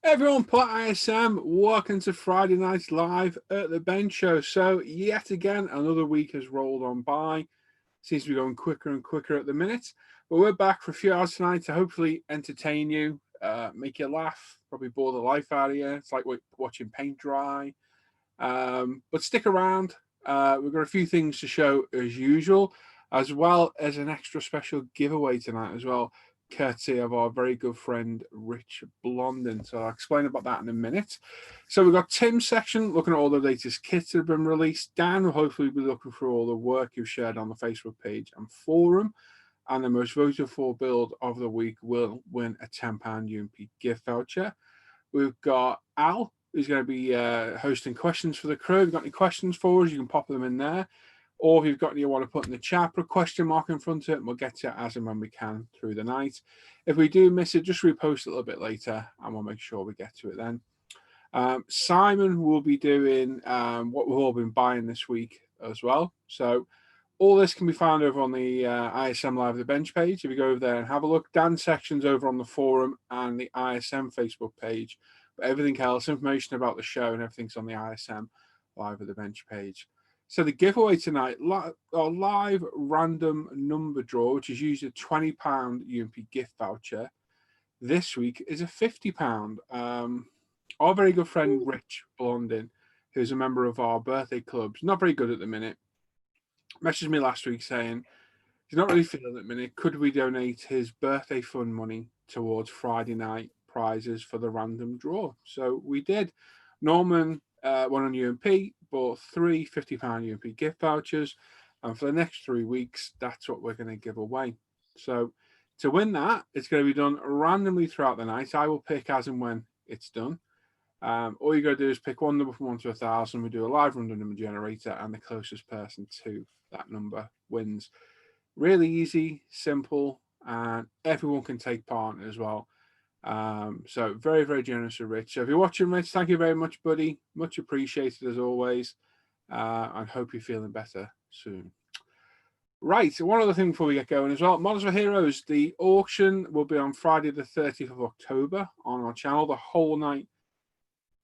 Everyone, Pot ISM, welcome to Friday Night Live at the Bench Show. So, yet again, another week has rolled on by. Seems to be going quicker and quicker at the minute. But we're back for a few hours tonight to hopefully entertain you, make you laugh, probably bore the life out of you. It's like watching paint dry. But stick around. We've got a few things to show as usual, as well as an extra special giveaway tonight as well, courtesy of our very good friend Rich Blondin. So I'll explain about that in a minute. So we've got Tim's section looking at all the latest kits that have been released. Dan will hopefully be looking through all the work you've shared on the Facebook page and forum. And the most voted for build of the week will win a £10 UMP gift voucher. We've got Al, who's going to be hosting questions for the crew. If you've got any questions for us, you can pop them in there. Or if you've got any you want to put in the chat, put a question mark in front of it, and we'll get to it as and when we can through the night. If we do miss it, just repost a little bit later, and we'll make sure we get to it then. Simon will be doing what we've all been buying this week as well. So all this can be found over on the ISM Live The Bench page. If you go over there and have a look, Dan's section's over on the forum and the ISM Facebook page. But everything else, information about the show and everything's on the ISM Live The Bench page. So the giveaway tonight, our live random number draw, which is usually a £20 UMP gift voucher, this week is a £50. Our very good friend Rich Blondin, who's a member of our birthday clubs, not very good at the minute, messaged me last week saying he's not really feeling it at the minute. Could we donate his birthday fund money towards Friday night prizes for the random draw? So we did. Norman won on UMP, bought three £50 UMP gift vouchers, and for the next 3 weeks, that's what we're going to give away. So to win that, it's going to be done randomly throughout the night. I will pick as and when it's done. All you got to do is pick one number from 1 to 1,000. We do a live random number generator, and the closest person to that number wins. Really easy, simple, and everyone can take part in it as well. So very, very generous of Rich. So if you're watching, Rich, thank you very much, buddy. Much appreciated as always. I hope you're feeling better soon. Right, so one other thing before we get going as well. Models for Heroes, the auction will be on Friday the 30th of October on our channel. The whole night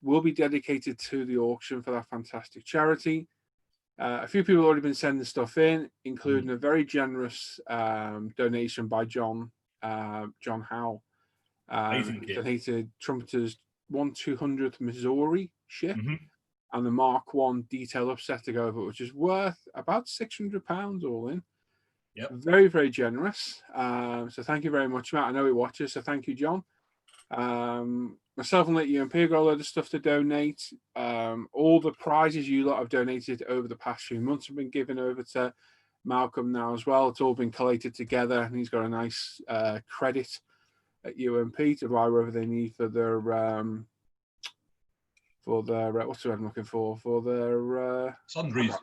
will be dedicated to the auction for that fantastic charity. A few people have already been sending stuff in, including a very generous donation by John Howell. Donated Trumpeter's 1/200th Missouri ship and the Mark I detail upset to go over, which is worth about £600 all in. Yep. Very, very generous. So thank you very much, Matt. I know he watches, so thank you, John. Myself and Lit UMP have got a load of stuff to donate. All the prizes you lot have donated over the past few months have been given over to Malcolm now as well. It's all been collated together, and he's got a nice credit at UMP to buy whatever they need for their what's the word I'm looking for their sundries.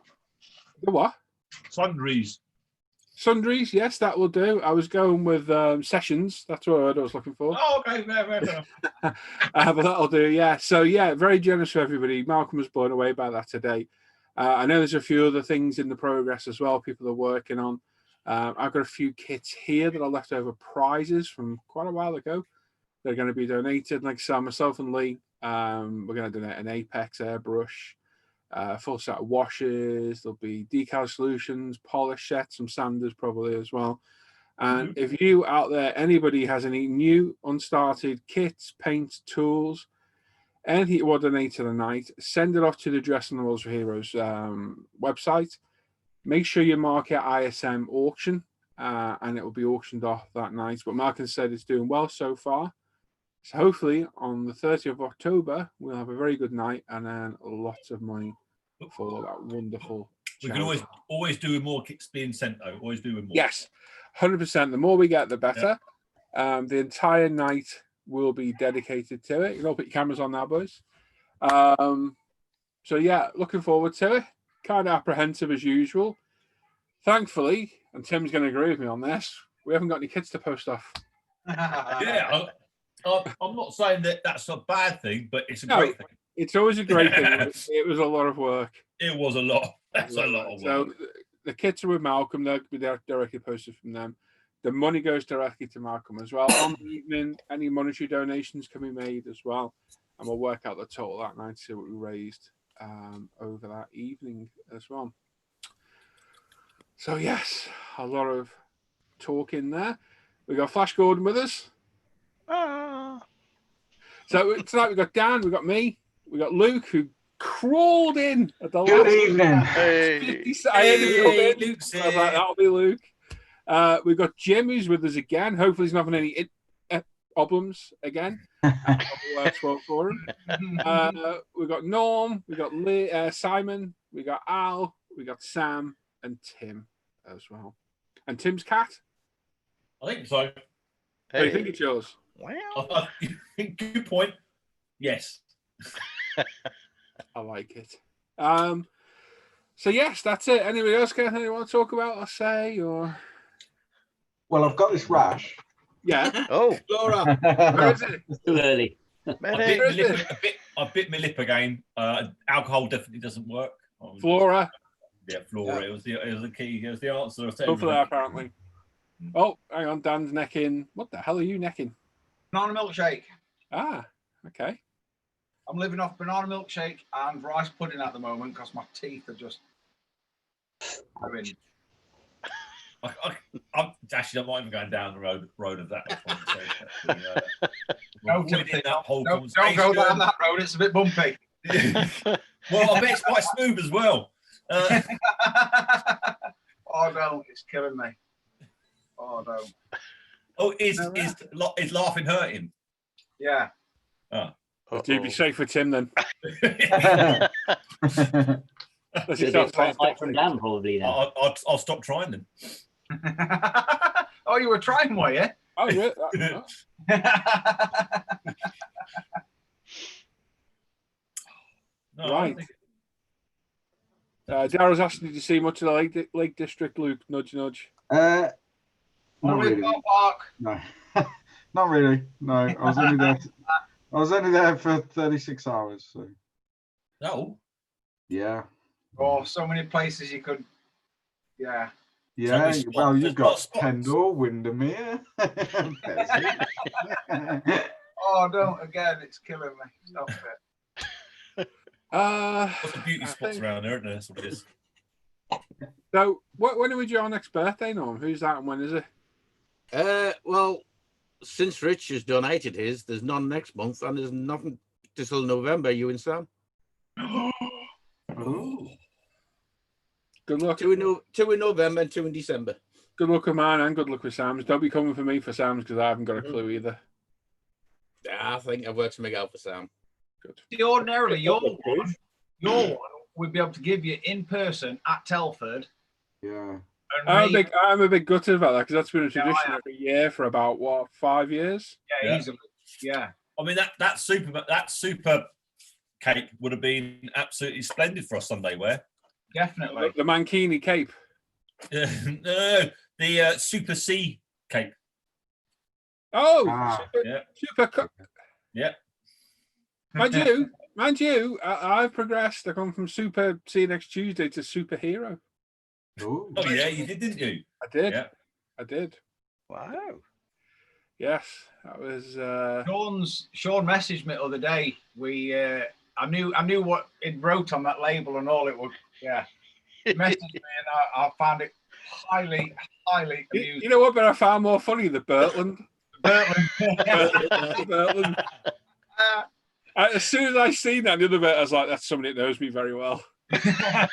The what? Sundries, yes, that will do. I was going with sessions. That's what word I was looking for. Oh, okay, fair enough. But that'll do, yeah. So, yeah, very generous for everybody. Malcolm was blown away by that today. I know there's a few other things in the progress as well people are working on. I've got a few kits here that are leftover prizes from quite a while ago. They're going to be donated. Like so, myself and Lee, we're going to donate an Apex airbrush, full set of washes. There'll be decal solutions, polish sets, some sanders probably as well. And if you out there, anybody has any new unstarted kits, paints, tools, anything you want to donate to the night, send it off to the Dress and the Models for Heroes website. Make sure you mark it ISM auction, and it will be auctioned off that night. But Malcolm said it's doing well so far. So hopefully on the 30th of October, we'll have a very good night and earn lots of money for that wonderful charity. We can always do with more kits being sent, though. Always do with more. Yes, 100%. The more we get, the better. Yeah. The entire night will be dedicated to it. You know, put your cameras on now, boys. So, yeah, looking forward to it. Kind of apprehensive as usual. Thankfully, and Tim's going to agree with me on this, we haven't got any kids to post off. Yeah, I'm not saying that that's a bad thing, but it's a great thing. It's always a great thing. It was a lot of work. It was a lot. That's a lot of work. So the kits are with Malcolm. They'll be directly posted from them. The money goes directly to Malcolm as well. On the evening, any monetary donations can be made as well. And we'll work out the total that night to see what we raised over that evening as well. So, yes, a lot of talk in there. We got Flash Gordon with us. So tonight we've got Dan, we've got me, we got Luke, who crawled in at the Good last evening. Hey. I had to come in. Luke's I was like, that'll be Luke. We've got Jim, who's with us again. Hopefully he's not having any problems again. Works well for him. We've got Norm, we've got Simon, we got Al, we got Sam, and Tim as well. And Tim's cat? I think so. Hey. Do you think it's yours? Well, good point. Yes. I like it. So yes, that's it. Anybody else got anything you want to talk about or say? Or Well, I've got this rash. Yeah. Oh, Laura, where is it? Too early. I bit my lip again. Alcohol definitely doesn't work. Flora. Yeah, Flora. Yeah. It was the key. It was the answer. Go for that, apparently. Oh, hang on. Dan's necking. What the hell are you necking? Banana milkshake. Ah, okay. I'm living off banana milkshake and rice pudding at the moment because my teeth are just. I'm actually, I'm not even going down the road of that. Don't go down that road. It's a bit bumpy. Well, I bet it's quite smooth as well. Oh, don't. It's killing me. Oh, don't. Oh, is laughing hurting? Yeah. Oh. Do be safe for Tim then. From Dan, probably then. I'll stop trying then. Oh, you were trying, were you? Oh, yeah. No, right. Daryl's asking, did you see much of the Lake District, Luke? Nudge, nudge. Not really. No, not really. No, I was only there for 36 hours. So. No. Yeah. Oh, so many places you could. Yeah. Yeah. Well, you've got Kendall, Windermere. Oh, don't again! It's killing me. Stop it. Lots of beauty spots around there, isn't there? So, when are your next birthday, Norm? Who's that and when is it? Well, since Rich has donated his, there's none next month, and there's nothing till November. You and Sam. Oh. Good luck. Two in November and 2 in December. Good luck with mine and good luck with Sam's. Don't be coming for me for Sam's because I haven't got a clue either. Yeah, I think I've worked something out for Sam. Good. See, ordinarily, your one we'd be able to give you in person at Telford. Yeah. I'm a big gutted about that because that's been a tradition every year for about 5 years. Yeah, easily. Yeah. I mean that super cake would have been absolutely splendid for a Sunday wear. Definitely. The Mankini cape. No, the Super C cape. Oh, super. Yeah. Mind you, I've progressed. I've gone from Super See You Next Tuesday to Superhero. Oh yeah, you did, didn't you? I did. Yeah. I did. Wow. Yes, that was. Sean messaged me the other day. I knew what it wrote on that label and all it would. Yeah. He messaged me and I found it highly amusing. You know what? But I found more funny the Bertland. Bertland. As soon as I seen that the other bit, I was like, "That's somebody that knows me very well." I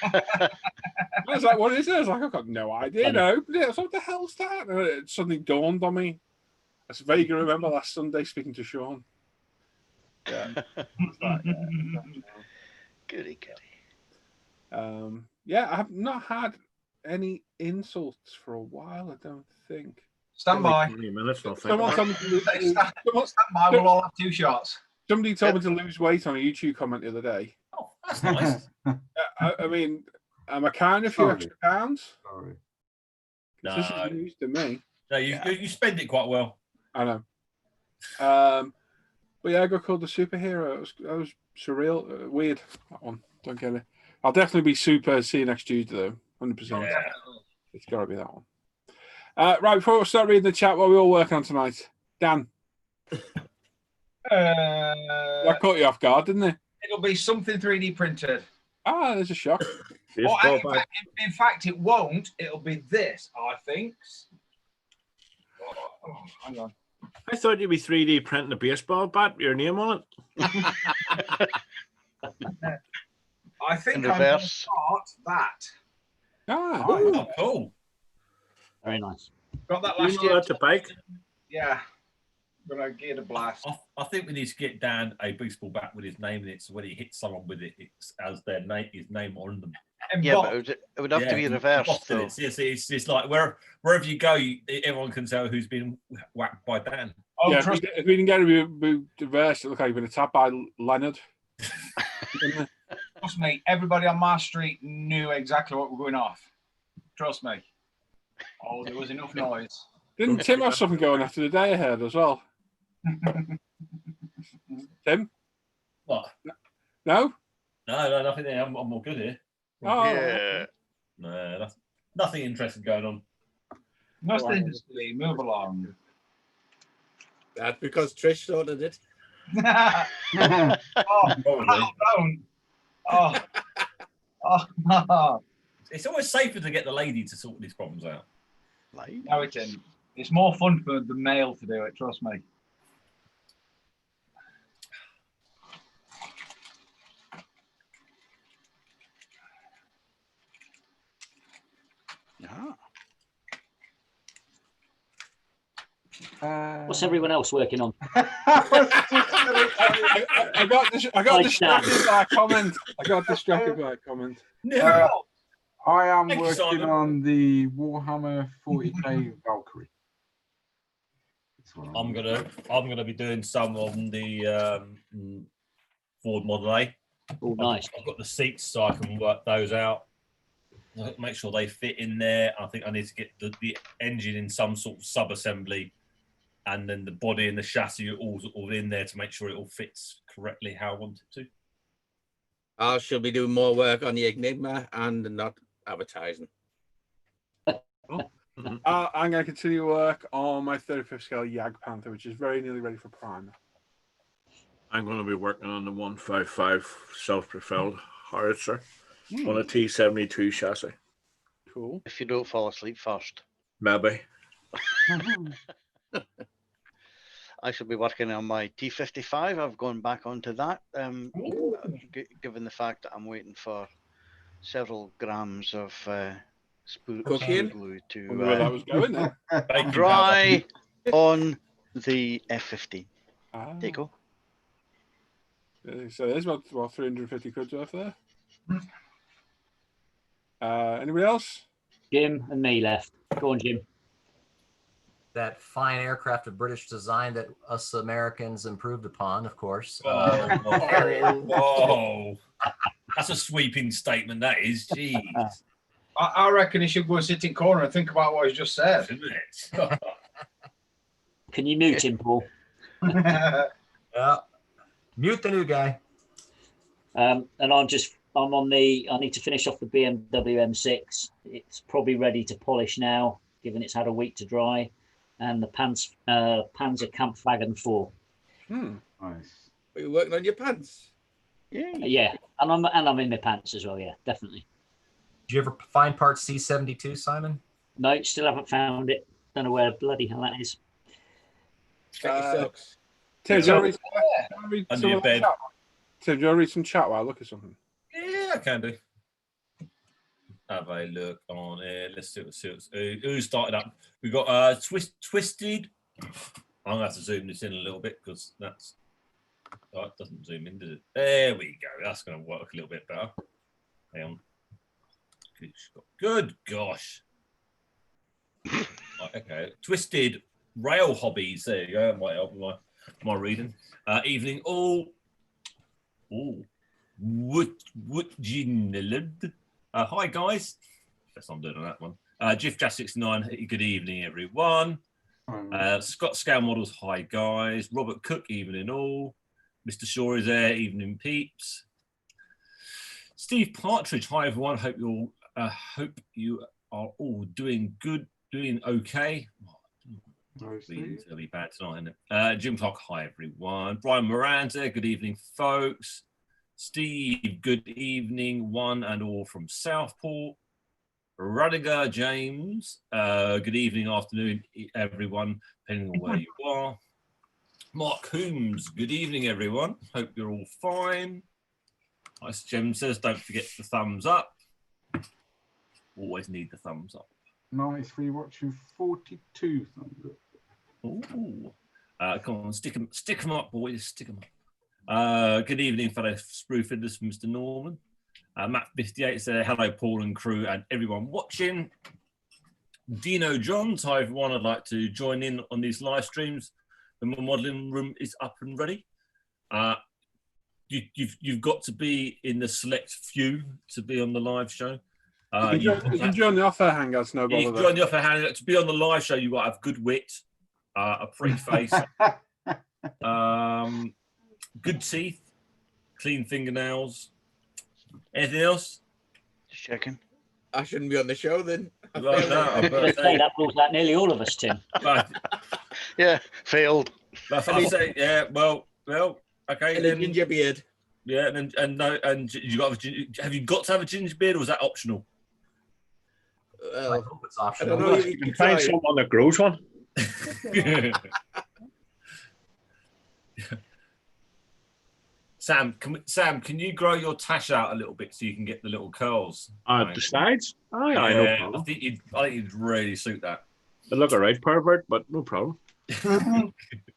was like, "What is it?" I was like, "I've got no idea." No, what the hell's that? And it suddenly dawned on me. I vaguely remember last Sunday speaking to Sean. Yeah. Goody. Yeah, I have not had any insults for a while. I don't think. Stand by. Someone told me to stand by. We'll all have 2 shots. Somebody told me to lose weight on a YouTube comment the other day. Oh, that's nice. I mean, am I carrying a few extra pounds? Sorry. No. This is news to me. No, you spend it quite well. I know. But yeah, I got called the superhero. That was surreal, weird. That one, don't get it. I'll definitely be super. See you next Tuesday, though. 100%. Yeah. It's got to be that one. Right, before we start reading the chat, what are we all working on tonight? Dan, I caught you off guard, didn't it? It'll be something 3D printed. Ah, there's a shock. Or, in fact, it won't. It'll be this, I think. Oh, hang on. I thought you'd be 3D printing a baseball bat with your name on it. I think In I'm going to reverse. start that. Ah, Oh, cool. Very nice. Got that You last know year. how to bike? Yeah. Gonna get a blast. I think we need to get Dan a baseball bat with his name in it, so when he hits someone with it, it's as their name, his name on them. Yeah, but it would have to be reversed. Though. It's like wherever you go, everyone can tell who's been whacked by Dan. Oh, yeah, trust if we can get a reverse, it look like you've been attacked by Leonard. Trust me, everybody on my street knew exactly what was going off. Trust me. Oh, there was enough noise. Didn't Tim have something going after the day ahead as well? Tim? What? No? No, nothing there. I'm all good here. Oh, Yeah. No, that's nothing interesting going on. Nothing to see. Move along. That's because Trish sorted it. Oh, Probably. oh. It's always safer to get the lady to sort these problems out. No, it isn't. It's more fun for the male to do it, trust me. What's everyone else working on? I got distracted by a comment. I am Thank you, working Simon. on the Warhammer 40k Valkyrie. That's what I'm gonna be doing some on the Ford Model A. Oh, nice. I've got the seats, so I can work those out. Make sure they fit in there. I think I need to get the engine in some sort of sub-assembly, and then the body and the chassis are all in there to make sure it all fits correctly how I want it to. I shall be doing more work on the Enigma and not advertising. I'm going to continue work on my 35th scale Yag Panther, which is very nearly ready for primer. I'm going to be working on the 155 self-propelled howitzer on a T-72 chassis. Cool. If you don't fall asleep first. Maybe. I shall be working on my T55. I've gone back onto that, given the fact that I'm waiting for several grams of Cocaine? glue Wonder where that was going then. Baking dry on the F15. Ah. There you go. So there's about 350 quid worth there. Anybody else? Jim and me left. Go on, Jim. That fine aircraft of British design that us Americans improved upon, of course. Whoa. That's a sweeping statement, that is. Jeez. I reckon he should go and sit in corner and think about what he's just said. Isn't it? Can you mute him, Paul? Mute the new guy. And I'm on the. I need to finish off the BMW M6. It's probably ready to polish now, given it's had a week to dry. And the Panzer Kampfwagen 4. Nice. Are you working on your pants? Yeah, and I'm in my pants as well. Yeah, definitely. Did you ever find part C72, Simon? No, still haven't found it. Don't know where bloody hell that is. Check your socks. Tim, do you want to read Under some your of the bed. chat? Tim, do you want to read some chat while I look at something? Yeah, I can do. Have a look on here. Let's see who started up. We got Twisted. I'm gonna have to zoom this in a little bit because that's it doesn't zoom in, does it? There we go. That's gonna work a little bit better. Hang on. Good gosh. Right, okay. Twisted Rail Hobbies. There you go. That might help with my reading. Evening all. Oh. What hi guys. Guess I'm doing on that one. Jiff Jazz 69. Good evening, everyone. Scott Scale Models. Hi guys. Robert Cook. Evening all. Mr. Shaw is there. Evening peeps. Steve Partridge. Hi everyone. Hope you are all doing good. doing okay. No, It's Steve. going to be bad tonight, isn't it? Jim Clark, hi everyone. Brian Miranda, good evening, folks. Steve, good evening, one and all from Southport. Rudiger James, good evening, afternoon, everyone, depending on where you are. Mark Coombs, good evening, everyone. Hope you're all fine. Nice Jim says, don't forget the thumbs up. Always need the thumbs up. 93 watching 42 thumbs up. Ooh. Come on, stick them up, boys. Stick them up. Good evening, fellow Spruefinders, Mr. Norman. Matt58 said, hello, Paul and crew and everyone watching. Dino Johns, hi, everyone. I'd like to join in on these live streams when my modelling room is up and ready. You've got to be in the select few to be on the live show. You can join the Off Air Hangouts, no bother. You can join the Off Air Hangouts. To be on the live show, you've got to have good wit, a pretty face, good teeth, clean fingernails. Anything else? Just checking. I shouldn't be on the show then. Well, no, That rules out nearly all of us, Tim. Yeah, failed. I say, yeah. Well, okay. And a ginger beard. Yeah, and you have you got to have a ginger beard, or is that optional? I hope it's I optional. don't know if You you can can find try. someone that grows one. Sam, can you grow your tash out a little bit so you can get the little curls? The sides? Aye, aye, no problem. I think you'd really suit that. They look all right, pervert, but no problem.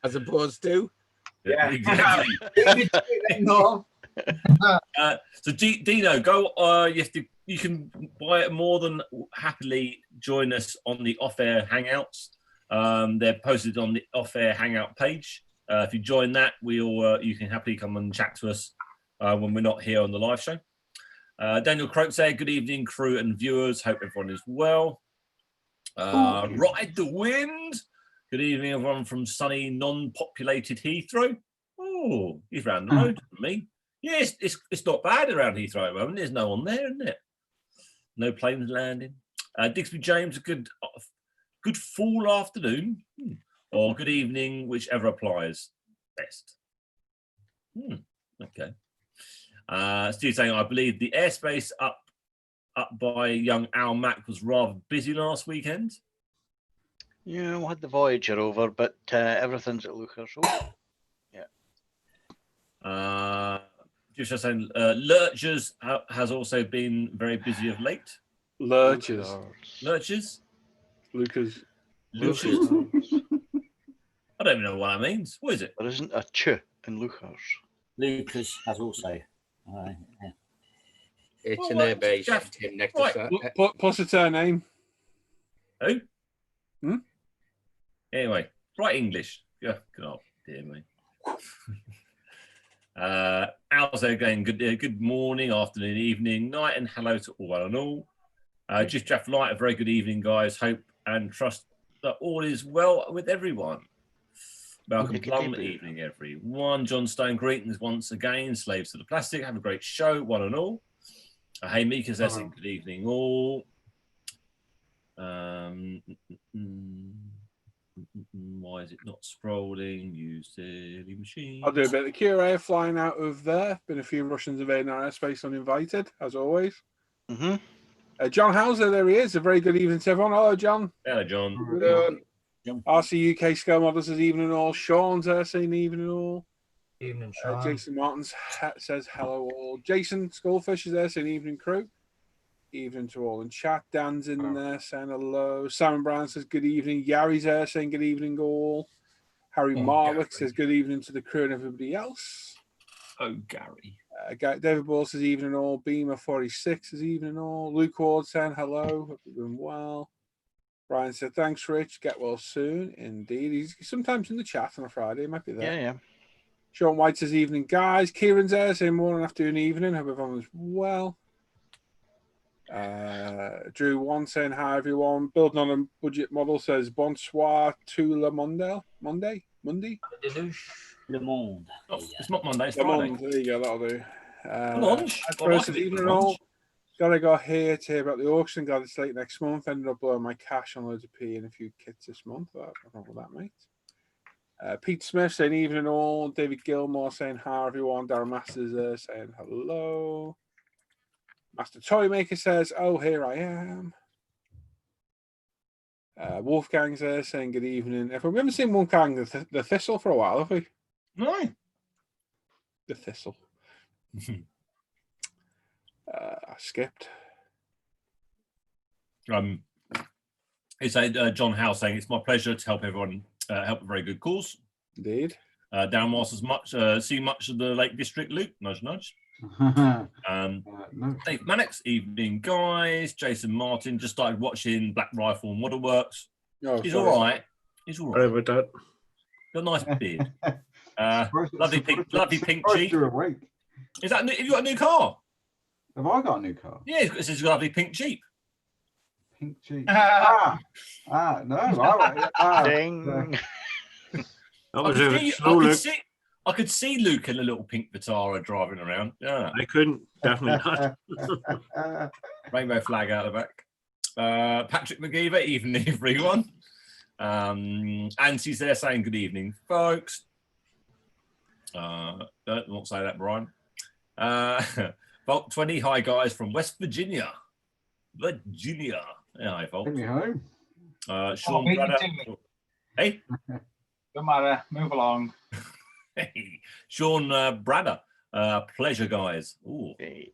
As opposed to? Yeah. Exactly. No. So Dino, go. You can buy it more than happily join us on the Off Air Hangouts. They're posted on the Off Air Hangout page. If you join that, you can happily come and chat to us when we're not here on the live show. Daniel Croak said, good evening, crew and viewers. Hope everyone is well. Ride the wind. Good evening, everyone from sunny, non-populated Heathrow. Oh, he's round the road from me. Yes, it's not bad around Heathrow at the moment. There's no one there, isn't it? No planes landing. Dixby James, a good full afternoon. Or good evening, whichever applies best. Okay. Steve saying, I believe the airspace up by young Al Mac was rather busy last weekend. Yeah, we had the Voyager over, but everything's at Lucas. Yeah. Just saying, Lurchers has also been very busy of late. Lurchers. Lucas. Lucas. I don't even know what that means. What is it? There isn't a ch in Lucas. Lucas has also. Yeah. It's an airbase. Tim next to that. Plus its her name. Who? Anyway, right English. Yeah, God, dear me. Al's there again. Good morning, afternoon, evening, night, and hello to all and all. Just Jeff Light, a very good evening, guys. Hope and trust that all is well with everyone. Malcolm Plum, evening, everyone. John Stone, greetings once again. Slaves to the plastic. Have a great show, one and all. Hey, Mika's Essing, good evening, all. Why is it not scrolling? Use the machine. I'll do a bit of the QA flying out of there. Been a few Russians invading our airspace uninvited, as always. John Hauser, there he is. A very good evening to everyone. Hello, John. Hello, John. RC UK Scale Models says evening all. Sean's there saying evening all. Evening, Sean. Jason Martins says hello all. Jason Skullfish is there saying evening, crew. Evening to all in chat. Dan's in there saying hello. Simon Brown says good evening. Gary's there saying good evening all. Harry Marwick says good evening to the crew and everybody else. Oh, Gary. David Ball says evening all. Beamer 46 says evening all. Luke Ward saying hello. Hope you're doing well. Brian said thanks, Rich. Get well soon. Indeed. He's sometimes in the chat on a Friday. He might be there. Yeah. Sean White says evening, guys. Kieran's there saying morning, afternoon, evening. Hope everyone's well. Drew One saying hi, everyone. Building on a budget model says bonsoir to le monde. Monday? Le Monde. Oh, it's not Monday, it's Le Friday. Monde. There you go, that'll do. Lunch. First evening all. Gotta go here to hear about the auction. Got it's late next month. Ended up blowing my cash on loads of P and a few kits this month. I don't know what that, mate. Pete Smith saying evening all. David Gilmore saying hi everyone. Darren Masters saying hello. Master Toymaker says, oh, here I am. Wolfgang's there saying good evening. Everyone, we haven't seen Wolfgang the Thistle for a while, have we? No. The Thistle. I skipped. It's John Howe saying it's my pleasure to help everyone help a very good cause. Indeed. Down Masters see much of the Lake District loot. Nudge, nudge. No. Dave Mannix, evening guys. Jason Martin just started watching Black Rifle and Model Works. Oh, He's sorry. all right. He's all Sorry right. about that. Got a nice beard. Lovely pink Surprised Jeep. you're awake. Is that have you got a new car? Have I got a new car? Yeah, it says a lovely pink Jeep. Pink Jeep. Ah. No. Ding. That was a slow look. I could see Luke in a little pink Vitara driving around. Yeah. I couldn't. Definitely not. Rainbow flag out the back. Patrick McGeever, evening everyone. Auntie's there saying good evening, folks. Don't say that, Brian. Vault 20, hi guys from West Virginia. Yeah, hi, Vault. Take me home. Sean beat you Bradder. to me. Hey. Don't matter. Move along. Hey. Sean Bradder. Pleasure, guys. Ooh. Hey.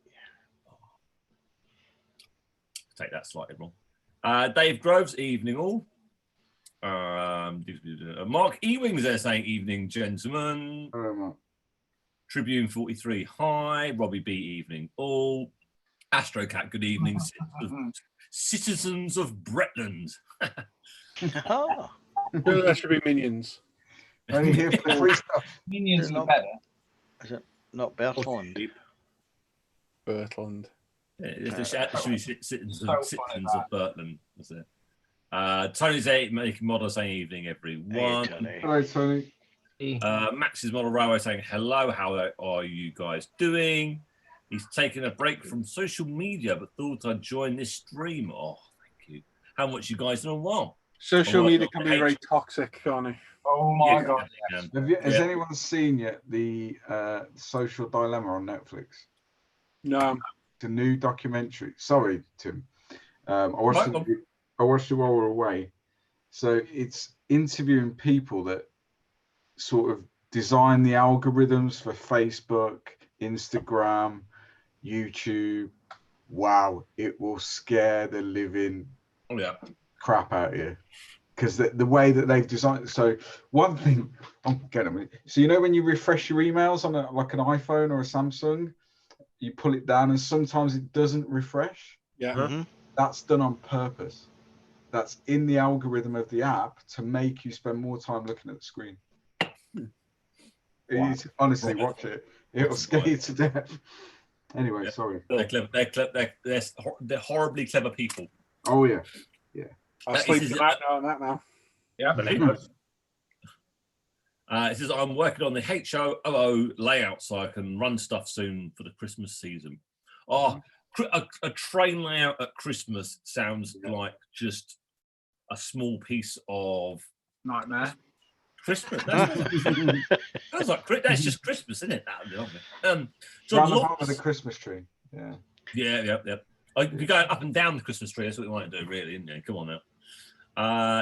Take that slightly wrong. Dave Groves, evening all. Mark Ewing's there saying evening, gentlemen. Hello, Mark. Tribune 43, hi. Robbie B, evening all. Astrocat, good evening. Citizens of Bretland. Oh. That should be Minions. Only here for free stuff. Minions They're are better. Is it not Bertland? Bertland. Yeah, it's actually citizens So of Bertland. That's it. Tony's making model saying evening, everyone. Hey, Tony. Hello, Tony. Max's Model Railway saying hello. How are you guys doing? He's taken a break from social media, but thought I'd join this stream. Oh, thank you. How much you guys know? Well, Social media can be very toxic, can't it? Oh my Yeah, god. yeah. Has anyone seen yet the Social Dilemma on Netflix? No. The new documentary. Sorry, Tim. I watched it while we were away. So it's interviewing people that sort of design the algorithms for Facebook, Instagram, YouTube. Wow, it will scare the living crap out of you. Because the way that they've designed. So one thing, so you know when you refresh your emails on like an iPhone or a Samsung, you pull it down and sometimes it doesn't refresh. Yeah. Mm-hmm. That's done on purpose. That's in the algorithm of the app to make you spend more time looking at the screen. Wow. Honestly, watch it. It'll scare you to death. Anyway, sorry. They're clever. They're horribly clever people. Oh yeah. I'll sleep tonight on that now. Yeah. It says I'm working on the HOO layout so I can run stuff soon for the Christmas season. Oh, a train layout at Christmas sounds like just a small piece of Nightmare. Christmas. That's that's just Christmas, isn't it? Round the bottom of the Christmas tree. Yeah. Yeah. You're going up and down the Christmas tree. That's what we want to do, really, isn't it? Come on now.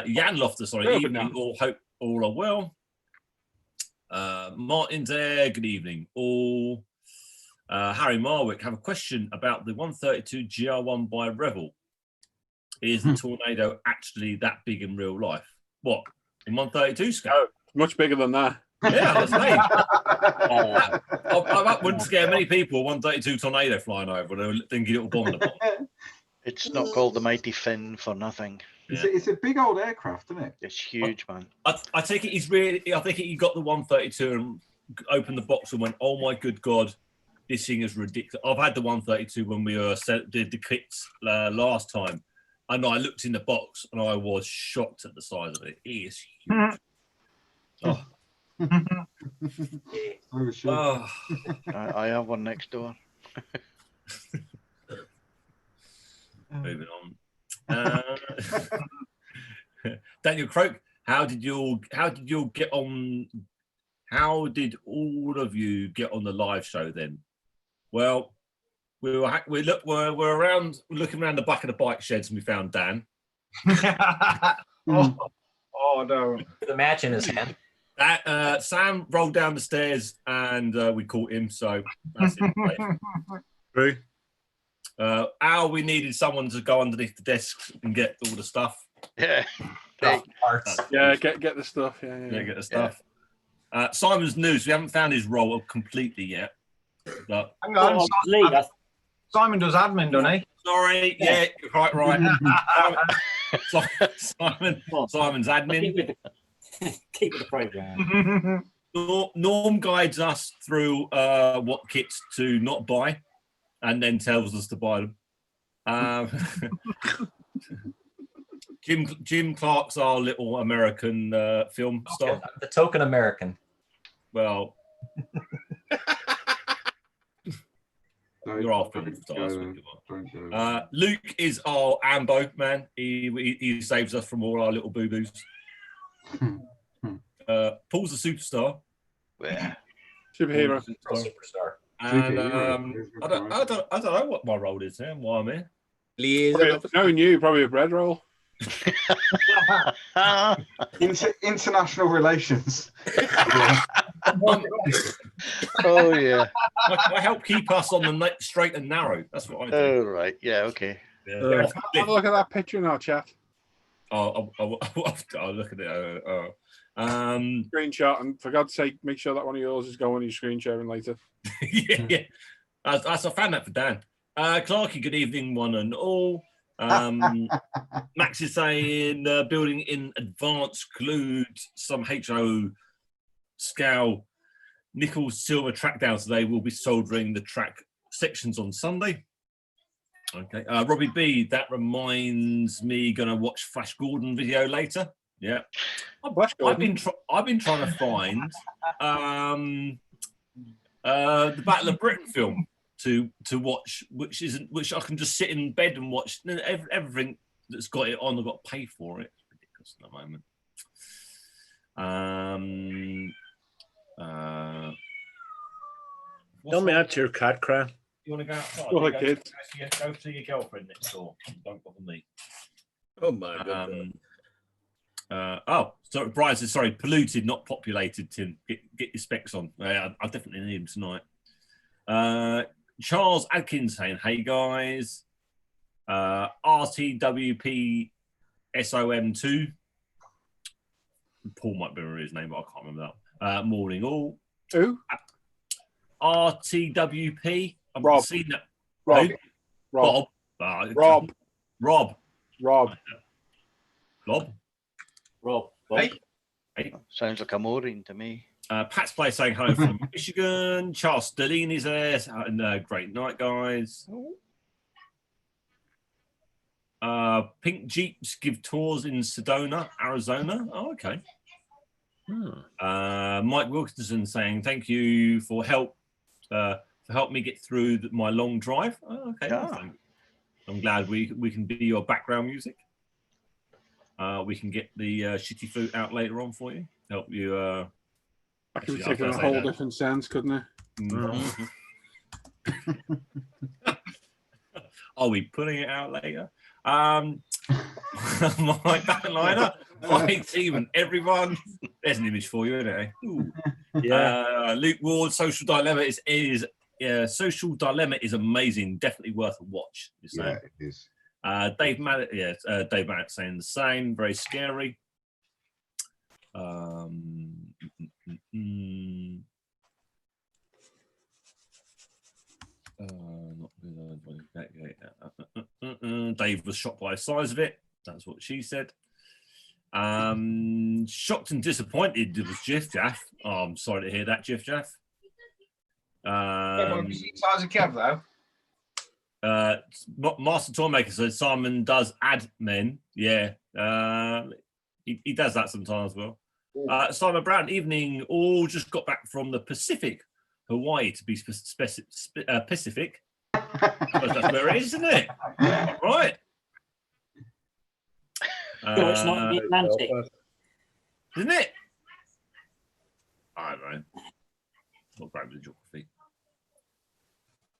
Jan Loftus, sorry. Evening. All hope all are well. Martin's there. Good evening, all. Harry Marwick, have a question about the 132 GR1 by Revel. Is the tornado actually that big in real life? What, in 132 scale? Oh, much bigger than that. Yeah, let's say. That wouldn't scare many people. 132 tornado flying over, and thinking it'll bomb the bottom. It's not called the Mighty Finn for nothing. Yeah. It's a big old aircraft, isn't it? It's huge, man. I take it he's really. I think he got the 132 and opened the box and went, "Oh my good god, this thing is ridiculous." I've had the 132 when we did the kits last time, and I looked in the box and I was shocked at the size of it. It is huge. Oh. Oh, sure. I have one next door. Moving on. Daniel Croak, how did all of you get on the live show then? Well, we're looking around the back of the bike sheds and we found Dan. Oh no. The match in his hand. Sam rolled down the stairs and we caught him, so that's it. True. Al, we needed someone to go underneath the desk and get all the stuff. Yeah. Parts. Yeah, get the stuff. Yeah. Get the stuff. Simon's news. We haven't found his role completely yet. But Hang on. Lee, Simon does admin, doesn't he? sorry, yeah, you're quite right. Simon's admin. Keep with the program. Norm guides us through what kits to not buy, and then tells us to buy them. Jim Clark's our little American film star. The token American. Well, you're our film stars. Luke is our Ambo man. He saves us from all our little boo boos. Paul's a superstar. Yeah. Superhero. Superstar. And I don't know what my role is here and why I'm here. Liaison. Knowing you, probably a bread roll. International relations. Oh yeah. I help keep us on the straight and narrow. That's what I do. Oh right. Yeah. Okay. Yeah. Have a look at that picture in our chat. I'll look at it. Screenshot, and for God's sake, make sure that one of yours is going when you're screen sharing later. yeah. I found that for Dan. Clarky, good evening, one and all. Max is saying building in advance includes some HO scale nickel silver track down today. We'll be soldering the track sections on Sunday. Okay, Robbie B, that reminds me, gonna watch Flash Gordon video later. Yeah, I've been trying to find the Battle of Britain film to watch, which I can just sit in bed and watch. Everything that's got it on, I've got to pay for it. It's ridiculous at the moment. Tell me that's your cat cry. You want to go outside? Go ahead, kid. Go see your girlfriend next door. Don't bother me. Oh my god. So Brian says, sorry, polluted, not populated, Tim. Get your specs on. I definitely need them tonight. Charles Adkins saying, hey guys. RTWP SOM2. Paul might be his name, but I can't remember that. Morning all. Who? RTWP. I've Rob. seen that. Rob. Who? Rob. Bob. Rob. Rob. Rob. Rob. Rob. Hey. Sounds like a Maureen to me. Pat's Play saying hello from Michigan. Charles Stelline is there. And great night, guys. Pink Jeeps give tours in Sedona, Arizona. Oh, okay. Mike Wilkinson saying thank you for help me get through my long drive. Oh, okay. Yeah. I'm glad we can be your background music. We can get the shitty flute out later on for you. Help you. I could be taking a whole different sense, couldn't it? Mm-hmm. Are we putting it out later? My backliner, my team, and everyone. There's an image for you, isn't it? Ooh. Yeah. Luke Ward, Social Dilemma is Social Dilemma is amazing. Definitely worth a watch. Yeah, it is. Dave Mallet, Dave Mallet saying the same. Very scary. Dave was shocked by the size of it. That's what she said. Shocked and disappointed. It was Jiff Jaff. Oh, I'm sorry to hear that, Jiff Jaff. Have you seen size of Kev though? Master Toymaker said Simon does admin. Yeah, he does that sometimes. Well, Simon Brown, evening. All just got back from the Pacific, Hawaii to be Pacific. That's where it is, isn't it? Right. No, it's not in the Atlantic. Isn't it? I don't know. Not great with geography.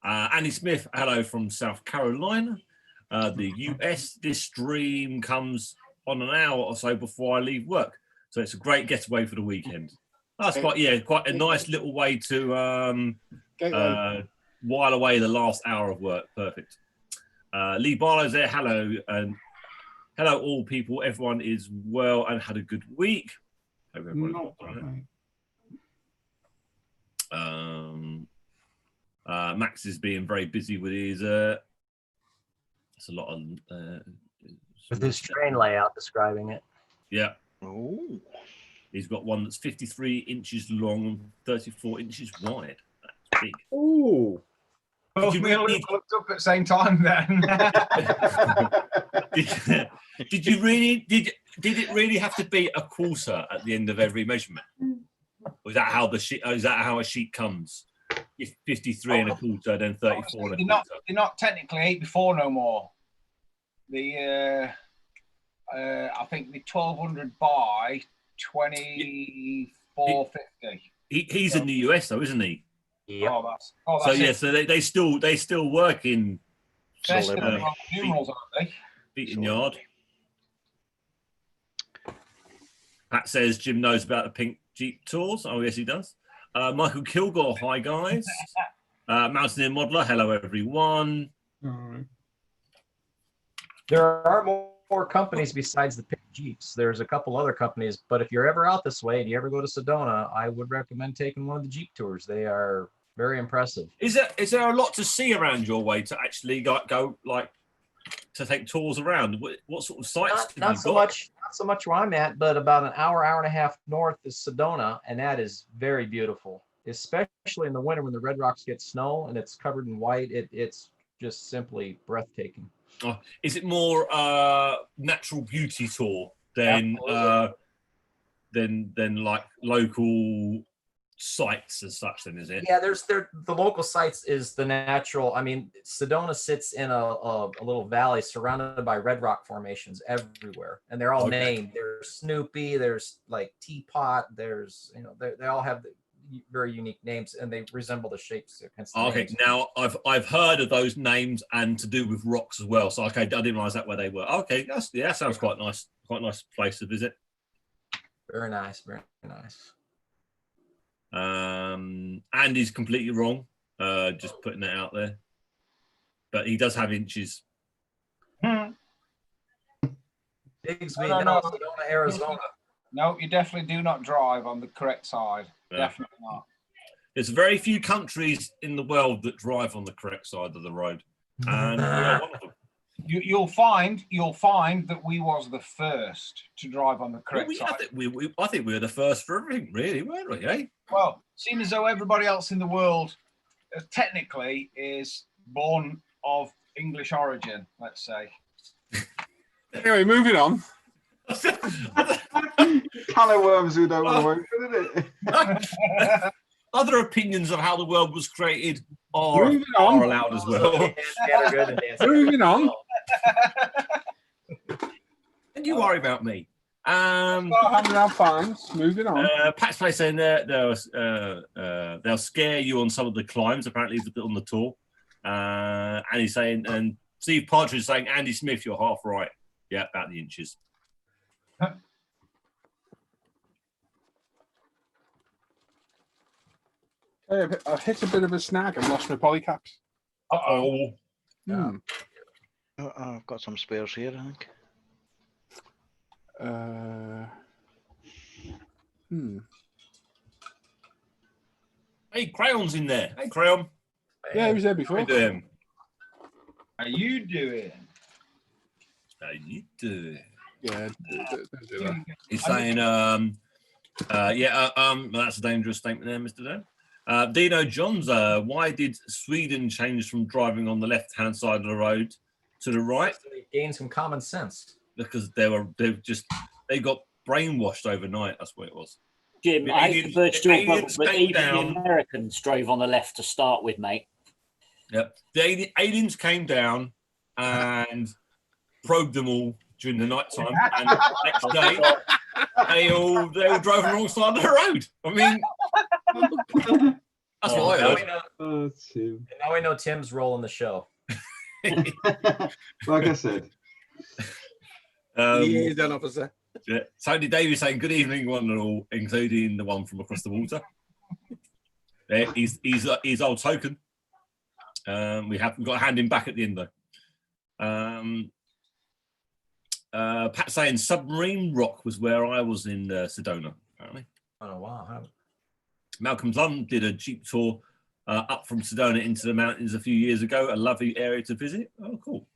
Andy Smith, hello from South Carolina. The US, this stream comes on an hour or so before I leave work. So it's a great getaway for the weekend. That's quite a nice little way to while away the last hour of work. Perfect. Lee Barlow's there. Hello. And hello, all people. Everyone is well and had a good week. Hope everyone's got it. Max is being very busy with his. It's a lot of. With his train layout describing it. Yeah. Oh. He's got one that's 53 inches long and 34 inches wide. That's big. Ooh. Both me and Luke looked up at the same time then. Did it really have to be a quarter at the end of every measurement? Or is that how the sheet? Is that how a sheet comes? If 53 and a quarter, then 34 and a quarter. They're not technically 8x4 no more. The I think the 1200 by 2450. He's in the US though, isn't he? Yeah. So yeah, so they still work in numerals, aren't they? beating yard. Pat says Jim knows about the pink Jeep tours. Oh yes, he does. Michael Kilgore, hi guys. Mountaineer Modeler, hello everyone. There are more companies besides the pink Jeeps. There's a couple other companies, but if you're ever out this way and you ever go to Sedona, I would recommend taking one of the Jeep tours. They are very impressive. Is there a lot to see around your way to actually go to take tours around? What sort of sites? Not so much where I'm at, but about an hour and a half north is Sedona, and that is very beautiful, especially in the winter when the Red Rocks get snow and it's covered in white. It's just simply breathtaking. Oh, is it more natural beauty tour than like local sites as such? Then is it? Yeah, the local sites is the natural. I mean, Sedona sits in a little valley surrounded by red rock formations everywhere, and they're all named. There's Snoopy, there's like Teapot, there's they all have very unique names, and they resemble the shapes. Okay, names. Now I've heard of those names and to do with rocks as well. So okay, I didn't realize that where they were. Okay, that sounds quite nice. Quite a nice place to visit. Very nice, very nice. Andy's completely wrong. Just putting that out there. But he does have inches. Bigsby, no, Sedona, Arizona. No, you definitely do not drive on the correct side. Yeah. Definitely not. There's very few countries in the world that drive on the correct side of the road, and we're one of them. You'll find that we was the first to drive on the correct side. I think we were the first for everything, really, weren't we? Eh? Well, seeing as though everybody else in the world technically is born of English origin, let's say. Anyway, moving on. Can of worms who don't want to work, isn't it? Other opinions of how the world was created are allowed as well. Moving on. And you worry about me. Having our fans. Moving on. Pat's Place saying they'll scare you on some of the climbs. Apparently, he's a bit on the tour. And he's saying, and Steve Partridge is saying, Andy Smith, you're half right. Yeah, about the inches. I've hit a bit of a snag and lost my polycaps. Uh-oh. Yeah. I've got some spares here, I think. Hey, Crayon's in there. Hey, Crayon. Yeah, he was there before. How you doing? How you doing? How you doing? Yeah, don't do that. He's saying, that's a dangerous statement there, Mr. Dan. Dino Johns, why did Sweden change from driving on the left-hand side of the road to the right? Gain some common sense. Because they got brainwashed overnight. That's what it was. Jim, The I aliens- prefer to the talk aliens but came even down. the Americans drove on the left to start with, mate. Yep. The aliens came down and probed them all during the night time, and the next day they all drove on the wrong side of the road. I mean, that's what I Now heard. we know, Oh, Tim. now we know Tim's role in the show. Like I said, Liaison officer. Yeah. Tony Davies saying good evening, one and all, including the one from across the water. He's old token. We've got to hand him back at the end though. Pat saying Submarine Rock was where I was in Sedona, apparently. Oh wow. Malcolm Plum did a jeep tour up from Sedona into the mountains a few years ago. A lovely area to visit. Oh, cool.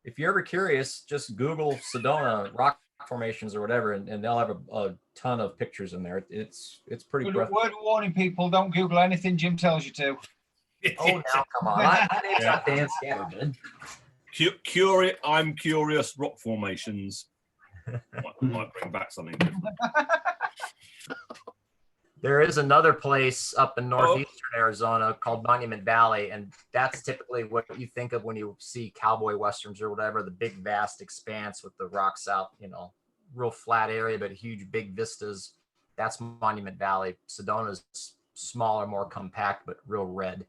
If you're ever curious, just Google Sedona rock formations or whatever, and they'll have a ton of pictures in there. It's pretty Word breathtaking. of warning, people, don't Google anything Jim tells you to. Oh, now come on. My name's not Dan Scattergood. I'm curious rock formations. Might bring back something different. There is another place up in northeastern Arizona called Monument Valley, and that's typically what you think of when you see cowboy westerns or whatever, the big vast expanse with the rocks out, real flat area, but huge big vistas. That's Monument Valley. Sedona's smaller, more compact, but real red.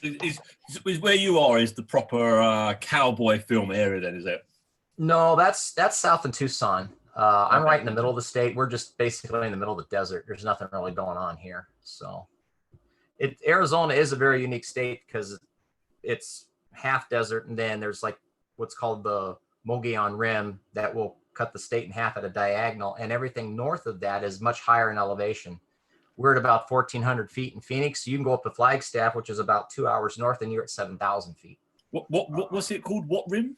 Is where you are is the proper cowboy film area then, is it? No, that's south in Tucson. I'm right in the middle of the state. We're just basically in the middle of the desert. There's nothing really going on here. So Arizona is a very unique state because it's half desert, and then there's like what's called the Mogollon Rim that will cut the state in half at a diagonal, and everything north of that is much higher in elevation. We're at about 1,400 feet in Phoenix. You can go up to Flagstaff, which is about 2 hours north, and you're at 7,000 feet. What's it called? What rim?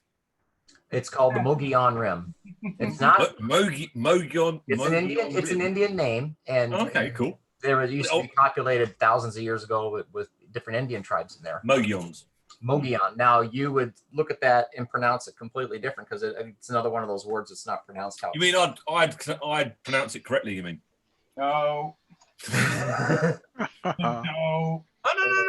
It's called the Mogollon Rim. It's not Mogollon. It's an Indian name, and okay, cool. There used to be populated thousands of years ago with different Indian tribes in there. Mogollons. Mogollon. Now you would look at that and pronounce it completely different because it's another one of those words that's not pronounced how. You mean I'd pronounce it correctly? You mean? No. No. No.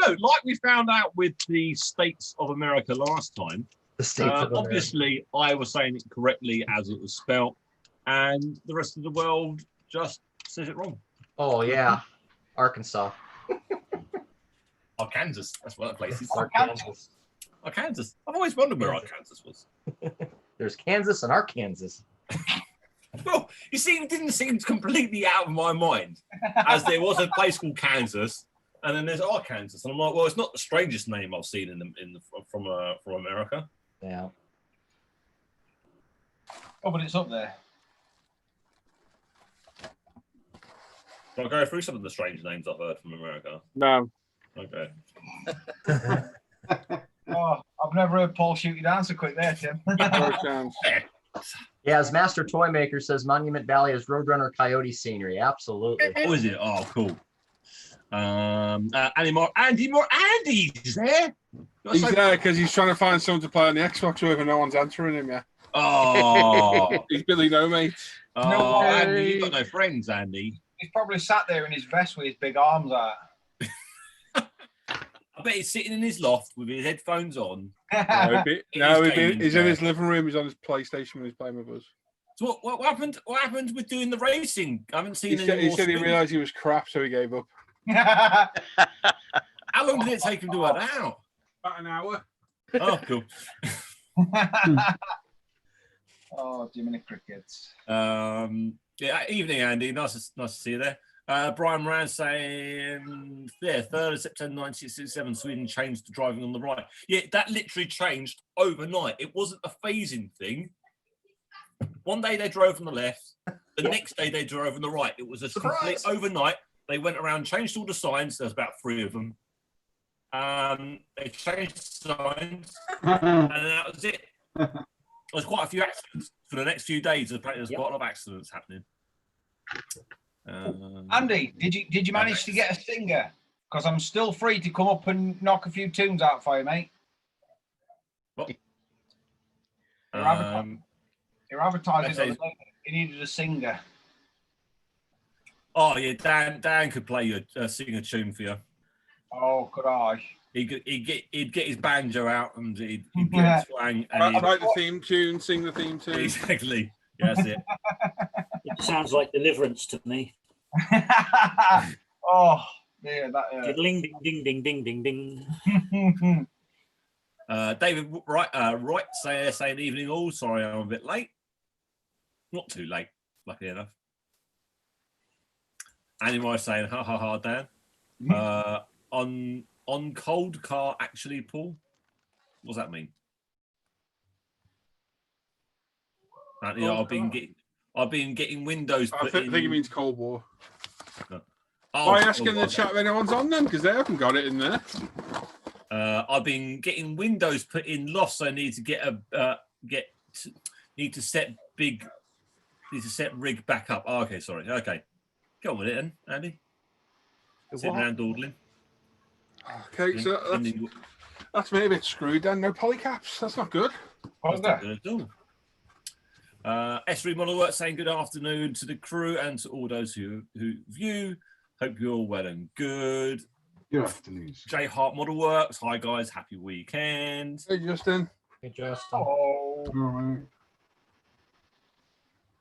Like we found out with the States of America last time. The States of America. Obviously, I was saying it correctly as it was spelt, and the rest of the world just says it wrong. Oh yeah, Arkansas. Arkansas. That's what that place is. Arkansas. Arkansas. I've always wondered where Arkansas was. There's Kansas and Arkansas. Well, you see, it didn't seem completely out of my mind, as there was a place called Kansas, and then there's Arkansas, and I'm like, well, it's not the strangest name I've seen from America. Yeah. Oh, but it's up there. Can I go through some of the strange names I've heard from America? No. Okay. Oh, I've never heard Paul shoot you down so quick there, Tim. No chance. Yeah, as Master Toy Maker says, Monument Valley is Roadrunner Coyote scenery. Absolutely. Oh, is it? Oh, cool. Andy's there. He's there because he's trying to find someone to play on the Xbox with, and no one's answering him yet. Oh, He's Billy No Mate. oh, Andy, you got no friends, Andy. He's probably sat there in his vest with his big arms out. I bet he's sitting in his loft with his headphones on. He's in his living room. He's on his PlayStation when he's playing with us. So what happened? What happened with doing the racing? I haven't seen He said he realised he was crap, so he gave up. How long did it take him to work that out? About an hour. Oh, cool. Oh, Jiminy Crickets. Yeah, evening, Andy. Nice to see you there. Brian Moran saying, yeah, 3rd of September 1967, Sweden changed to driving on the right. Yeah, that literally changed overnight. It wasn't a phasing thing. One day they drove on the left, the next day they drove on the right. It was a complete overnight. They went around, changed all the signs. There's about 3 of them. They changed the signs, and that was it. There's quite a few accidents for the next few days. There's quite a lot of accidents happening. Andy, did you manage to get a singer? Because I'm still free to come up and knock a few tunes out for you, mate. What? You're advertising. You needed a singer. Oh yeah, Dan could play you sing a tune for you. Oh, could I? He'd get his banjo out and he'd get a twang. And write the theme tune, sing the theme tune. Exactly. Yeah, that's it. It sounds like Deliverance to me. Oh, yeah, that. Ding, ding, ding, ding, ding, ding. David Wright saying evening all. Sorry, I'm a bit late. Not too late, lucky enough. Anyway, saying ha ha ha, Dan. On cold car, actually, Paul. What does that mean? Apparently, I've been getting windows. I think it means Cold War. No. Why asking in the chat if anyone's on them? Because they haven't got it in there. I've been getting windows put in lofts. So I need to need to set rig back up. Oh, okay, sorry. Okay, get on with it, then, Andy. Sitting around dawdling. Okay, so that's me a bit screwed then. No polycaps. That's not good. That's not good at all. S3 Model Work saying good afternoon to the crew and to all those who view. Hope you're all well and good. Good afternoon. J Hart Model Works. Hi guys, happy weekend. Hey Justin. Hey, Justin. Oh. All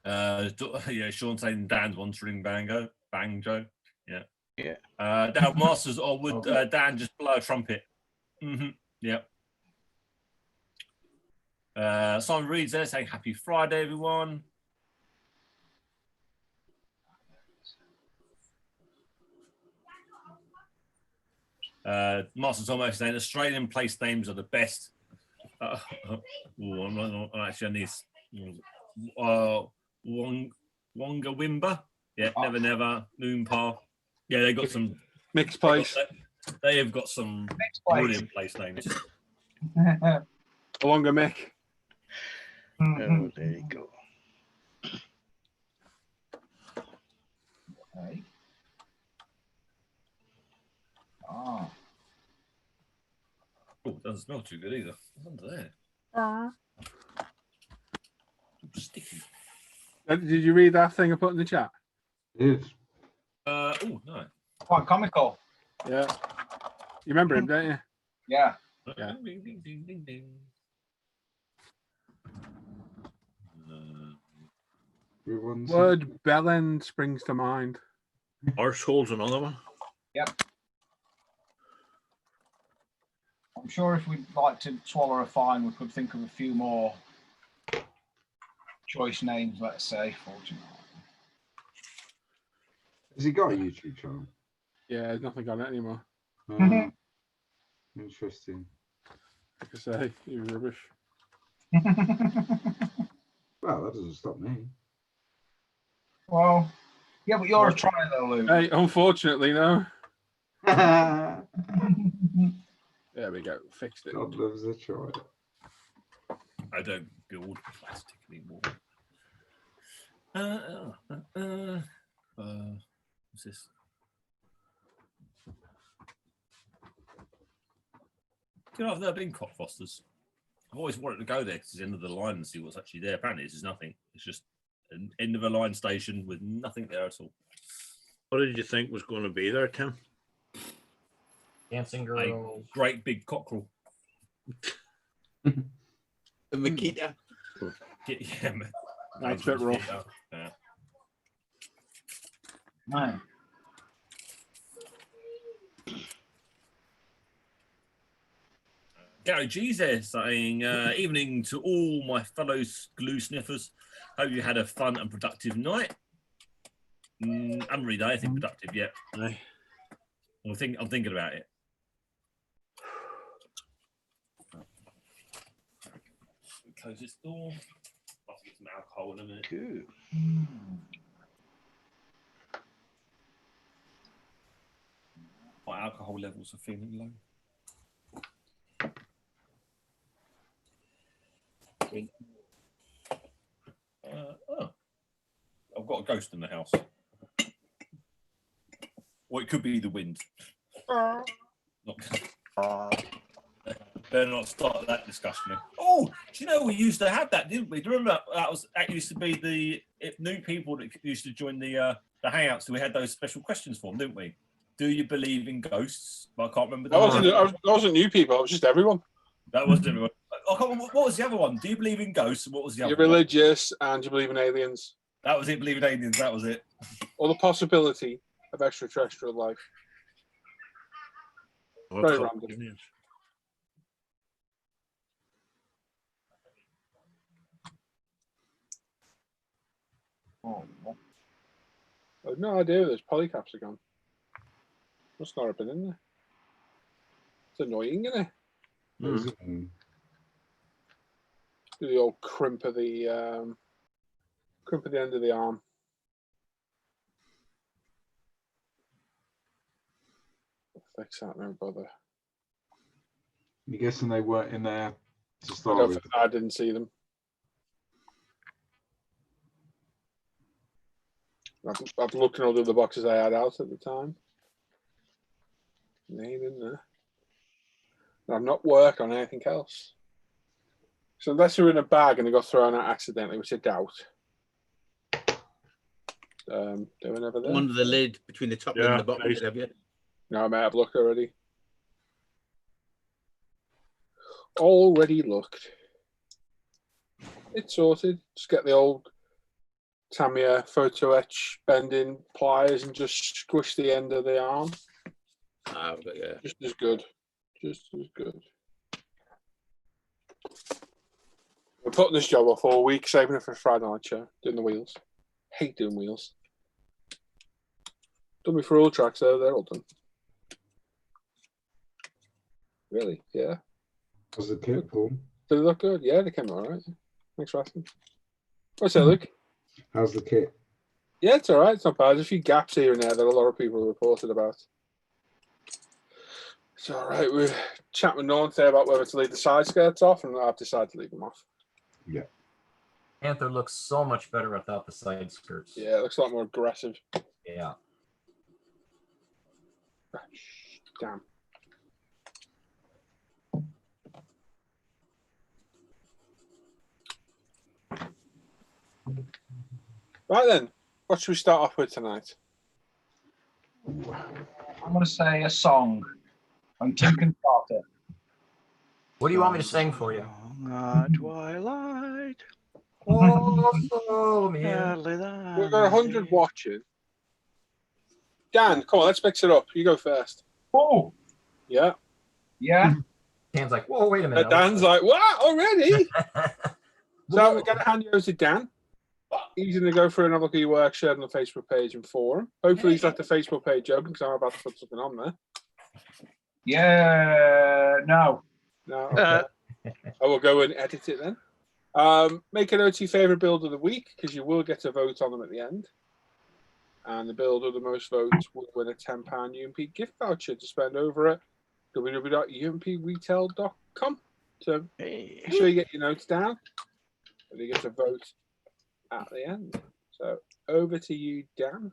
right. Yeah, Sean saying Dan's wandering banjo. Yeah. Yeah. Dan Masters, or would Dan just blow a trumpet? Yep. Simon Reed's there saying happy Friday, everyone. Masters almost saying Australian place names are the best. I'm not actually on this. Wonga Wimba. Yeah, Never Never, Moonpa. Yeah, they got some mixed place. They have got some brilliant place names. Alonga Mick. Oh, there you go. Okay. Oh. Oh, doesn't smell too good either. What's under there? Sticky. Did you read that thing I put in the chat? Yes. Oh no. Quite comical. Yeah. You remember him, don't you? Yeah. Yeah. Ding, ding, ding, ding, ding. Word bellend springs to mind. Arsehole's another one. Yep. I'm sure if we'd like to swallow a fine, we could think of a few more choice names, let's say, fortunately. Has he got a YouTube channel? Yeah, there's nothing on it anymore. Interesting. Like I say, you're rubbish. Well, that doesn't stop me. Well, yeah, but you're trying though, Luke. Hey, unfortunately, no. God There we go. Fixed it. loves a try. I don't build plastic anymore. What's this? You know, I've never been Cockfosters. I've always wanted to go there because it's the end of the line and see what's actually there. Apparently, it's nothing. It's just an end of a line station with nothing there at all. What did you think was going to be there, Tim? Dancing A girls. great big cockerel. The Makita. Yeah, man. That's a bit rough. Yeah. Man. Gary G's there saying, evening to all my fellow glue sniffers. Hope you had a fun and productive night. I haven't really done anything productive yet. Aye. I'm thinking about it. Close this door. I'll get some alcohol in a minute. Cool. My alcohol levels are feeling low. I've got a ghost in the house. Or it could be the wind. Better not start that discussion. Oh, do you know we used to have that, didn't we? Do you remember that used to be the new people that used to join the Hangouts? So we had those special questions for them, didn't we? Do you believe in ghosts? I can't remember. That wasn't new people. It was just everyone. That was everyone. I can't remember, what was the other one? Do you believe in ghosts? And what was the other You're one? religious and you believe in aliens. That was it. Believe in aliens. That was it. Or the possibility of extraterrestrial life. Very random. Oh, I have no idea where those polycaps are gone. Must not have been in there. It's annoying, isn't it? Mm. Do the old crimp of the end of the arm. I'll fix that, no bother. You're guessing they weren't in there to start with? I didn't see them. I've looked at all the other boxes I had out at the time. They ain't in there. I've not worked on anything else. So unless they're in a bag and they got thrown out accidentally, which I doubt. They were never there. Under the lid, between the top lid and the bottom lid, have you? No, I may have looked already. Already looked. It's sorted. Just get the old Tamiya photo etch bending pliers and just squish the end of the arm. But yeah. Just as good. Just as good. We're putting this job off all week, saving it for a Friday night show, doing the wheels. Hate doing wheels. Done me for all tracks though, they're all done. Really? Yeah. Was the kit cool? Did they look good? Yeah, they came all right. Thanks for asking. What's that, Luke? How's the kit? Yeah, it's all right. It's not bad. There's a few gaps here and there that a lot of people reported about. It's all right. We're chatting with Norm today about whether to leave the side skirts off, and I've decided to leave them off. Yeah. Panther looks so much better without the side skirts. Yeah, it looks a lot more aggressive. Yeah. Damn. Right then, what should we start off with tonight? I'm going to say a song, and Tim can start it. What do you want me to sing for you? Twilight. Oh, man. We've got 100 watching. Dan, come on, let's mix it up. You go first. Oh, Yeah. yeah. Dan's like, whoa, wait a minute. Dan's like, what? Already? So we're going to hand you over to Dan. He's going to go through another look at your work shared on the Facebook page and forum. Hopefully he's left the Facebook page open because I'm about to put something on there. Yeah, no. No, okay. I will go and edit it then. Make a note of your favourite build of the week because you will get a vote on them at the end. And the build of the most votes will win a £10 UMP gift voucher to spend over at www.umpretail.com. So make sure you get your notes down and you get a vote at the end. So over to you, Dan.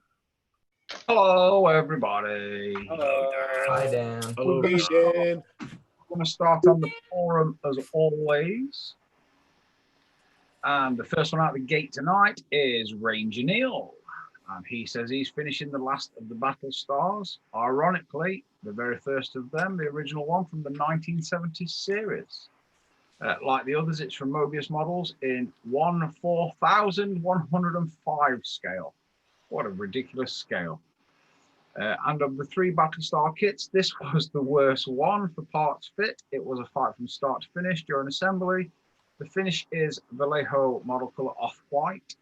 Hello, everybody. Hello. Hi, Dan. We're going to start on the forum as always. And the first one out the gate tonight is Ranger Neil. And he says he's finishing the last of the Battle Stars. Ironically, the very first of them, the original one from the 1970s series. Like the others, it's from Mobius models in 1/4105 scale. What a ridiculous scale. And of the 3 Battlestar kits, this was the worst one for parts fit. It was a fight from start to finish during assembly. The finish is Vallejo model color off-white.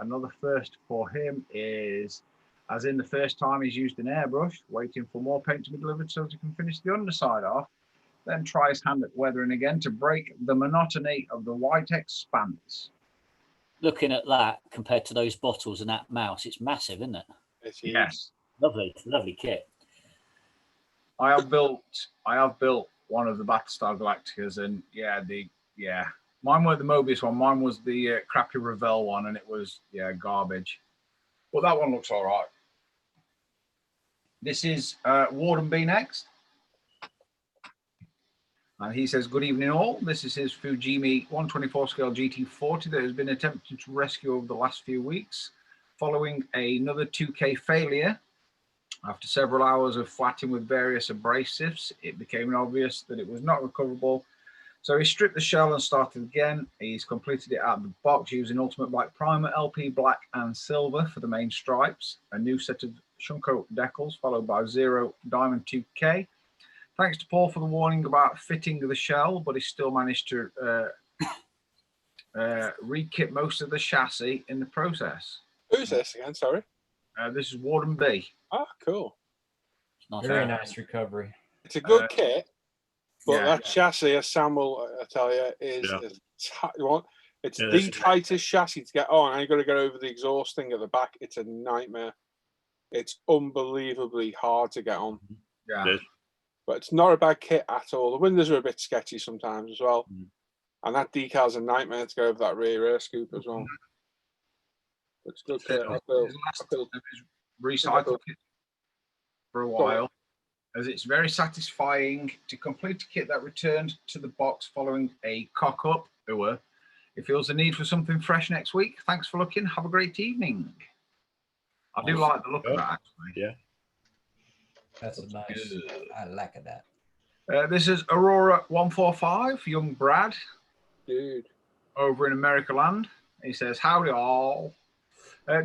Another first for him is, as in the first time he's used an airbrush, waiting for more paint to be delivered so he can finish the underside off. Then try his hand at weathering again to break the monotony of the white expanse. Looking at that compared to those bottles and that mouse, it's massive, isn't it? Yes. Lovely, lovely kit. I have built one of the Battlestar Galacticas, and mine weren't the Mobius one. Mine was the crappy Revell one, and it was garbage. But that one looks all right. This is Warden B next. And he says, good evening all. This is his Fujimi 124 scale GT40 that has been attempted to rescue over the last few weeks following another 2K failure. After several hours of flatting with various abrasives, it became obvious that it was not recoverable. So he stripped the shell and started again. He's completed it out of the box using Ultimate Black Primer, LP Black and Silver for the main stripes, a new set of Shunko decals followed by Zero Diamond 2K. Thanks to Paul for the warning about fitting the shell, but he still managed to re-kit most of the chassis in the process. Who's this again? Sorry. This is Warden B. Ah, cool. Very nice recovery. It's a good kit, but yeah. that chassis, as Sam will tell you, is it's the tightest chassis to get on. And you've got to get over the exhaust thing at the back. It's a nightmare. It's unbelievably hard to get on. Yeah. But it's not a bad kit at all. The windows are a bit sketchy sometimes as well. And that decal's a nightmare to go over that rear scoop as well. It's good kit. Recycled kit for a while, as it's very satisfying to complete a kit that returned to the box following a cock up. It feels the need for something fresh next week. Thanks for looking. Have a great evening. I do like the look of that, actually. Yeah. That's a nice. I like that. This is Aurora 145, young Brad. Dude. Over in America land. He says, howdy all.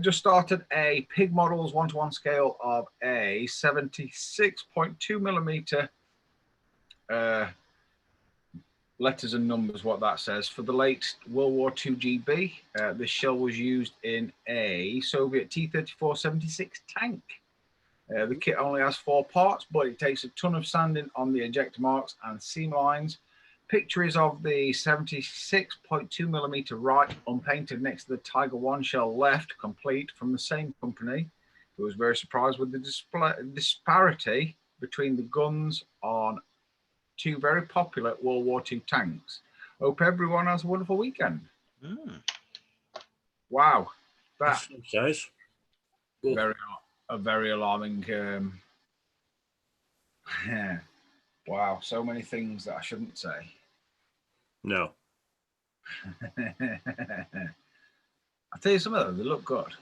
Just started a Pig Models 1-to-1 scale of a 76.2 millimeter letters and numbers, what that says, for the late World War II GB. This shell was used in a Soviet T-34-76 tank. The kit only has 4 parts, but it takes a ton of sanding on the ejector marks and seam lines. Pictures of the 76.2 millimeter right unpainted next to the Tiger 1 shell left, complete, from the same company, who was very surprised with the disparity between the guns on 2 very popular World War II tanks. Hope everyone has a wonderful weekend. Wow, that's nice. A very alarming. Wow, so many things that I shouldn't say. No. I'll tell you some of them. They look good.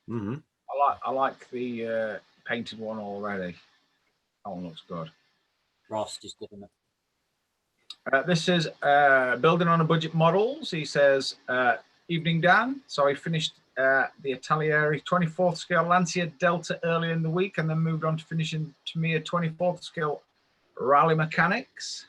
Mm-hmm. I like the painted one already. That one looks good. Ross just giving it. This is building on a budget models. He says, evening, Dan. So I finished the Italieri 24th scale Lancia Delta earlier in the week and then moved on to finishing Tamiya 24th scale Rally Mechanics.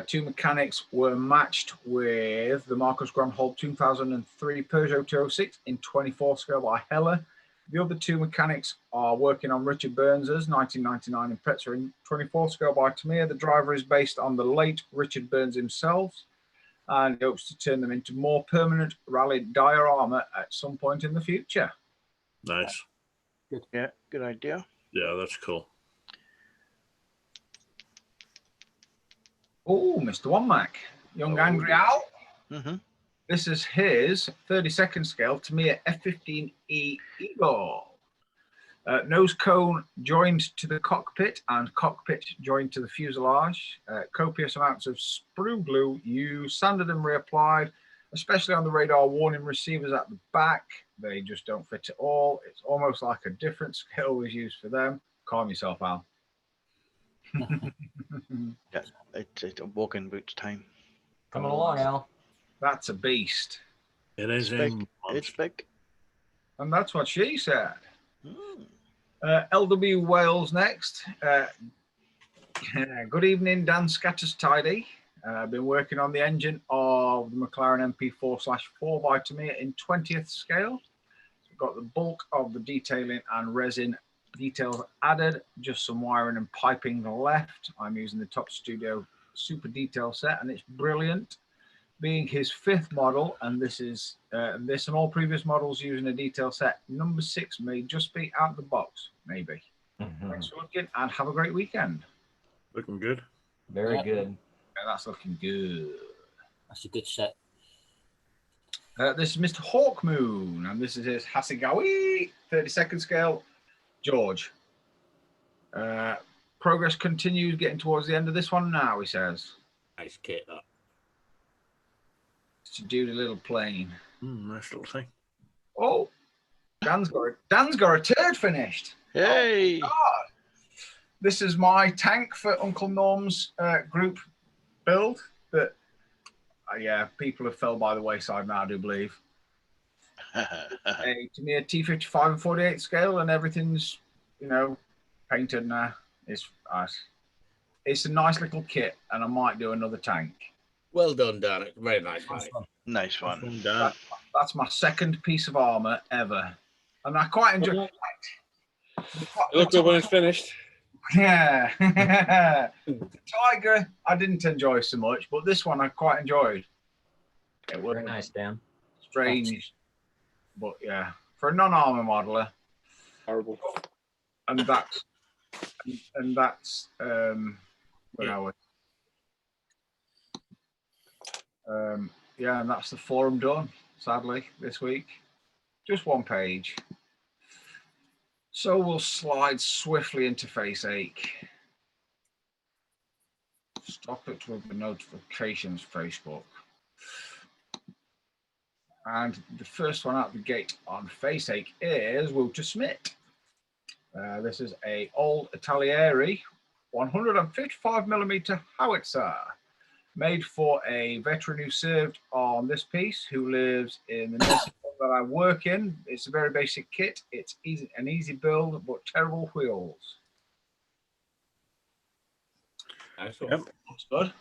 2 mechanics were matched with the Marcus Grandhold 2003 Peugeot 206 in 24 scale by Heller. The other 2 mechanics are working on Richard Burns's 1999 Impreza in 24 scale by Tamiya. The driver is based on the late Richard Burns himself and he hopes to turn them into more permanent rally diorama at some point in the future. Nice. Good. Yeah, good idea. Yeah, that's cool. Oh, Mr. One Mac, young Angry Al. Mm-hmm. This is his 32nd scale Tamiya F-15E Eagle. Nose cone joined to the cockpit and cockpit joined to the fuselage. Copious amounts of sprue glue used, sanded and reapplied, especially on the radar warning receivers at the back. They just don't fit at all. It's almost like a different scale was used for them. Calm yourself, Al. Yeah, it's a walking boots time. Coming along, Al. That's a beast. It is big. It's big. And that's what she said. LW Wales next. Good evening, Dan Scatters Tidy. I've been working on the engine of the McLaren MP4/4 by Tamiya in 20th scale. Got the bulk of the detailing and resin details added, just some wiring and piping left. I'm using the Top Studio Super Detail set and it's brilliant. Being his 5th model, and this is this and all previous models using a detail set, number 6 may just be out of the box, maybe. Thanks for looking and have a great weekend. Looking good. Very good. Yeah, that's looking good. That's a good set. This is Mr. Hawkmoon, and this is his Hasegawa 32nd scale George. Progress continues, getting towards the end of this one now, he says. Nice kit, that. To do the little plane. Nice little thing. Oh, Dan's got a turd finished. Hey. Oh, God. This is my tank for Uncle Norm's group build. But yeah, people have fell by the wayside now, I do believe. To me, a T55 and 48 scale, and everything's, you know, painted now. It's a nice little kit, and I might do another tank. Well done, Dan. It's very nice, mate. Nice one. That's my second piece of armor ever, and I quite enjoy it. Look good when it's finished. Yeah. The Tiger, I didn't enjoy so much, but this one I quite enjoyed. It was Very nice, Dan. strange, but yeah, for a non-armor modeler, Horrible. and that's where I was. Yeah, and that's the forum done. Sadly, this week, just one page. So we'll slide swiftly into Face Ache. Stop it with the notifications, Facebook. And the first one out the gate on Face Ache is Walter Smith. This is a old Italieri 155mm howitzer, made for a veteran who served on this piece, who lives in the nursing home that I work in. It's a very basic kit. It's an easy build, but terrible wheels. Nice Yep. Looks good.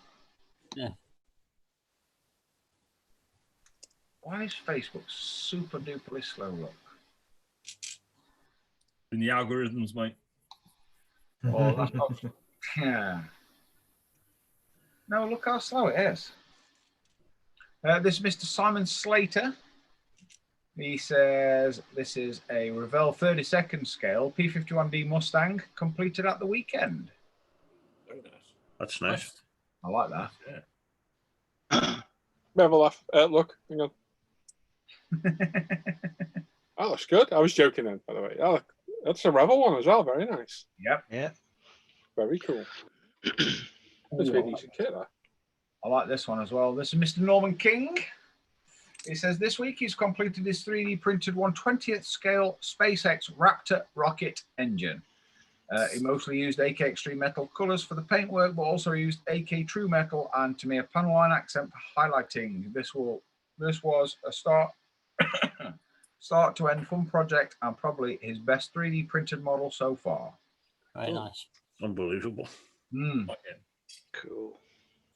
Yeah. Why is Facebook super duperly slow? Look. In the algorithms, mate. Oh, that's not. Yeah. No, look how slow it is. This is Mr. Simon Slater. He says this is a Revell 32nd scale P51D Mustang completed at the weekend. Very nice. That's nice. I like that. Yeah. Level off. Look, hang on. That looks good. I was joking then, by the way. That's a Revel one as well. Very nice. Yep. Yeah. Very cool. That's a really decent kit, that. I like this one as well. This is Mr. Norman King. He says this week he's completed his 3D printed 1/20th scale SpaceX Raptor rocket engine. He mostly used AK Extreme Metal colors for the paintwork, but also used AK True Metal and to me a panel line accent for highlighting. This was a start to end fun project and probably his best 3D printed model so far. Very nice. Unbelievable. Cool.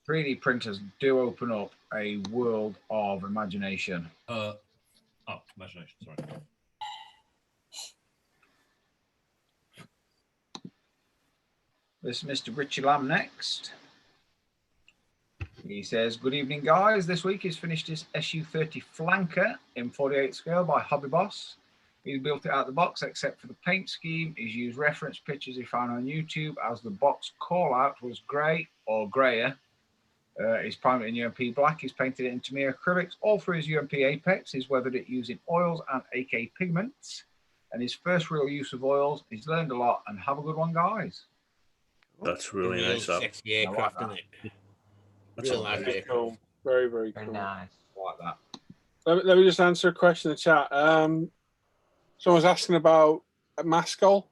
3D printers do open up a world of imagination. Imagination, sorry. This is Mr. Richie Lamb next. He says, good evening, guys. This week he's finished his SU-30 Flanker in 48 scale by Hobby Boss. He's built it out of the box except for the paint scheme. He's used reference pictures he found on YouTube as the box call out was grey or greyer. He's primed it in UMP black. He's painted it in Tamiya acrylics all through his UMP apex. He's weathered it using oils and AK pigments. And his first real use of oils. He's learned a lot, and have a good one, guys. That's really Real nice. sexy aircraft, isn't it? That's Real all nice right. aircraft. Cool. Very, very Very cool. nice. I like that. Let me just answer a question in the chat. Someone's asking about Maskell.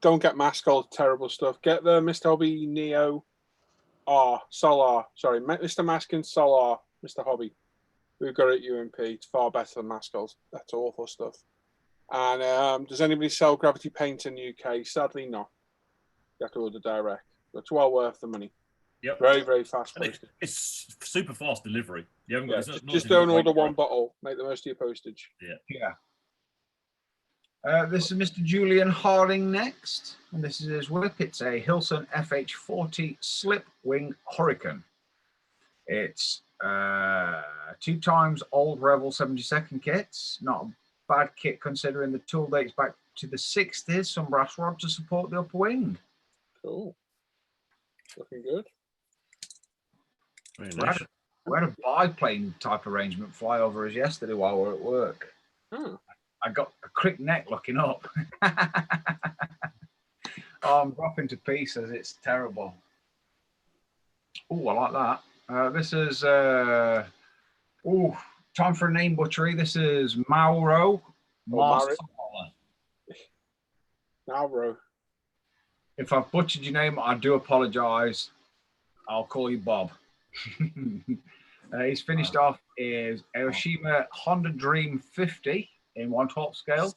Don't get Maskell, terrible stuff. Get the Mr. Hobby Neo Solar. Sorry, Mr. Maskin Solar, Mr. Hobby. We've got it at UMP. It's far better than Maskell's. That's awful stuff. And does anybody sell Gravity Paint in the UK? Sadly, not. You have to order direct. But it's well worth the money. Yep. Very, very fast. It's super fast delivery. You haven't Yeah, got, just don't order one bottle. Make the most of your postage. Yeah. This is Mr. Julian Harding next, and this is his whip. It's a Hilson FH40 Slip Wing Hurricane. It's 2 times old Revel 72nd kits. Not a bad kit considering the tool dates back to the 60s. Some brass rod to support the upper wing. Cool. Looking good. Very nice. We had a biplane type arrangement fly over us yesterday while we were at work. Hmm. I got a crick neck looking up. I'm dropping to pieces. It's terrible. Oh, I like that. This is time for a name butchery. This is Mauro Master. Mauro. If I've butchered your name, I do apologise. I'll call you Bob. He's finished off is Aoshima Honda Dream 50 in 1/12 scale.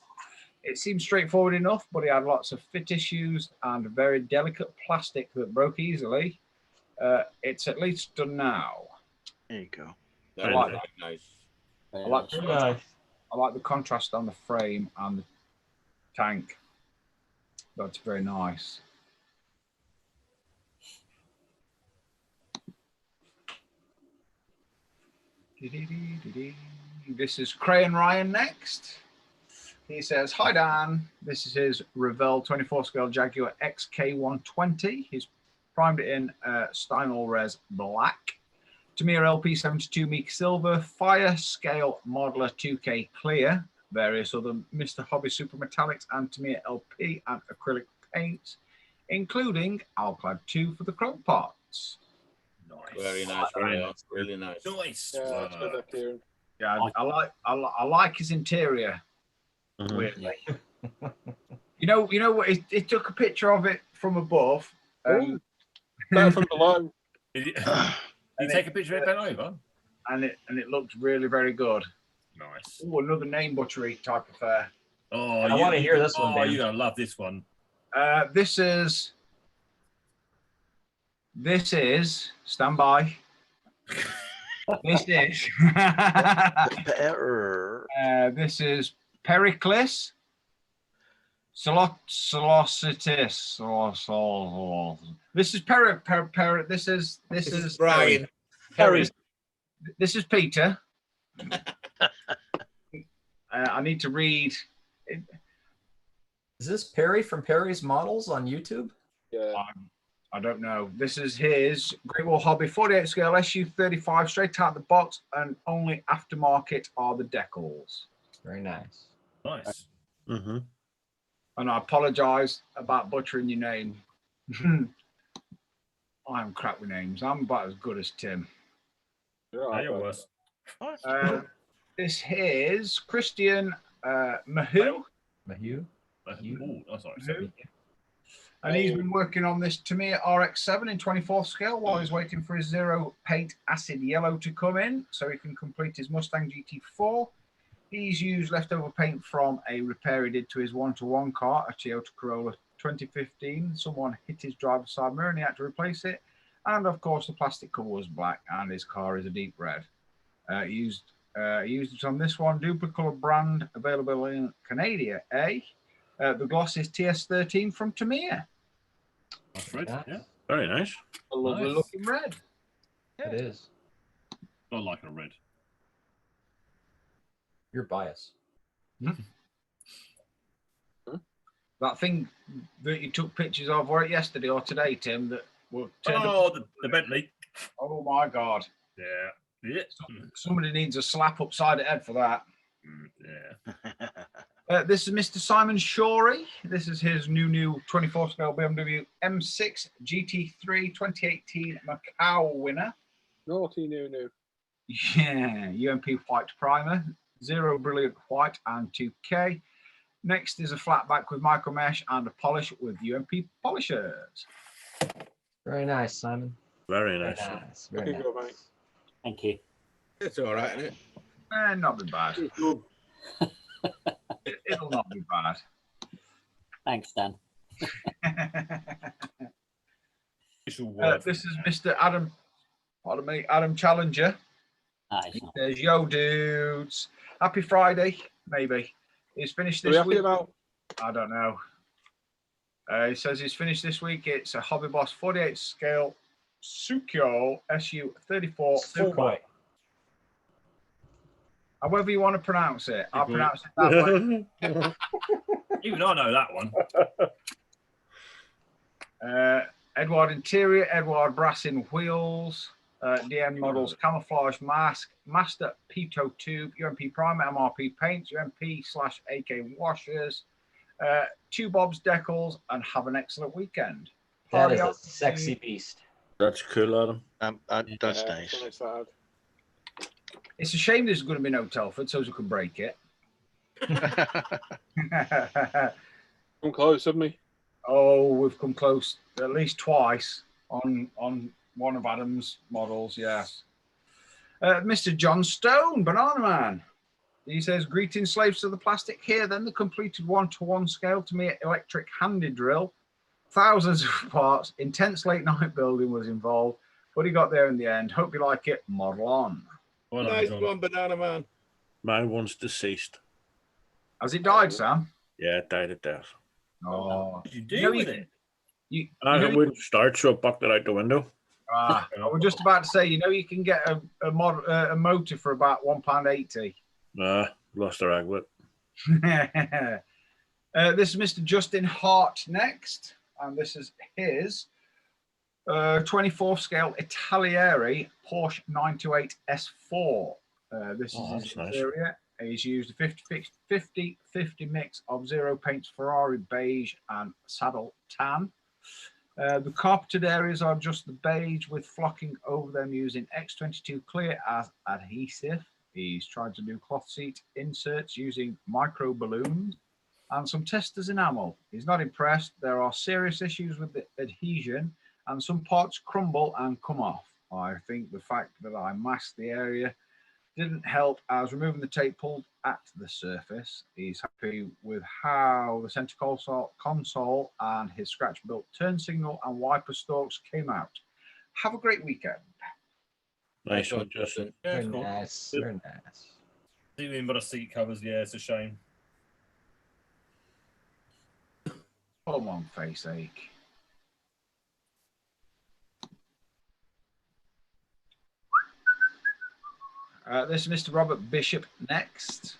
It seems straightforward enough, but he had lots of fit issues and very delicate plastic that broke easily. It's at least done now. There you go. I like Very that. nice. I like the contrast. I like the contrast on the frame and the tank. That's very nice. This is Cray and Ryan next. He says, "Hi Dan, this is his Revell 24 scale Jaguar XK120. He's primed it in Steinel Res Black. Tamiya LP 72 Meek Silver, Fire Scale Modeler 2K Clear, various other Mr. Hobby Super Metallics and Tamiya LP and acrylic paints, including Alclad 2 for the chrome parts." Nice. Very nice. Very nice. Really nice. Nice. Yeah, it's good, that, Kieran. Yeah, I like his interior. Mhm. Weirdly. You know what? It took a picture of it from above. Better from below. Did you take a picture of it bent over? And it looked really very good. Nice. Oh, another name butchery type affair. Oh, I want to hear this one, Oh, Ben. you're gonna love this one. This is stand by. This is this is Pericles Solocitus. This is this is Brian. Perry. This is Peter. I need to read. Is this Perry from Perry's Models on YouTube? Yeah. I don't know. This is his Great Wall Hobby 48 scale SU35 straight out of the box, and only aftermarket are the decals. Very nice. Nice. Mm-hmm. And I apologise about butchering your name. I'm crap with names. I'm about as good as Tim. You're worse. This is Christian Mahou. Mahou? Oh, that's sorry. And he's been working on this Tamiya RX-7 in 24th scale while he's waiting for his Zero Paint Acid Yellow to come in so he can complete his Mustang GT4. He's used leftover paint from a repair he did to his one-to-one car, a Toyota Corolla 2015. Someone hit his driver's side mirror and he had to replace it. And of course, the plastic cover was black and his car is a deep red. He used it on this one, Duplicolor brand, available in Canada, eh? The gloss is TS13 from Tamiya. That's red. Yeah. Very nice. A lovely Nice. looking red. It is. I like a red. You're biased. That thing that you took pictures of, were it yesterday or today, Tim, that were turned Oh, up. the Bentley. Oh my God. Yeah. Yeah. Somebody needs a slap upside the head for that. Yeah. This is Mr. Simon Shorey. This is his new 24 scale BMW M6 GT3 2018 Macau winner. Naughty new. Yeah, UMP white primer, Zero Brilliant White and 2K. Next is a flat back with micro mesh and a polish with UMP polishers. Very nice, Simon. Very Very nice. nice. Very There you go, nice. mate. Thank you. It's all right, isn't it? Not be bad. It'll not be bad. Thanks, Dan. This is Mr. Adam, pardon me, Adam Challenger. Nice. He says, "Yo, dudes, happy Friday." Maybe he's finished Are we this happy week. about? I don't know. He says he's finished this week. It's a Hobby Boss 48 scale Sukyo SU34 fullback. However you want to pronounce it, I pronounce it that way. Even I know that one. Edward interior, Edward brass in wheels, DN models, camouflage mask, master pitot tube, UMP primer, MRP paints, UMP/AK washers, 2 Bob's decals, and have an excellent weekend. That is a sexy beast. That's cool, Adam. That's nice. It's a shame there's going to be no Telford, so we can break it. Come close, haven't we? Oh, we've come close at least twice on one of Adam's models, yes. Mr. John Stone, Banana Man. He says, greetings, slaves to the plastic. Here, then, the completed 1-to-1 scale to me electric handed drill. Thousands of parts. Intense late night building was involved, but he got there in the end. Hope you like it. Model on. Well, Nice one, Banana Man. My one's deceased. Has it died, Sam? Yeah, it died of death. Oh, what did you do with it? It wouldn't start, so I bucked it out the window. I was just about to say, you can get a motor for about £1.80. Lost the rag with. This is Mr. Justin Hart next, and this is his 24 scale Italieri Porsche 928 S4. This is his interior. Nice. He's used a 50-50 mix of zero paints Ferrari beige and saddle tan. The carpeted areas are just the beige with flocking over them using X22 clear as adhesive. He's tried to do cloth seat inserts using micro balloons and some testers enamel. He's not impressed. There are serious issues with the adhesion and some parts crumble and come off. I think the fact that I masked the area didn't help as removing the tape pulled at the surface. He's happy with how the center console and his scratch-built turn signal and wiper stalks came out. Have a great weekend. Nice one, Justin. Yeah, Very cool. nice. Very nice. Even but the seat covers, yeah, it's a shame. Come on, face ache. This is Mr. Robert Bishop next.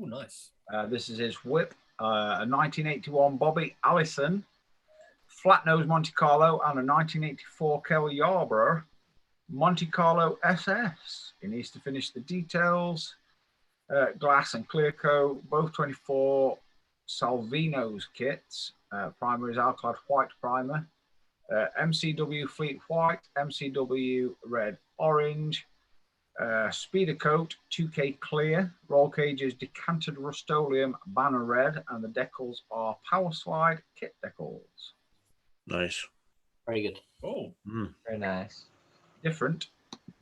Oh, nice. This is his whip, a 1981 Bobby Allison, flat nose Monte Carlo, and a 1984 Kelly Yarborough Monte Carlo SS. He needs to finish the details. Glass and clear coat, both 24 Salvino's kits. Primer is Alclad White primer. MCW Fleet White, MCW Red Orange. Speeder coat 2K clear, roll cages decanted Rust-Oleum banner red, and the decals are power slide kit decals. Nice. Very good. Oh, Very nice. Different.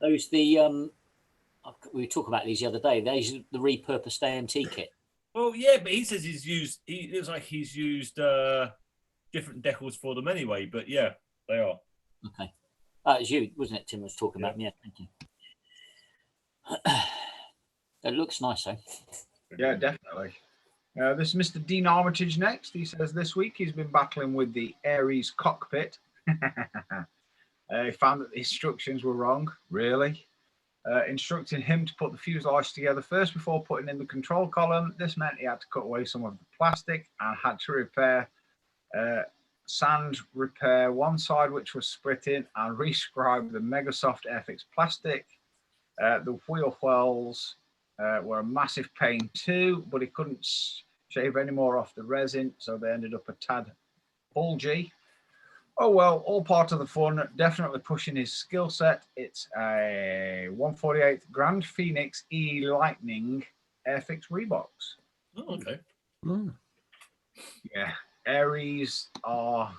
Those we talked about these the other day. Those are the repurposed AMT kit. well, yeah, but he says he's used. It looks like he's used different decals for them anyway. But yeah, they are. Okay. It was you, wasn't it? Tim was talking about. Yeah, thank you. It looks nice, though. Yeah, definitely. This is Mr. Dean Armitage next. He says this week he's been battling with the Aries cockpit. He found that the instructions were wrong, really. Instructing him to put the fuselage together first before putting in the control column. This meant he had to cut away some of the plastic and had to sand repair one side which was splitting and rescribe the Megasoft Airfix plastic. The wheel wells were a massive pain too, but he couldn't shave any more off the resin, so they ended up a tad bulgy. Oh well, all part of the fun. Definitely pushing his skill set. It's a 148th Grand Phoenix E Lightning Airfix Reeboks. Oh, okay. Yeah, Aries are,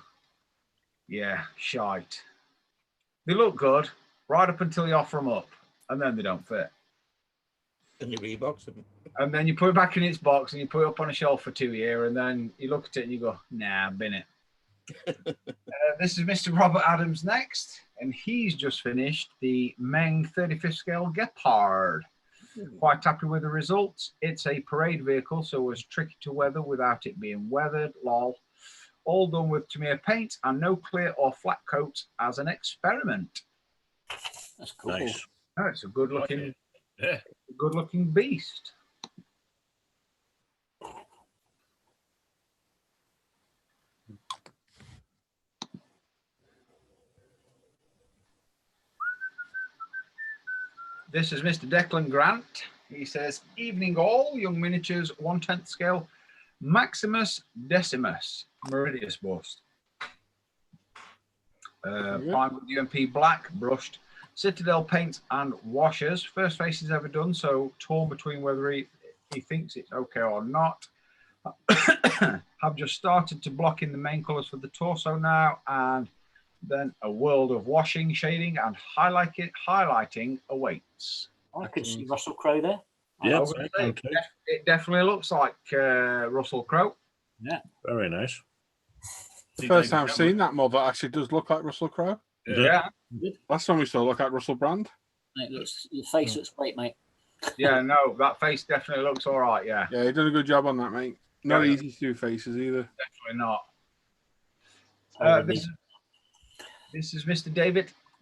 shite. They look good right up until you offer them up, and then they don't fit. And you rebox them. And then you put it back in its box and you put it up on a shelf for 2 years, and then you look at it and you go, nah, bin it. This is Mr. Robert Adams next, and he's just finished the Meng 35th scale Gepard. Quite happy with the results. It's a parade vehicle, so it was tricky to weather without it being weathered. Lol. All done with Tamiya paint and no clear or flat coats as an experiment. That's cool. Nice. Oh, it's a good looking, Yeah. good looking beast. This is Mr. Declan Grant. He says, evening all, young miniatures, 1/10 scale, Maximus Decimus, Meridius bust. Prime with UMP black, brushed, Citadel paint and washers. First face he's ever done, so torn between whether he thinks it's okay or not. Have just started to block in the main colours for the torso now, and then a world of washing, shading, and highlighting awaits. I could see Russell Crowe there. Yeah, I was gonna say, it definitely looks like Russell Crowe. Yeah, very nice. The first time I've seen that model, it actually does look like Russell Crowe. Yeah. Last time we saw look like Russell Brand. It looks, your face looks great, mate. Yeah, no, that face definitely looks all right. Yeah. Yeah, he done a good job on that, mate. Not easy to do faces either. Definitely not. This is Mr.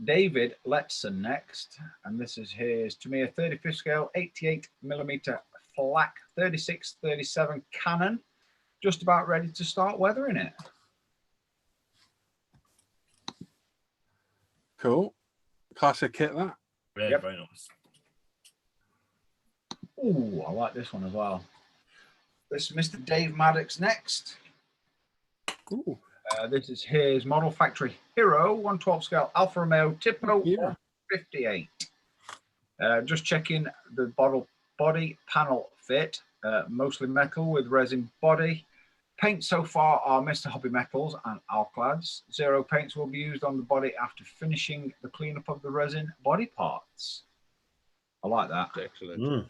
David Letson next, and this is his Tamiya 35th scale 88mm flak 36-37 Canon, just about ready to start weathering it. Cool. Classic kit, that. Yeah, very nice. Ooh, I like this one as well. This is Mr. Dave Maddox next. Ooh. This is his Model Factory Hero 112 scale Alfa Romeo Tipo 58. Just checking the body panel fit, mostly metal with resin body. Paints so far are Mr. Hobby Metals and Alclads. Zero paints will be used on the body after finishing the cleanup of the resin body parts. I like that. Excellent.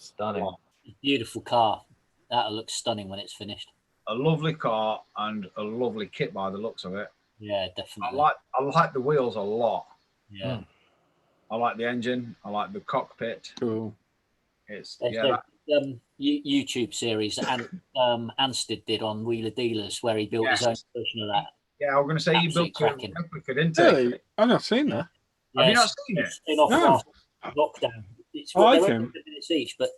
Stunning. Beautiful car. That'll look stunning when it's finished. A lovely car and a lovely kit by the looks of it. Yeah, definitely. I like the wheels a lot. Yeah. I like the engine. I like the cockpit. Cool. It's YouTube series that Ansted did on Wheeler Dealers, where he built his own version of that. Yeah, I was going to say you built a replica, didn't you? Really? I've not seen that. Have you not seen it? Spin-off No. after lockdown. It's I like they're him. 100 minutes each, but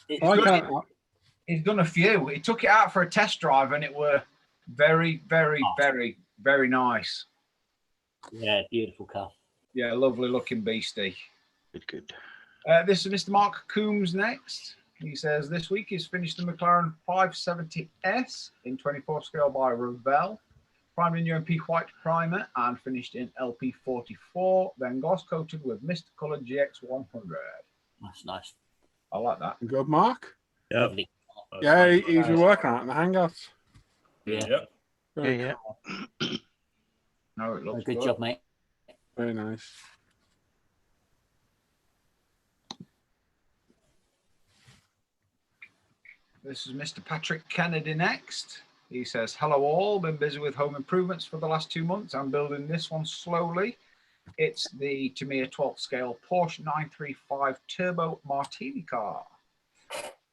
it's I good. can't. He's done a few. He took it out for a test drive, and it were very, very, very, very nice. Yeah, beautiful car. Yeah, lovely looking beastie. Good. This is Mr. Mark Coombs next. He says this week he's finished the McLaren 570S in 24 scale by Revell, primed in UMP white primer and finished in LP44, then gloss coated with mist colored GX100. That's nice. I like that. Good, Mark. Yeah. Lovely. Yeah, he's been working on it in the Hangouts. Yeah. Yeah. No, it looks Good job, mate. Very nice. This is Mr. Patrick Kennedy next. He says, hello all, been busy with home improvements for the last 2 months. I'm building this one slowly. It's the Tamiya 12th scale Porsche 935 Turbo Martini car.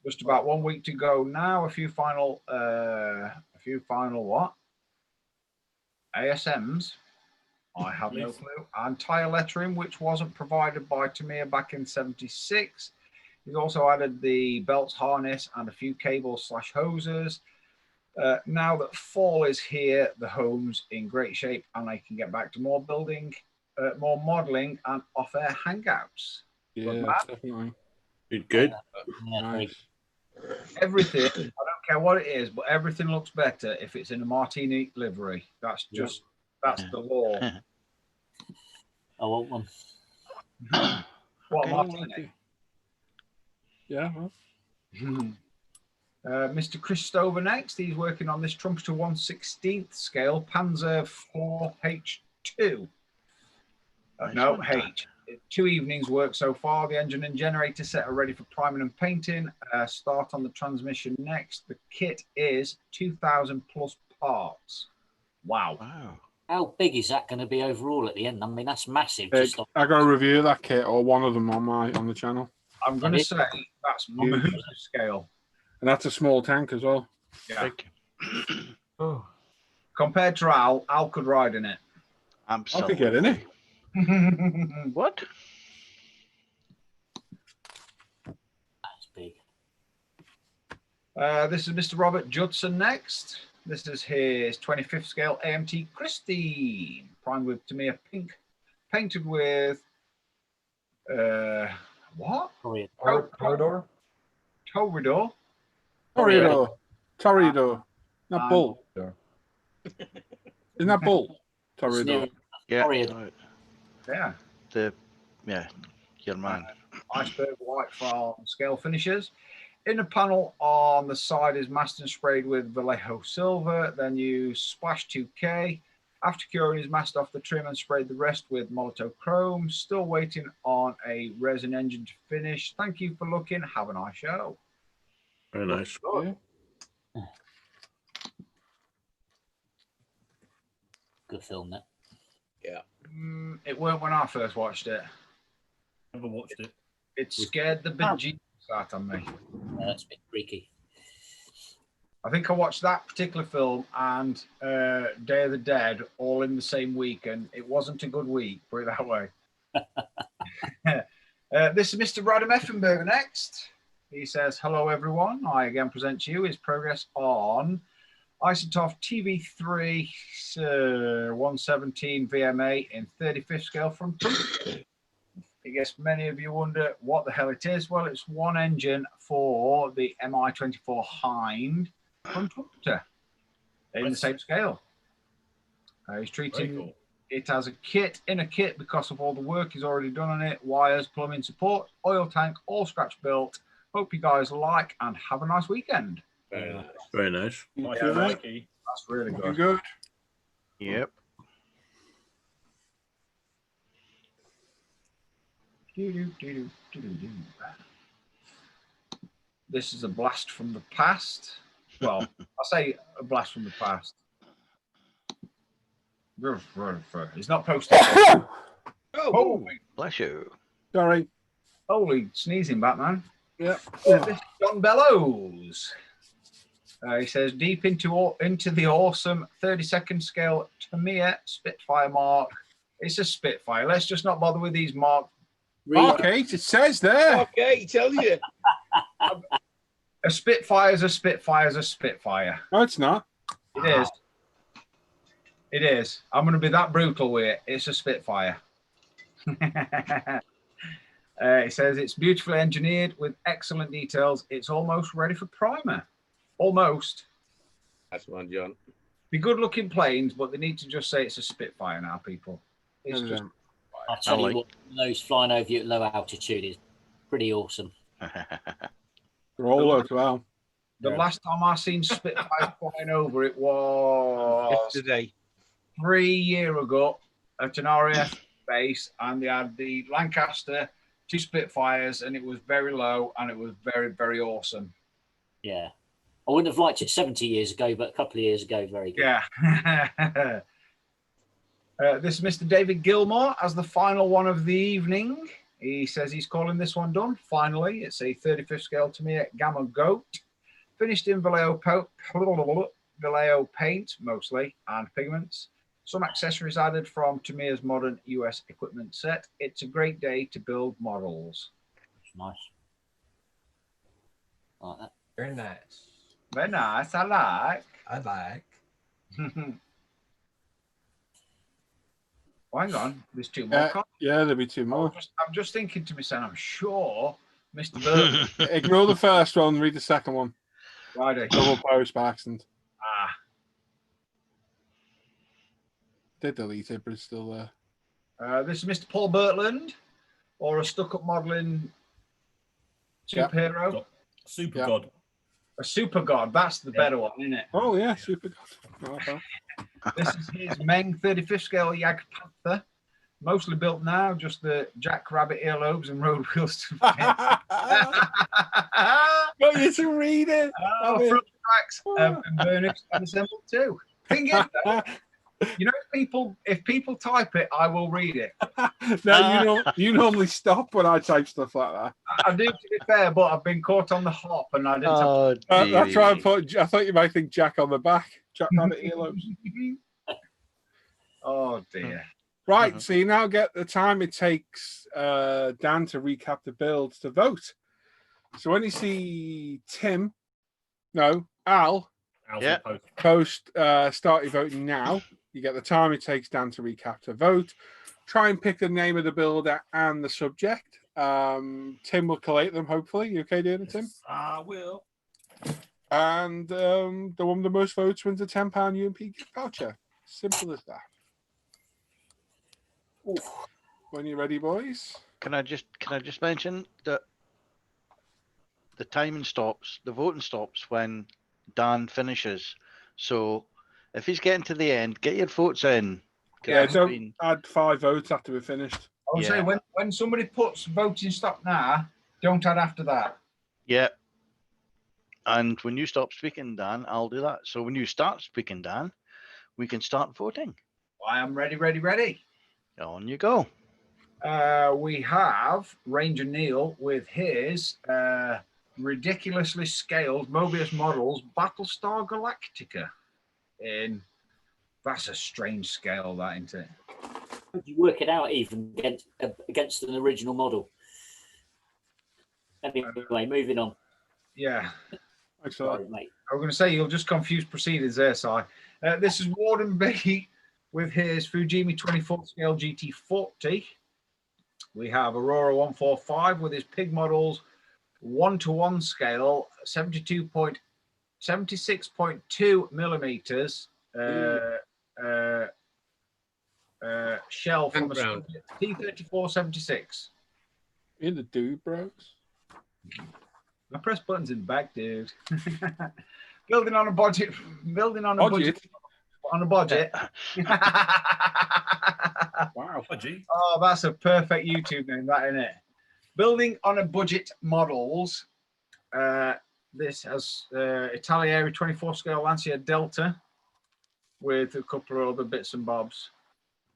Just about 1 week to go now. A few final what? ASMs. I have no clue. And tire lettering, which wasn't provided by Tamiya back in '76. He's also added the belts, harness, and a few cables / hoses. Now that fall is here, the home's in great shape, and I can get back to more building, more modelling, and off-air hangouts. Yeah, definitely. Good. Nice. Everything, I don't care what it is, but everything looks better if it's in a Martini livery. That's just, that's the law. I want one. What, Martini? Yeah, well. Mr. Chris Stover next. He's working on this Trumpeter 1/16th scale Panzer 4H2. No, H. 2 evenings work so far. The engine and generator set are ready for priming and painting. Start on the transmission next. The kit is 2,000 plus parts. Wow. How big is that going to be overall at the end? I mean, that's massive. I got a review of that kit, or one of them on the channel. I'm going to say that's Mahoo's scale. And that's a small tank as well. Yeah. Compared to Al could ride in it. Absolutely. I could get in it. What? That's big. This is Mr. Robert Judson next. This is his 25th scale AMT Christine, primed with Tamiya pink, painted with what? Corridor? Torridor. Not bull. Isn't that bull? Torridor. Yeah. Yeah. Your man. iceberg, white farm, scale finishes. In the panel on the side is masked and sprayed with Vallejo silver. Then use Splash 2K. After curing is masked off the trim and sprayed the rest with Molotov Chrome. Still waiting on a resin engine to finish. Thank you for looking. Have a nice show. Very nice. Yeah. Good film, that. Yeah. It weren't when I first watched it. Never watched it. It scared the bejesus out of me. That's a bit freaky. I think I watched that particular film and Day of the Dead all in the same week, and it wasn't a good week, put it that way. This is Mr. Radham Effenberger next. He says, hello, everyone. I again present to you his progress on Isotov TV3 117 VMA in 35th scale from Trump. I guess many of you wonder what the hell it is. Well, it's one engine for the MI-24 Hind from Trumpeter in the same scale. He's treating it as a kit in a kit because of all the work he's already done on it. Wires, plumbing support, oil tank, all scratch built. Hope you guys like and have a nice weekend. Very nice. Very nice. Nice, Yeah, Mikey. That's really good. Good. Yep. This is a blast from the past. Well, I say a blast from the past. It's not posted. Holy, Bless you. Sorry. holy sneezing, Batman. Yeah. This is John Bellows. He says, deep into the awesome 32nd scale Tamiya Spitfire Mark. It's a Spitfire. Let's just not bother with these Mark. Okay, it says there. Okay, tell you. A Spitfire is a Spitfire is a Spitfire. No, it's not. It is. It is. I'm going to be that brutal with it. It's a Spitfire. It says it's beautifully engineered with excellent details. It's almost ready for primer. Almost. That's one, John. Be good looking planes, but they need to just say it's a Spitfire now, people. It's just. I tell you what, those flying over you at low altitude is pretty awesome. They're all as well. The last time I seen Spitfire flying over, it was Yesterday. 3 years ago at an RAF base, and they had the Lancaster, 2 Spitfires, and it was very low, and it was very, very awesome. Yeah. I wouldn't have liked it 70 years ago, but a couple of years ago, very good. Yeah. This is Mr. David Gilmore as the final one of the evening. He says he's calling this one done. Finally, it's a 35th scale Tamiya Gamma Goat, finished in Vallejo paint mostly and pigments. Some accessories added from Tamiya's modern US equipment set. It's a great day to build models. Nice. I like that. Very nice. Very nice. I like. I like. Oh, hang on. There's 2 more. Yeah, there'll be 2 more. I'm just thinking to myself, I'm sure Mr. Burton. Ignore the first one, read the second one. Friday. Double post by accident. Ah. They delete it, but it's still there. This is Mr. Paul Bertland, or a stuck-up modelling superhero. Yep. Super God. A super god. That's the better one, isn't it? Oh, yeah, super good. Okay. This is his Meng 35th scale Yag Panther. Mostly built now, just the jackrabbit earlobes and road wheels. Got you to read it. Front tracks and burnished and assembled too. Thing is, though, you know, if people type it, I will read it. No, you normally stop when I type stuff like that. I do, to be fair, but I've been caught on the hop and I didn't. Oh, That's why I thought you might think Jack on the back. Jack Rabbit earlobes. Oh dear. Right, so you now get the time it takes Dan to recap the builds to vote. So when you see Al Yeah. post start your voting now, you get the time it takes Dan to recap to vote. Try and pick the name of the builder and the subject. Tim will collate them, hopefully. You okay doing it, Tim? I will. And the one with the most votes wins a £10 UMP gift voucher. Simple as that. Ooh. When you're ready, boys. Can I just mention that the timing stops, the voting stops when Dan finishes. So if he's getting to the end, get your votes in. 'cause Yeah, it's don't been- add 5 votes after we're finished. I would say when somebody puts voting stop now, don't add after that. Yeah. And when you stop speaking, Dan, I'll do that. So when you start speaking, Dan, we can start voting. I am ready, ready, ready. On you go. We have Ranger Neil with his ridiculously scaled Mobius models Battlestar Galactica. That's a strange scale, that, isn't it? How do you work it out even against an original model? Anyway, moving on. Yeah. Excellent. Sorry, mate. I was going to say, you'll just confuse proceedings there, Si. This is Warden B with his Fujimi 24 scale GT40. We have Aurora 145 with his pig models 1-to-1 scale, 76.2 millimeters shell from a T-34-76. In the dude, bros. I press buttons in the back, dude. Building on a budget. On a budget. Wow. Oh, that's a perfect YouTube name, that, isn't it? Building on a budget models. This has Italieri 24 scale Lancia Delta with a couple of other bits and bobs.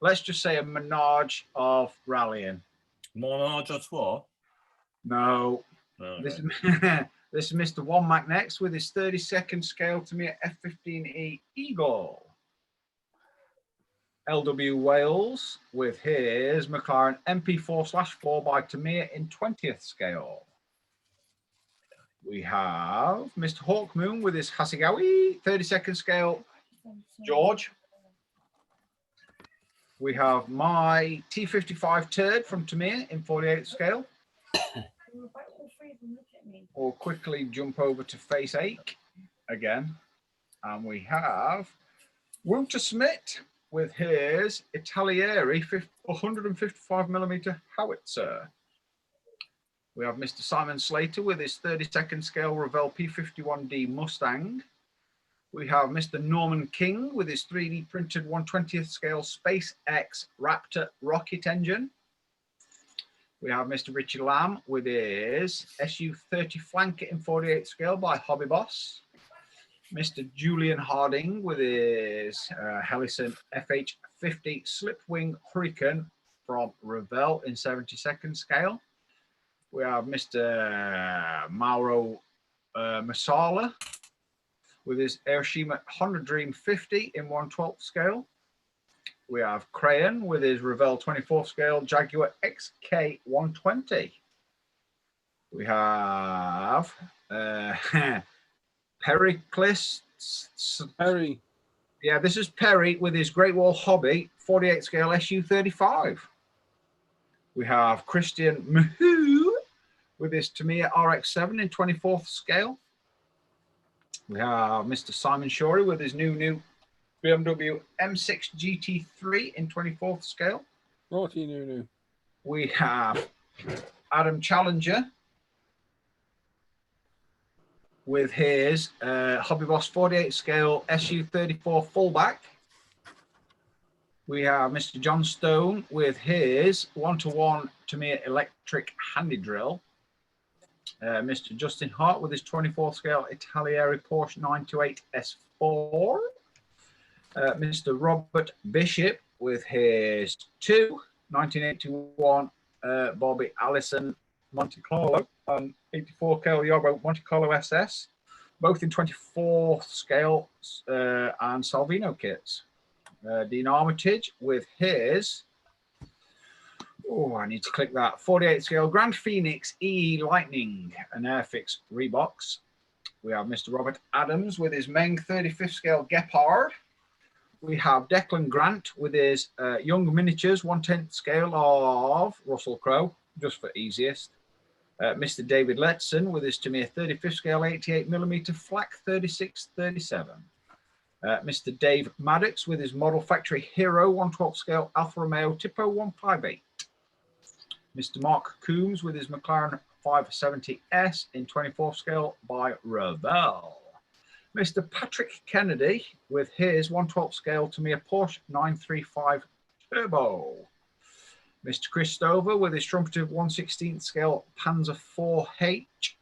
Let's just say a menage of rallying. Menage à trois? No. Oh, This right. is Mr. One Mac next with his 32nd scale Tamiya F15E Eagle. LW Wales with his McLaren MP4/4 by Tamiya in 20th scale. We have Mr. Hawkmoon with his Hasegawa 32nd scale George. We have my T55 Turd from Tamiya in 48th scale. We'll quickly jump over to Face Ache again. And we have Wouter Smith with his Italieri 155mm howitzer. We have Mr. Simon Slater with his 32nd scale Revell P51D Mustang. We have Mr. Norman King with his 3D printed 1/20th scale SpaceX Raptor rocket engine. We have Mr. Richard Lamb with his SU-30 Flanker in 48th scale by Hobby Boss. Mr. Julian Harding with his Hellison FH50 Slipwing Hurricane from Revell in 72nd scale. We have Mr. Mauro Masala with his Airshima Honda Dream 50 in 1/12th scale. We have Crayon with his Revell 24 scale Jaguar XK 120. We have Pericles. Perry. Yeah, this is Perry with his Great Wall Hobby 48 scale SU-35. We have Christian Mahoo with his Tamiya RX-7 in 24th scale. We have Mr. Simon Shorey with his new BMW M6 GT3 in 24th scale. Naughty new. We have Adam Challenger with his Hobby Boss 48 scale SU-34 fullback. We have Mr. John Stone with his 1-to-1 Tamiya electric handy drill. Mr. Justin Hart with his 24 scale Italieri Porsche 928 S4. Mr. Robert Bishop with his 1981 Bobby Allison Monte Carlo and 84 scale Yobo Monte Carlo SS, both in 24th scale and Salvino kits. Dean Armitage with his, I need to click that, 48 scale Grand Phoenix E Lightning and Airfix Reeboks. We have Mr. Robert Adams with his Meng 35th scale Gepard. We have Declan Grant with his Young Miniatures 1/10th scale of Russell Crowe, just for easiest. Mr. David Letson with his Tamiya 35th scale 88mm Flak 3637. Mr. Dave Maddox with his Model Factory Hero 1/12 scale Alfa Romeo Tipo 158. Mr. Mark Coombs with his McLaren 570S in 24th scale by Ravel. Mr. Patrick Kennedy with his 1/12 scale Tamiya Porsche 935 Turbo. Mr. Chris Stover with his trumpeted 1/16 scale Panzer 4H.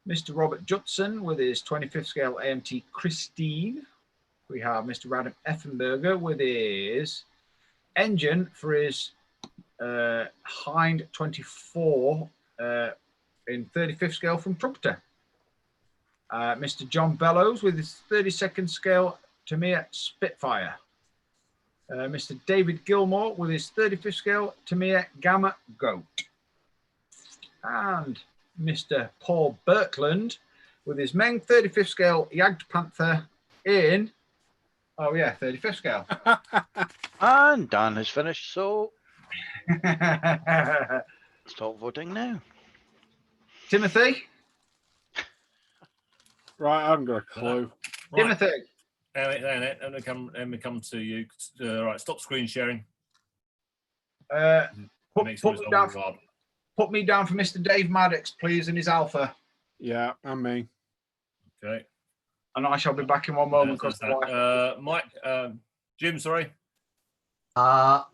Mr. Robert Judson with his 25th scale AMT Christine. We have Mr. Adam Effenberger with his engine for his Hind 24 in 35th scale from Trumpeter. Mr. John Bellows with his 32nd scale Tamiya Spitfire. Mr. David Gilmore with his 35th scale Tamiya Gamma Goat. And Mr. Paul Birkland with his Meng 35th scale Jagd Panther in, 35th scale. And Dan has finished, so stop voting now. Timothy? Right, I haven't got a clue. Right. Timothy? Let me come to you. Right, stop screen sharing. Put Make sure it's me down on guard. Put me down for Mr. Dave Maddox, please, in his Alpha. Yeah, and me. Okay. And I shall be back in one moment. That's that. Mike, Jim, sorry. What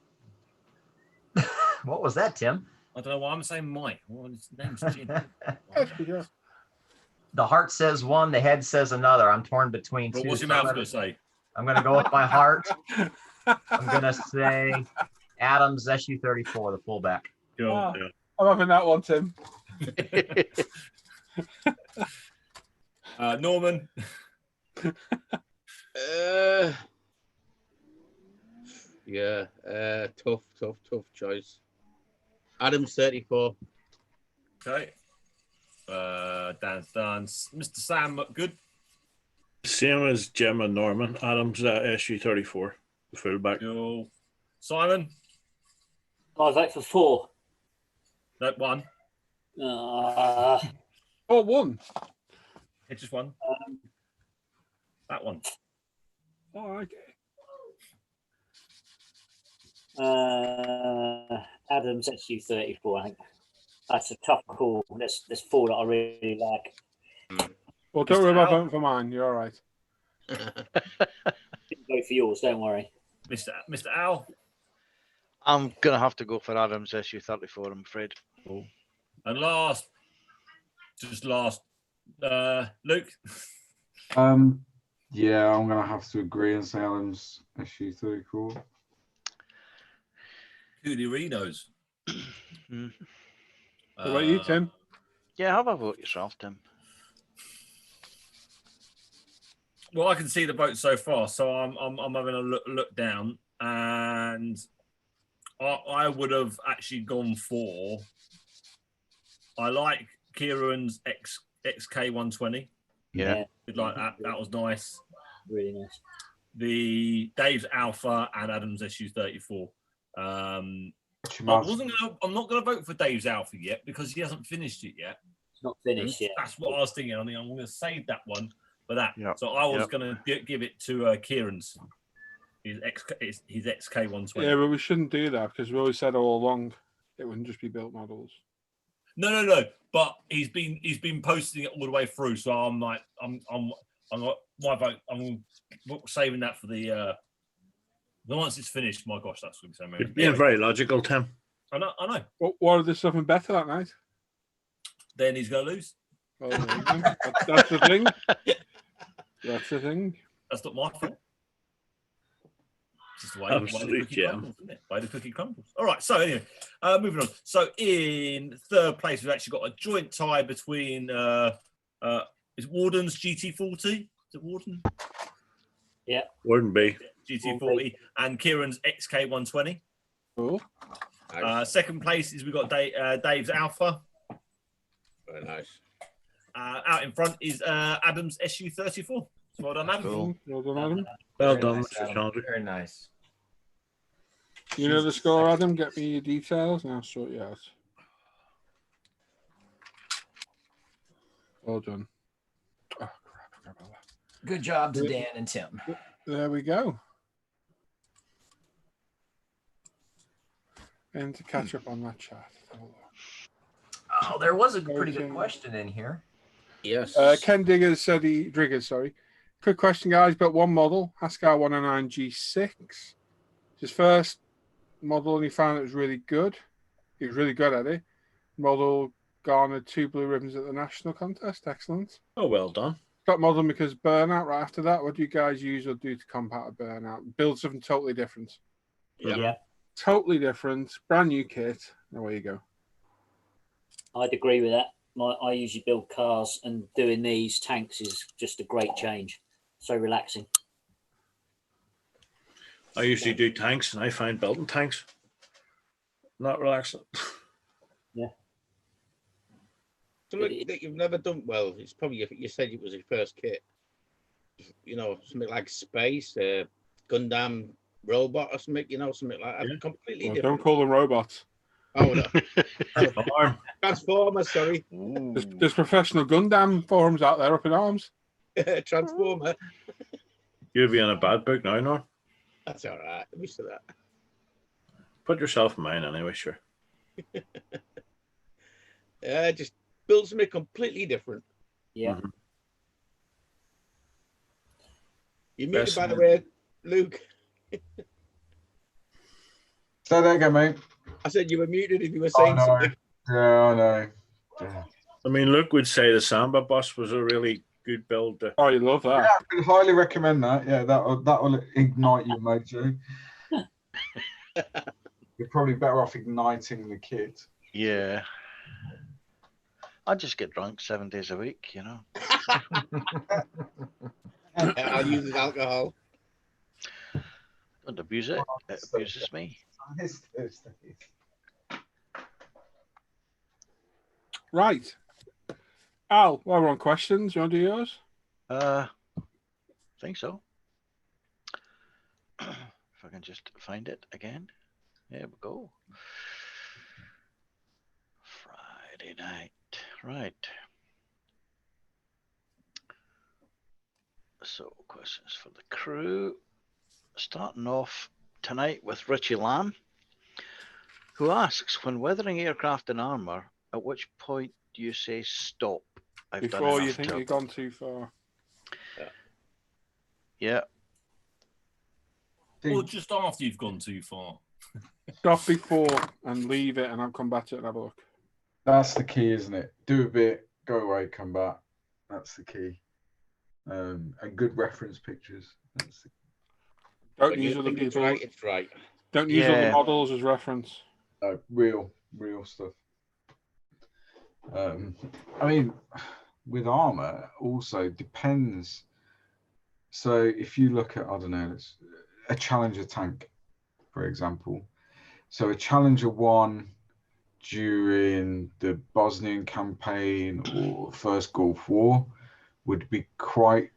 was that, Tim? I don't know why I'm saying Mike. Well, his name's Jim. The heart says one, the head says another. I'm torn between But two. what's your So mouth going to say? I'm going to go with my heart. I'm going to say Adams SU-34, the fullback. Go. Yeah. I'm having that one, Tim. Norman. Tough choice. Adams 34. Okay. Dan's done. Mr. Sam, good. Same as Jim and Norman. Adams SU-34, the fullback. Cool. Simon. I vote for 4. That one. Oh, 1. It's just one. That one. Oh, okay. Adams SU-34. I think that's a tough call. There's 4 that I really like. Well, don't worry about voting for mine. You're all right. Vote for yours. Don't worry. Mr. Al. I'm gonna have to go for Adams SU-34. I'm afraid. Cool. And last, Luke. Yeah, I'm gonna have to agree and say Adams SU-34. Coolerinos. What about you, Tim? Yeah, have a vote yourself, Tim. Well, I can see the vote so far, so I'm having a look down, and I would have actually gone for. I like Kieran's XK 120. Yeah, Did like that. That was nice. Really nice. The Dave's Alpha and Adams SU-34. I'm not going to vote for Dave's Alpha yet because he hasn't finished it yet. It's not finished yet. That's what I was thinking. I think I'm going to save that one for that. Yep. So I was going to give it to Kieran's. His XK 120. Yeah, but we shouldn't do that because we always said all along it wouldn't just be built models. No. But he's been posting it all the way through. So I'm like, I'm my vote. I'm saving that for the once it's finished. My gosh, that's going to be so You're amazing. being very logical, Tim. I know. What if there's something better that night? Then he's going to lose. Oh, that's the thing. That's the thing. That's not my fault. It's just the way, way the cookie crumbles. All right. So anyway, moving on. So in third place, we've actually got a joint tie between is Warden's GT40. Is it Warden? Yeah. Wouldn't be. GT40 and Kieran's XK120. Cool. Second place is we've got Dave's Alpha. Very nice. Out in front is Adam's SU-34. So well done, Adam. Cool. Well done, Adam. Well Very done, nice, Mr. Adam. Chandler. Very nice. You know the score, Adam? Get me your details and I'll sort you out. Well done. Oh, crap. I forgot about that. Good job to Dan and Tim. There we go. And to catch up on that chat. Oh, there was a pretty good question in here. Yes. Ken Diggers said Driggers, sorry. Quick question, guys. But one model, Haskell 109 G6. His first model, and he found it was really good. He was really good at it. Model garnered 2 blue ribbons at the national contest. Excellent. Oh, well done. Got model because burnout right after that. What do you guys use or do to combat a burnout? Build something totally different. Yeah. Totally different. Brand new kit. Away you go. I'd agree with that. I usually build cars, and doing these tanks is just a great change. So relaxing. I usually do tanks, and I find building tanks not relaxing. Yeah. Something that you've never done well. It's probably, you said it was your first kit. You know, something like space, Gundam robot or something. You know, something like that. Yeah. Completely Well, different. don't call them robots. Oh no. Arm. Transformer. Sorry. There's professional Gundam forums out there up in arms. Transformer. You'd be in a bad book now, Norm. That's all right. I'm used to that. Put yourself in mine anyway, sure. Just build something completely different. Yeah. Mhm. You muted, Best by the man. way, Luke. Say that again, mate. I said you were muted if you were Oh, saying no. something. Yeah, I know. Yeah. I mean, Luke would say the Samba bus was a really good build. Oh, you love that. Yeah, I can highly recommend that. Yeah, that'll ignite your mojo. You're probably better off igniting the kit. Yeah. I just get drunk 7 days a week, you know. I'll use his alcohol. Don't abuse it. It abuses me. Right. Al, while we're on questions, you want to do yours? Think so. If I can just find it again. There we go. Friday night. Right. So, questions for the crew. Starting off tonight with Richie Lamb, who asks, when weathering aircraft in armour, at which point do you say stop? I've done Before you enough think to... you've gone too far. Yeah. Or just after you've gone too far. Stop before and leave it, and I'll come back to it and have a look. That's the key, isn't it? Do a bit, go away, come back. That's the key. And good reference pictures. That's the Don't When use you other think it's people. right, it's right. Don't use other Yeah. models as reference. real stuff. I mean, with armor, also depends. So if you look at, I don't know, a Challenger tank, for example. So a Challenger 1 during the Bosnian campaign or First Gulf War would be quite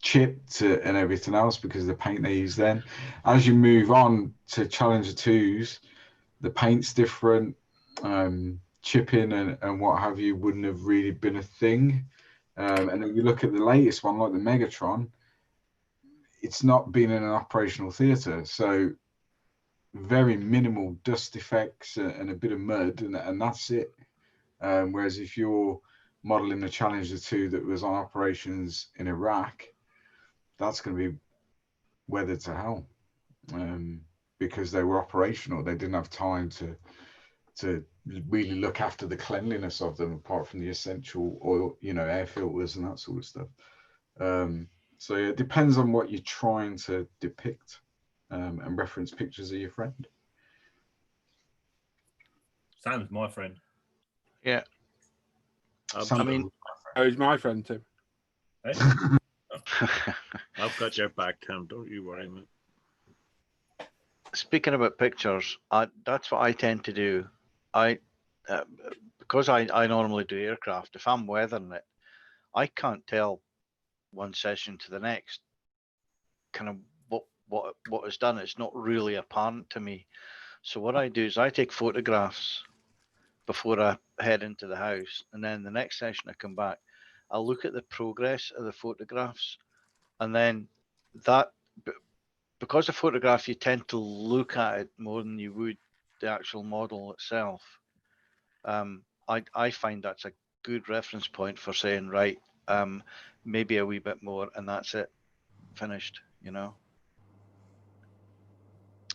chipped and everything else because of the paint they use then. As you move on to Challenger 2s, the paint's different. Chipping and what have you wouldn't have really been a thing. And then you look at the latest one, like the Megatron, it's not been in an operational theatre. So very minimal dust effects and a bit of mud, and that's it. Whereas if you're modeling a Challenger 2 that was on operations in Iraq, that's going to be weathered to hell because they were operational. They didn't have time to really look after the cleanliness of them, apart from the essential oil, air filters and that sort of stuff. So yeah, it depends on what you're trying to depict and reference pictures of your friend. Sam's my friend. Yeah. Sam- I mean, Oh, he's my friend, Tim. Eh? I've got your back, Tim. Don't you worry, mate. speaking about pictures, that's what I tend to do. Because I normally do aircraft, if I'm weathering it, I can't tell one session to the next kind of what is done. It's not really apparent to me. So what I do is I take photographs before I head into the house, and then the next session I come back, I'll look at the progress of the photographs, and then because the photograph, you tend to look at it more than you would the actual model itself. I find that's a good reference point for saying, right, maybe a wee bit more, and that's it, finished. You know.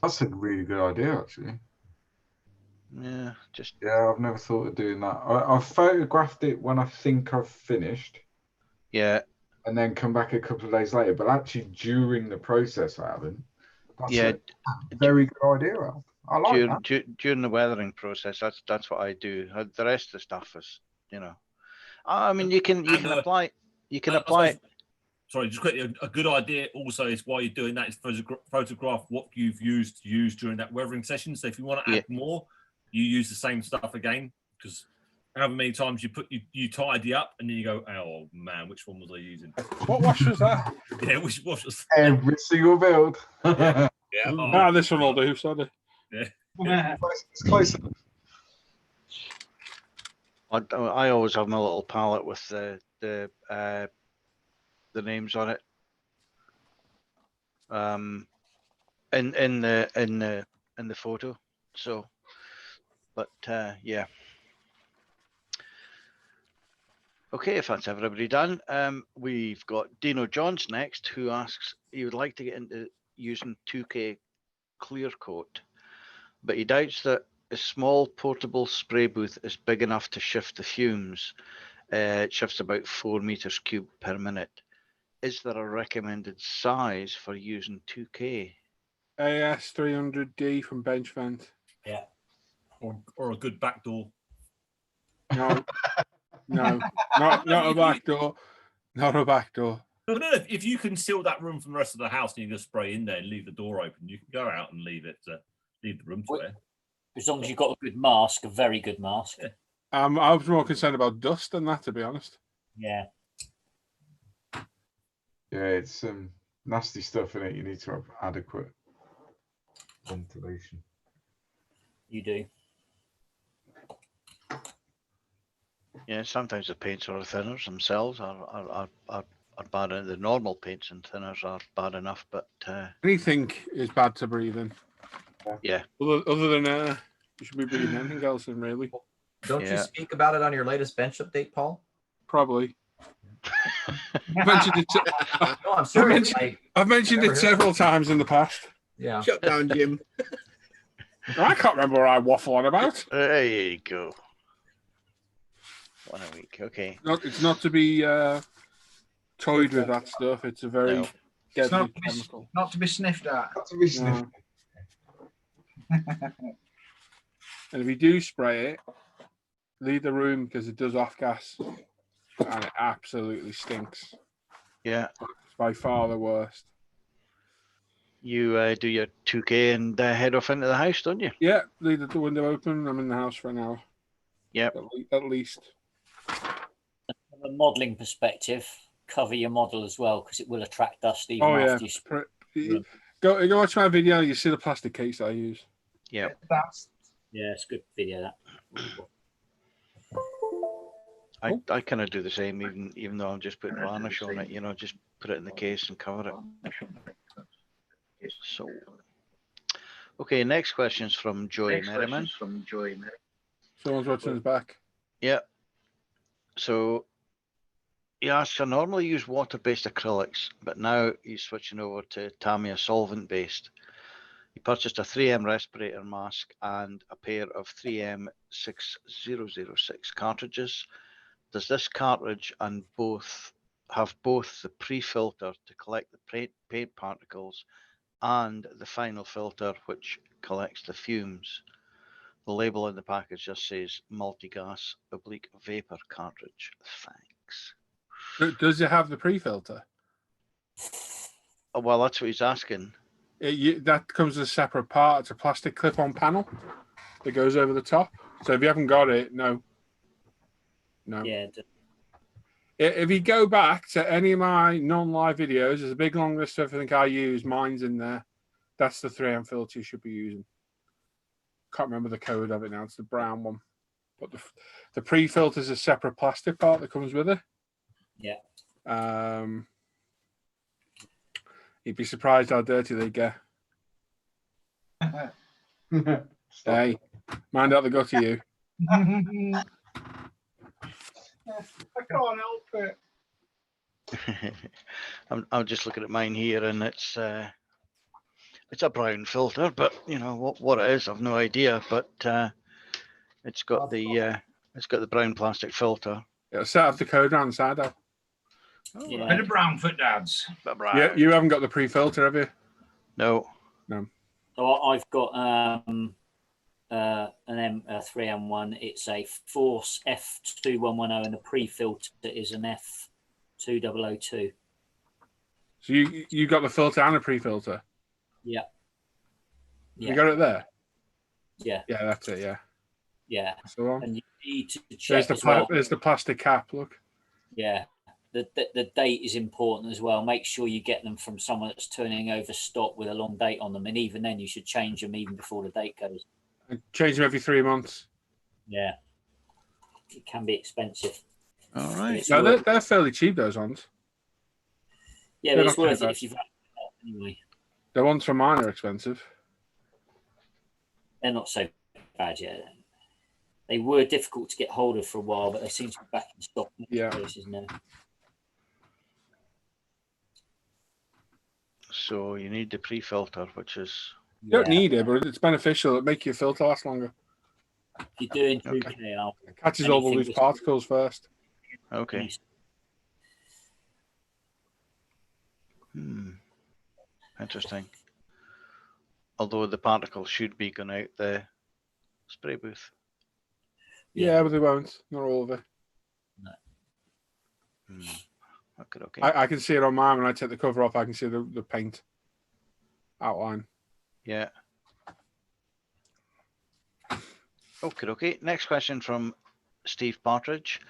That's a really good idea, actually. Yeah, just Yeah, I've never thought of doing that. I've photographed it when I think I've finished, yeah, and then come back a couple of days later. But actually, during the process, I haven't. That's yeah. a very good idea, Al. I like that. During the weathering process, that's what I do. The rest of the stuff is, you know. I mean, you can apply. You can apply. Sorry, just quickly, a good idea also is while you're doing that is photograph what you've used during that weathering session. So if you want to add more, you use the same stuff again, because however many times you tidy up and then you go, oh man, which one was I using? What wash was that? Yeah, which wash was Every single build. Yeah. This one will do, sorry. Yeah. It's close. I always have my little palette with the names on it. In the photo. So, but yeah. Okay, if that's everybody done, we've got Dino Johns next, who asks he would like to get into using 2K clear coat, but he doubts that a small portable spray booth is big enough to shift the fumes. It shifts about 4 meters cubed per minute. Is there a recommended size for using 2K? AS 300D from Bench Vent. Yeah. Or a good back door. No, not a back door. Not a back door. No, if you can seal that room from the rest of the house and you just spray in there and leave the door open, you can go out and leave the room to air. As long as you've got a good mask, a very good mask. Yeah. I was more concerned about dust than that, to be honest. Yeah. Yeah, it's nasty stuff in it. You need to have adequate ventilation. You do. Yeah, sometimes the paints or the thinners themselves are bad. The normal paints and thinners are bad enough, but anything is bad to breathe in. Yeah. Other than you should be breathing anything else in, really. Don't you speak about it on your latest bench update, Paul? Probably. I've mentioned it. No, I'm serious. I've mentioned it several times in the past. Yeah. Shut down, Jim. I can't remember what I waffle on about. There you go. 1 a week, okay. It's not to be toyed with, that stuff. It's a very deadly chemical. Not to be sniffed at. Not to be sniffed. And if you do spray it, leave the room because it does off gas, and it absolutely stinks. Yeah. It's by far the worst. You do your 2K and head off into the house, don't you? Yeah, leave the window open. I'm in the house for an hour. Yep. At least. From a modelling perspective, cover your model as well because it will attract dust even after you spray. Go watch my video. You see the plastic case I use. Yeah. It's a good video, that. I kind of do the same, even though I'm just putting varnish on it. You know, just put it in the case and cover it. So, okay, next question is from Joy Merriman. Someone's watching us back. Yeah. So he asks, I normally use water-based acrylics, but now he's switching over to Tamiya solvent-based. He purchased a 3M respirator mask and a pair of 3M 6006 cartridges. Does this cartridge and have both the pre-filter to collect the paint particles and the final filter which collects the fumes? The label in the package just says multi-gas /vapor cartridge. Thanks. Does it have the pre-filter? Oh, well, that's what he's asking. That comes as a separate part. It's a plastic clip-on panel that goes over the top. So if you haven't got it, no. Yeah. If you go back to any of my non-live videos, there's a big long list of everything I use. Mine's in there. That's the 3M filter you should be using. Can't remember the code of it now. It's the brown one. But the pre-filter is a separate plastic part that comes with it. Yeah. You'd be surprised how dirty they get. Hey, mind out the gut of you. I can't help it. I'm just looking at mine here, and it's a brown filter, but you know what it is, I've no idea. But it's got the brown plastic filter. It'll set off the code around the side though. Yeah. Bit of brown for dads. Yeah, you haven't got the pre-filter, have you? No. So I've got an M3M1. It's a Force F2110, and the pre-filter is an F2002. So you got the filter and a pre-filter? Yeah. You got it there? Yeah. Yeah, that's it, yeah. Yeah. That's the one. And you need to check There's the plastic cap, look. Yeah. The date is important as well. Make sure you get them from someone that's turning over stock with a long date on them. And even then, you should change them even before the date goes. And change them every 3 months. Yeah. It can be expensive. All right. No, they're fairly cheap, those ones. Yeah, but it's worth it if you've anyway. The ones from mine are expensive. They're not so bad yet. They were difficult to get hold of for a while, but they seem to be back in stock. Yeah. Places now. So you need the pre-filter, which is... You don't need it, but it's beneficial. It makes your filter last longer. If you're doing 2K, It catches all the loose particles first. Okay. Interesting. Although the particles should be going out the spray booth. Yeah, but they won't. Not all of it. No. Okay. I can see it on mine when I take the cover off. I can see the paint outline. Yeah. Okay. Next question from Steve Partridge.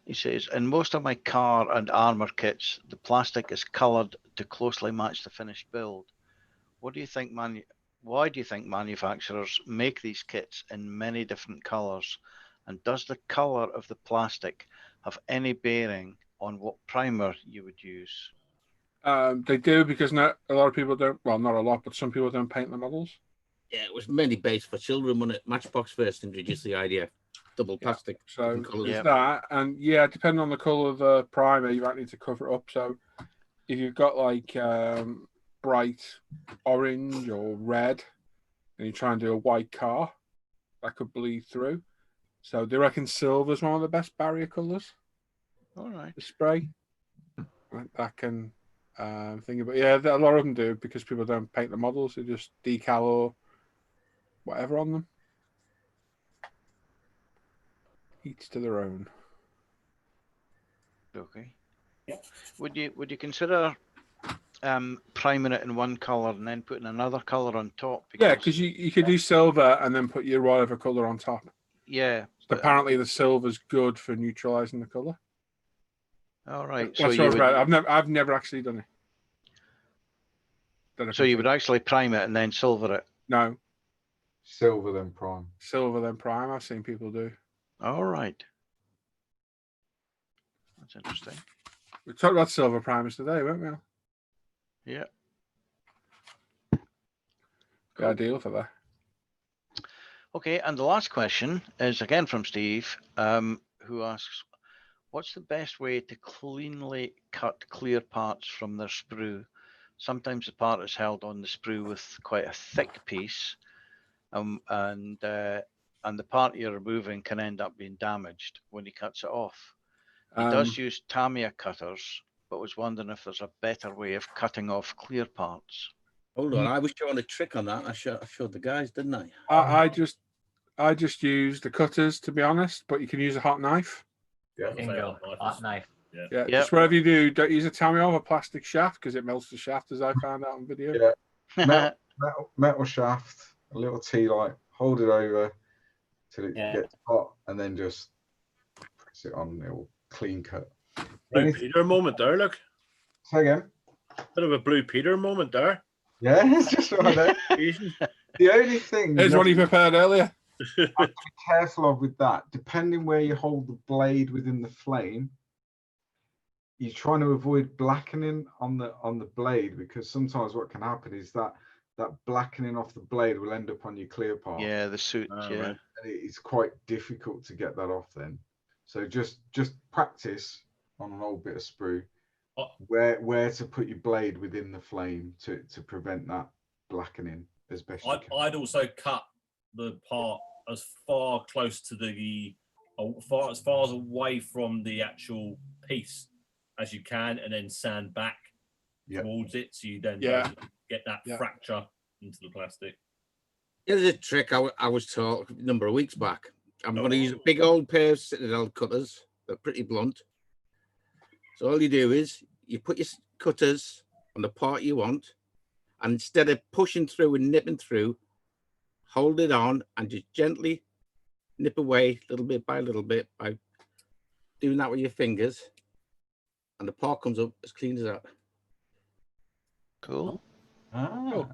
He says, in most of my car and armor kits, the plastic is coloured to closely match the finished build. Why do you think manufacturers make these kits in many different colours? And does the colour of the plastic have any bearing on what primer you would use? They do, because not a lot of people don't. Well, not a lot, but some people don't paint the models. Yeah, it was mainly based for children when Matchbox first introduced the idea. Double plastic. So there's that, and yeah, depending on the colour of the primer, you might need to cover it up. So if you've got like bright orange or red, and you try and do a white car, that could bleed through. So they reckon silver is one of the best barrier colours. All right. The spray that can think about. Yeah, a lot of them do, because people don't paint the models; they just decal or whatever on them. Each to their own. Okay. Would you consider priming it in one colour and then putting another colour on top? Yeah, because you could do silver and then put your whatever colour on top. Yeah. Apparently, the silver's good for neutralising the colour. All right. That's what I've read. I've never actually done it. So you would actually prime it and then silver it? No. Silver then prime. Silver then prime. I've seen people do. All right. That's interesting. We talked about silver primers today, weren't we? Yeah. Good ideal for that. Okay, and the last question is again from Steve, who asks, what's the best way to cleanly cut clear parts from their sprue? Sometimes the part is held on the sprue with quite a thick piece, and the part you're removing can end up being damaged when he cuts it off. He does use Tamiya cutters, but was wondering if there's a better way of cutting off clear parts. Hold on, I was showing a trick on that. I showed the guys, didn't I? I just use the cutters, to be honest, but you can use a hot knife. Yeah, bingo. Hot knife. Yeah. Just whatever you do, don't use a Tamiya or a plastic shaft, because it melts the shaft, as I found out on video. Yeah. metal shaft, a little tea light, hold it over till it gets hot, and then just press it on. It will clean cut. Blue Peter moment there, look. Say again. Bit of a Blue Peter moment there. Yeah, it's just right there. The only thing is what he prepared earlier. You have to be careful of with that, depending where you hold the blade within the flame, you're trying to avoid blackening on the blade, because sometimes what can happen is that that blackening off the blade will end up on your clear part. Yeah, the suit. Yeah. Right. And it's quite difficult to get that off then. So just practice on an old bit of sprue where to put your blade within the flame to prevent that blackening as best you can. I'd also cut the part as far close to as far away from the actual piece as you can, and then sand back towards it, so you then don't get that fracture into the plastic. Here's a trick I was taught a number of weeks back. I'm going to use a big old pair of Citadel cutters. They're pretty blunt. So all you do is you put your cutters on the part you want, and instead of pushing through and nipping through, hold it on and just gently nip away little bit by doing that with your fingers, and the part comes up as clean as that. Cool. Ah.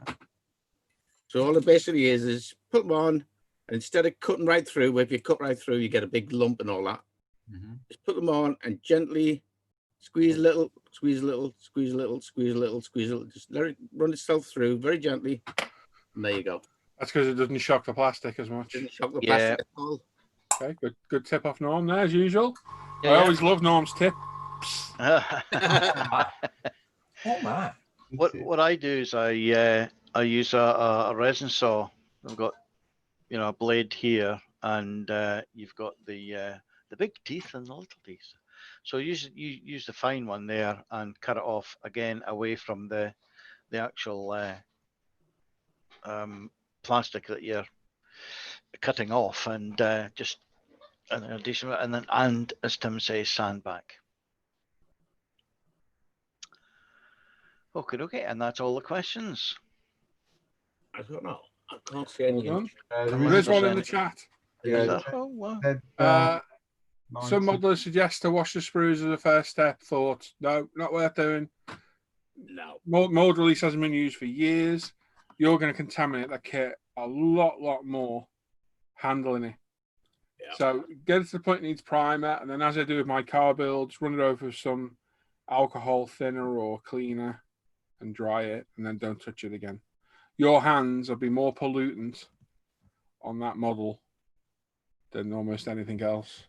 So all it basically is put them on, and instead of cutting right through, where if you cut right through, you get a big lump and all that. Just put them on and gently squeeze a little, squeeze a little, squeeze a little, squeeze a little, squeeze a little. Just let it run itself through very gently, and there you go. That's because it doesn't shock the plastic as much. Doesn't shock the plastic at all. Okay, good tip off Norm there as usual. I always love Norm's tips. Oh my! What I do is I use a resin saw. I've got a blade here, and you've got the big teeth and the little teeth. So you use the fine one there and cut it off again away from the actual plastic that you're cutting off, and just an additional, and as Tim says, sand back. Okay, and that's all the questions. I don't know. I can't see any. There is one in the chat. Oh, wow. Some modelers suggest to wash the sprues as a first step. Thought, no, not worth doing. No. Mold release hasn't been used for years. You're going to contaminate that kit a lot more handling it. Yeah. So get it to the point it needs primer, and then as I do with my car builds, run it over with some alcohol thinner or cleaner and dry it, and then don't touch it again. Your hands will be more pollutant on that model than almost anything else.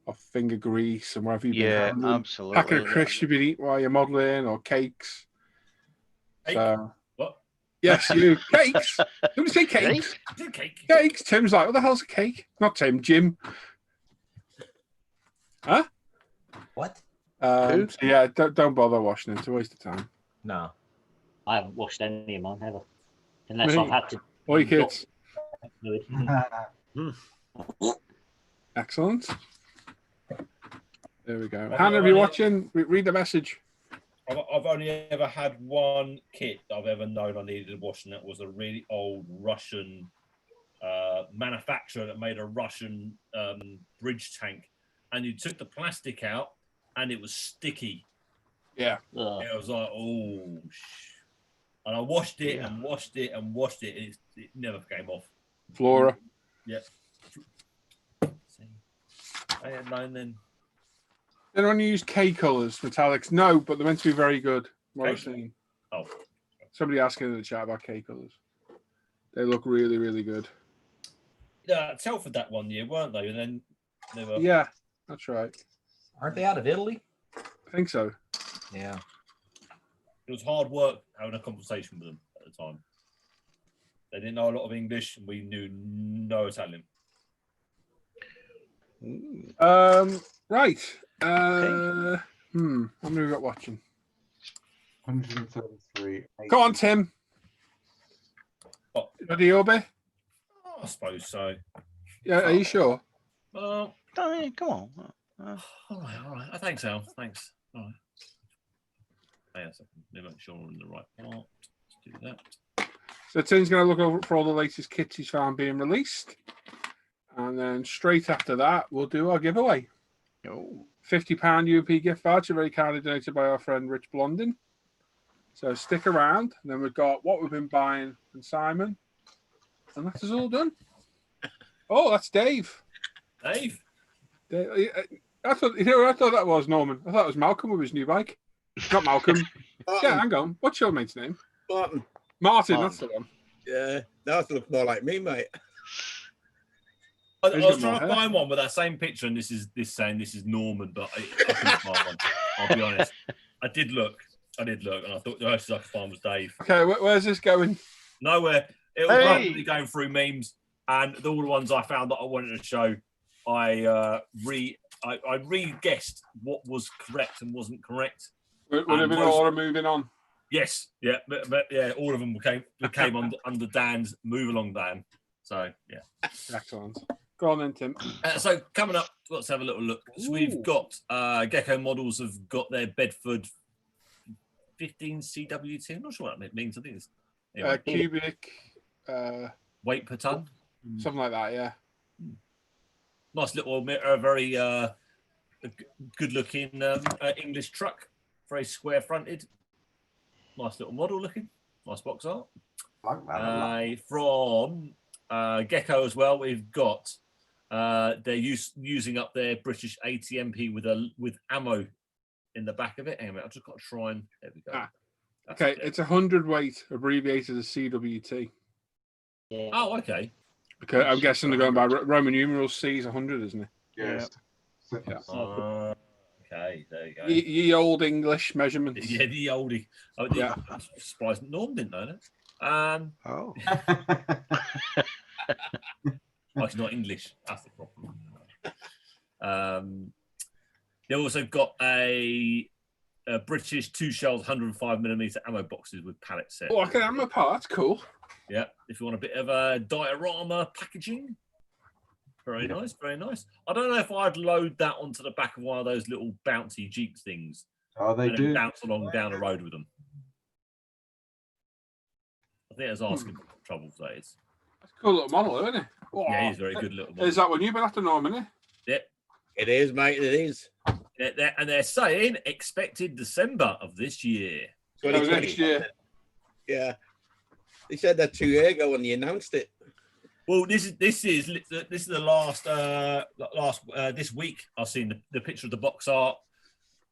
Of finger grease and wherever you've been handling. Absolutely. Packet of crisps you've been eating while you're modelling, or cakes. Cake? So, what? Yes, you cakes. Don't say cakes. Cake. Cakes. Tim's like, what the hell's a cake? Not Tim, Jim. Huh? What? So yeah, don't bother washing it. It's a waste of time. No. I haven't washed any of mine ever, unless I've had to. Oi, kids. Excellent. There we go. Hannah, are you watching? Read the message. I've only ever had one kit that I've ever known I needed washing. That was a really old Russian manufacturer that made a Russian bridge tank, and you took the plastic out, and it was sticky. Yeah. It was like, oh, and I washed it and washed it and washed it, and it never came off. Flora. Yeah. I had none then. Anyone use K colours, metallics? No, but they're meant to be very good. What I've seen. Oh. Somebody asking in the chat about K colours. They look really, really good. Yeah, Telford that one year, weren't they? And then they were. Yeah, that's right. Aren't they out of Italy? I think so. Yeah. It was hard work having a conversation with them at the time. They didn't know a lot of English, and we knew no Italian. Right. How many have we got watching? 133. Go on, Tim. What? Ready, Obi? Oh, I suppose so. Yeah, are you sure? Well, come on. all right. I think so. Thanks. All right. Hang on a second. Let me make sure we're in the right part. Let's do that. So Tim's going to look over for all the latest kits he's found being released. And then straight after that, we'll do our giveaway. £50 UP gift voucher, very kindly donated by our friend Rich Blondin. So stick around. And then we've got what we've been buying from Simon. And that is all done. Oh, that's Dave. Dave? I thought that was Norman. I thought it was Malcolm with his new bike. Not Malcolm. Yeah, hang on. What's your mate's name? Barton. Martin, that's the one. Yeah, that looks more like me, mate. I He's was got trying more to hair. find one with that same picture, and this is Norman, but I couldn't find one. I'll be honest. I did look, and I thought the closest I could find was Dave. Okay, where's this going? Nowhere. It was Hey! randomly going through memes, and all the ones I found that I wanted to show, I re-guessed what was correct and wasn't correct. Would have been all moving on. Yes, yeah, but yeah, all of them became under Dan's Move Along Dan. So yeah. Excellent. Go on then, Tim. So coming up, let's have a little look. So we've got Gecko Models have got their Bedford 15 CWT. I'm not sure what that means. I think it's anyway, Cubic. weight per ton. Something like that, yeah. Nice little, very good-looking English truck. Very square-fronted. Nice little model looking. Nice box art. Like that. From Gecko as well, we've got they're using up their British ATMP with ammo in the back of it. Anyway, I've just got to try and there we go. Okay, it's 100 weight, abbreviated as CWT. Yeah. Oh, okay. Okay, I'm guessing they're going by Roman numerals. C is 100, isn't it? Yes. Yeah. Okay, there you go. Ye old English measurements. Yeah, the oldie. Oh, Yeah. I'm surprised Norm didn't know that. Oh. Oh, it's not English. That's the problem. They also got a British 2-shelled 105mm ammo boxes with pallet set. Oh, okay, ammo part. That's cool. Yeah, if you want a bit of a diorama packaging. Very nice, very nice. I don't know if I'd load that onto the back of one of those little bouncy Jeep things. Oh, they and do. then bounce along down the road with them. I think I was asking for trouble for that is. That's a cool little model, isn't it? Oh, Yeah, he's a very good little model. Is that one you've been after, Norm, isn't it? Yeah. It is, mate. It is. And they're saying expected December of this year. Oh, next year. Yeah. They said that 2 years ago when they announced it. Well, this is the last this week I've seen the picture of the box art,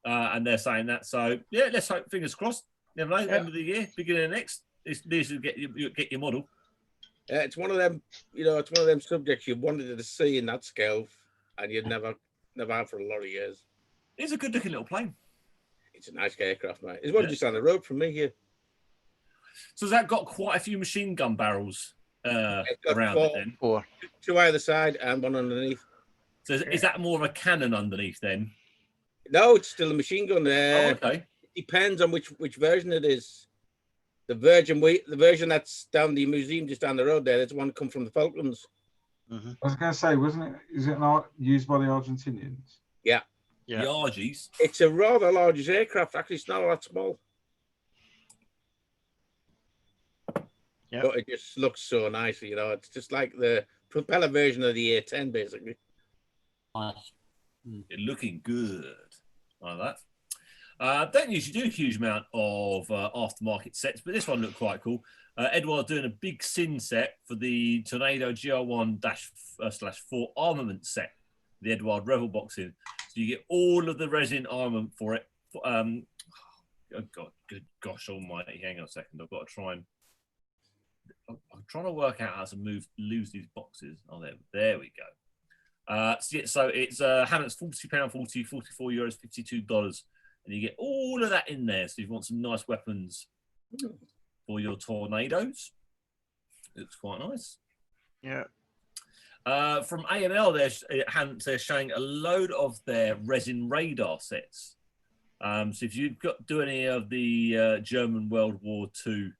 and they're saying that. So yeah, let's hope. Fingers crossed. Never know. End of the year, beginning of next. This will get your model. Yeah, it's one of them. You know, it's one of them subjects you wanted to see in that scale, and you'd never had for a lot of years. It's a good looking little plane. It's a nice aircraft, mate. It's one just down the road from me here. So has that got quite a few machine gun barrels around it then? Four. 2 either side and 1 underneath. So is that more of a cannon underneath then? No, it's still a machine gun. Okay. It depends on which version it is. The version that's down the museum just down the road there, that's one that come from the Falklands. I was going to say, wasn't it? Is it not used by the Argentinians? Yeah. The Argies. It's a rather large aircraft. Actually, it's not that small. Yeah. But it just looks so nice, you know. It's just like the propeller version of the A-10, basically. Nice. You're looking good. Like that. Don't usually do a huge amount of aftermarket sets, but this one looked quite cool. Edward's doing a big sin set for the Tornado GR1-/4 armament set, the Edward Revel boxing. So you get all of the resin armament for it. Oh God, good gosh almighty. Hang on a second. I've got to try and... I'm trying to work out how to lose these boxes. Oh, there we go. So it's Hammond's £40.40, €44, $52. And you get all of that in there. So if you want some nice weapons for your tornadoes, it's quite nice. Yeah. From AML, they're showing a load of their resin radar sets. So if you've do any of the German World War II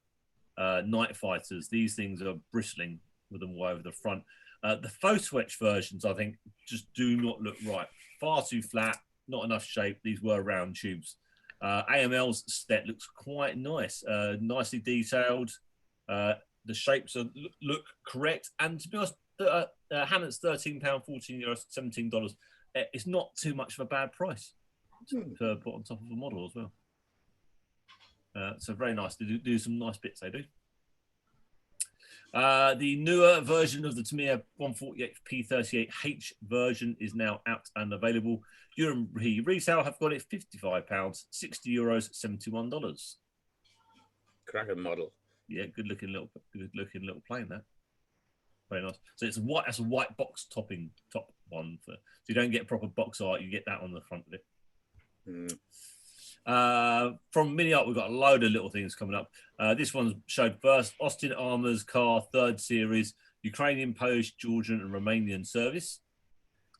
night fighters, these things are bristling with them all over the front. The photo etch versions, I think, just do not look right. Far too flat. Not enough shape. These were round tubes. AML's set looks quite nice, nicely detailed. The shapes look correct, and to be honest, Hammond's £13.14, $17. It's not too much of a bad price to put on top of a model as well. So very nice. They do some nice bits. They do. The newer version of the Tamiya 148 P38H version is now out and available. Europe Retail have got it £55, €60, $71. Cracking model. Yeah, good looking little plane that. Very nice. So it's white. That's a white box top one. So you don't get proper box art. You get that on the front of it. From Mini Art, we've got a load of little things coming up. This one's showed first. Austin Armour's car, 3rd series, Ukrainian, Polish, Georgian, and Romanian service.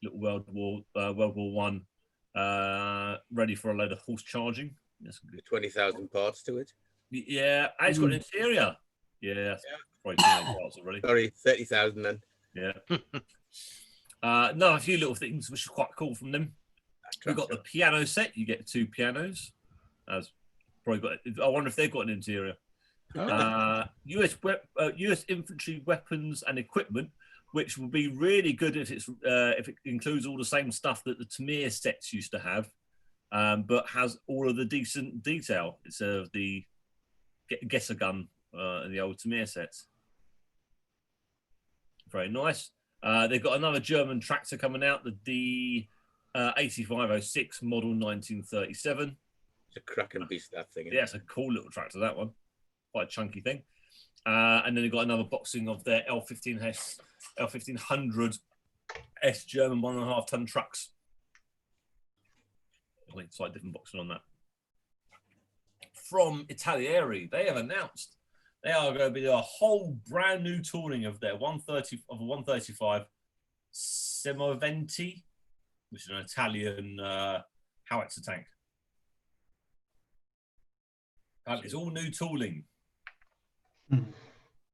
Little World War One, ready for a load of horse charging. That's good. 20,000 parts to it. Yeah, and it's got an interior. Yeah, that's probably 2 parts already. Sorry, 30,000 then. Yeah. No, a few little things which are quite cool from them. We've got the piano set. You get 2 pianos. As probably got. I wonder if they've got an interior. US infantry weapons and equipment, which will be really good if it includes all the same stuff that the Tamir sets used to have, but has all of the decent detail. It's the Gesser gun and the old Tamir sets. Very nice. They've got another German tractor coming out, the D 8506 model 1937. It's a cracking beast, that thing. Yeah, it's a cool little tractor, that one. Quite a chunky thing. And then they've got another boxing of their L1500 S German 1.5 ton trucks. I think slightly different boxing on that. From Italieri, they have announced they are going to be a whole brand new tooling of their 135 Semoventi, which is an Italian howitzer tank. It's all new tooling.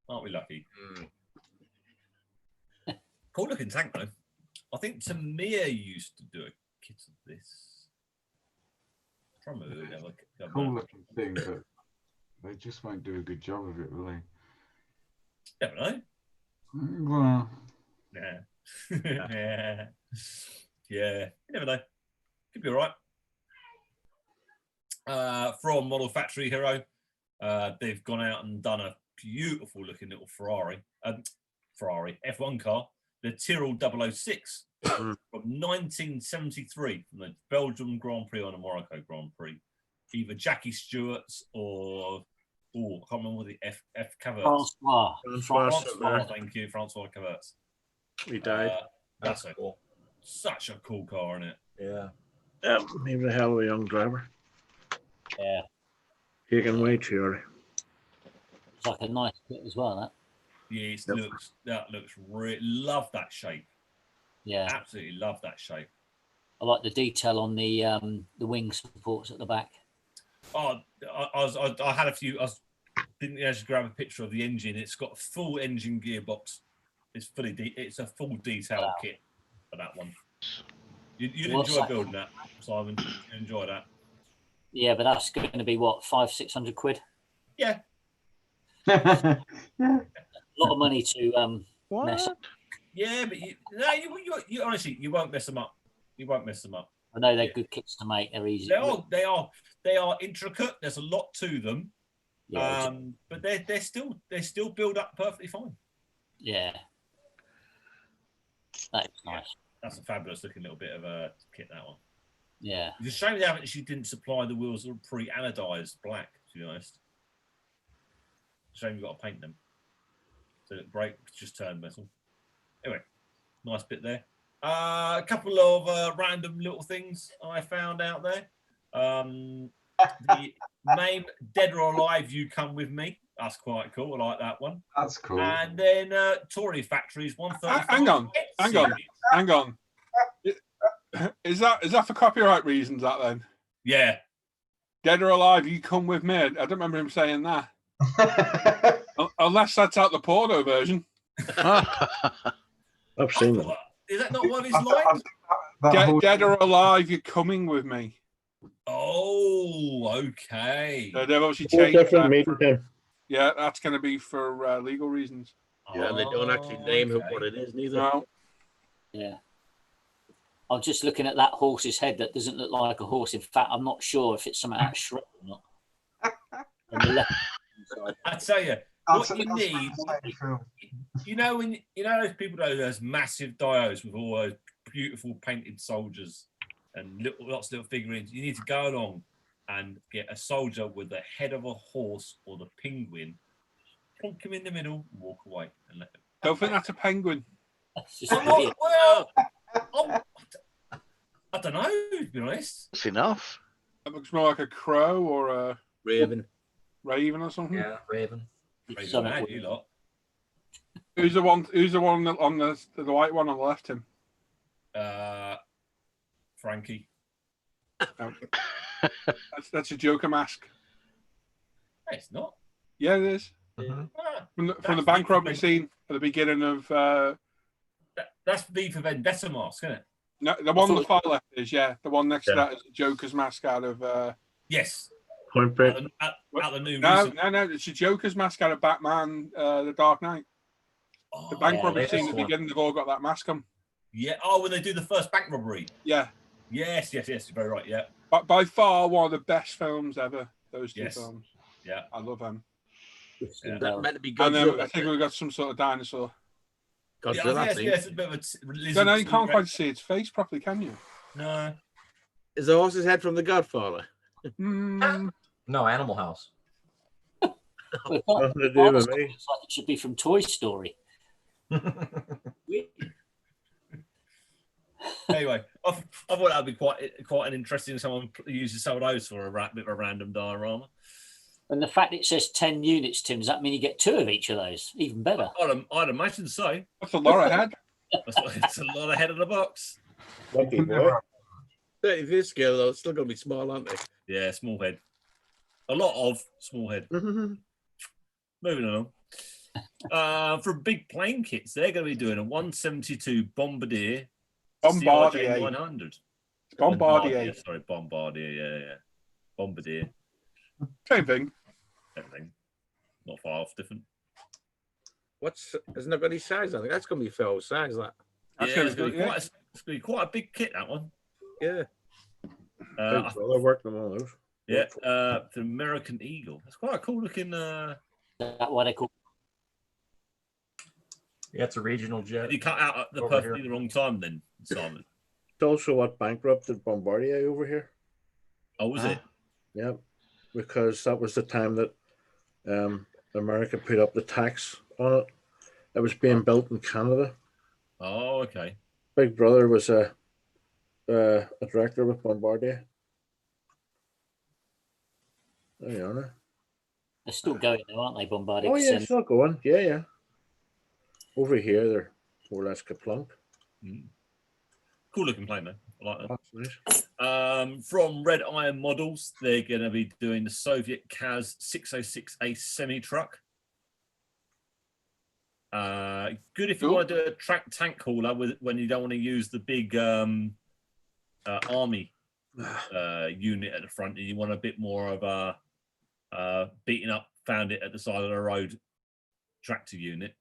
Aren't we lucky? Cool looking tank though. I think Tamir used to do a kit of this. Cool looking thing, but they just won't do a good job of it, will they? Never know. Well, yeah. Yeah. Yeah. You never know. Could be all right. From Model Factory Hero, they've gone out and done a beautiful looking little Ferrari F1 car, the Tyrrell 006 from 1973 from the Belgium Grand Prix or the Morocco Grand Prix. Either Jackie Stewart's or I can't remember what the F Caverts. Francois, thank you, Francois Caverts. He died. That's cool. Such a cool car, isn't it? Yeah. Yeah, he was a hell of a young driver. Yeah. Taken way too early. It's like a nice kit as well, that. Yeah, that looks really, love that shape. Yeah. Absolutely love that shape. I like the detail on the wing supports at the back. Oh, I had a few. I didn't actually grab a picture of the engine. It's got a full engine gearbox. It's a full detailed kit for that one. You'd enjoy building that, Simon. You'd enjoy that. Yeah, but that's going to be what, 500-600 quid? Yeah. A lot of money to mess up. Yeah, but you honestly, you won't mess them up. You won't mess them up. I know they're good kits to make. They're easy. They are intricate. There's a lot to them. Yeah, but they still build up perfectly fine. Yeah. That's nice. That's a fabulous looking little bit of a kit, that one. Yeah. It's a shame she didn't supply the wheels pre-anodized black, to be honest. Shame you've got to paint them. So the brake just turned metal. Anyway, nice bit there. A couple of random little things I found out there. The name Dead or Alive, You Come With Me. That's quite cool. I like that one. That's cool. And then Tory Factories 135. Hang on. Is that for copyright reasons, that then? Yeah. Dead or Alive, You Come With Me. I don't remember him saying that. Unless that's out the porno version. I've seen that. Is that not one of his lines? Dead or Alive, You're Coming With Me. Oh, okay. So they've obviously changed that. Yeah, that's going to be for legal reasons. Yeah, they don't actually name what it is, neither. No. Yeah. I'm just looking at that horse's head. That doesn't look like a horse. In fact, I'm not sure if it's something out of Shrek or not. On the left side. I tell you, what you need, you know, when those people know those massive diodes with all those beautiful painted soldiers and lots of little figurines. You need to go along and get a soldier with the head of a horse or the penguin plonk him in the middle, walk away, and let him. Don't think that's a penguin. It's just I'm a weird- not, well, I don't know, to be honest. That's enough. That looks more like a crow or a Raven. raven or something. Yeah, Raven. it's Raise something mad, weird. you lot. Who's the one? Who's the one on the white one on the left? Him. Frankie. No. That's a Joker mask. No, it's not. Yeah, it is. Mhm. Ah, From the That's bank the- robbery scene at the beginning of that's V for Vendetta mask, isn't it? no, the one on the thought- far left is the one next to Yeah. that is Joker's mask out of Yes. Point Break. Out the new no, recent- no, it's a Joker's mask out of Batman, The Dark Knight. The bank yeah, robbery latest scene at the one. beginning, they've all got that mask on. Yeah. Oh, when they do the first bank robbery. Yeah, Yes. You're very right. Yeah. but by far one of the best films ever. Those two Yes. films. Yeah. I love them. Yeah. That meant to be And Godzilla. I think we've got some sort of dinosaur. Godzilla, I yes, think. yes, it's a bit of a lizard. So now you can't too, quite see its face properly, can you? No. Is the horse's head from The Godfather? Mm, No, Animal House. Well, it's not- Nothing to do with honestly, me. it's like it should be from Toy Story. Anyway, I thought that'd be quite an interesting. Someone uses some of those for a bit of a random diorama. And the fact it says 10 units, Tim, does that mean you get 2 of each of those? Even better. I'd imagine so. that's a lot ahead. It's a lot ahead of the box. Lucky boy. 35th scale, though, it's still going to be small, aren't they? Yeah, small head. A lot of small head. Moving along. For big plane kits, they're going to be doing a 172 Bombardier. Bombardier. CRJ 900. Bombardier. Sorry, Bombardier. Yeah. Bombardier. Same thing. Everything. Not far off different. Hasn't it got any size on it? That's going to be full size, that. That's Yeah, gonna it's going to be- be it's gonna be quite a big kit, that one. Yeah. Uh, Well, I worked on all those. yeah, the American Eagle. It's quite a cool looking. That what they call Yeah, it's a regional jet. You cut out at the Over perfectly here. the wrong time, then, Simon. It's also what bankrupted Bombardier over here. Oh, was it? Yeah, because that was the time that America put up the tax on it. It was being built in Canada. Oh, okay. Big Brother was a director with Bombardier. There you are. they're still going though, aren't they, Bombardier? Oh yeah, 'Cause, it's still going. Yeah. Over here, they're more or less kaplunk. Cool looking plane, though. I like that. That's nice. From Red Iron Models, they're going to be doing the Soviet Kaz 606A semi truck. Good if you Cool. want to do a track tank hauler when you don't want to use the big army unit at the front, and you want a bit more of a beaten up, found it at the side of the road tractor unit.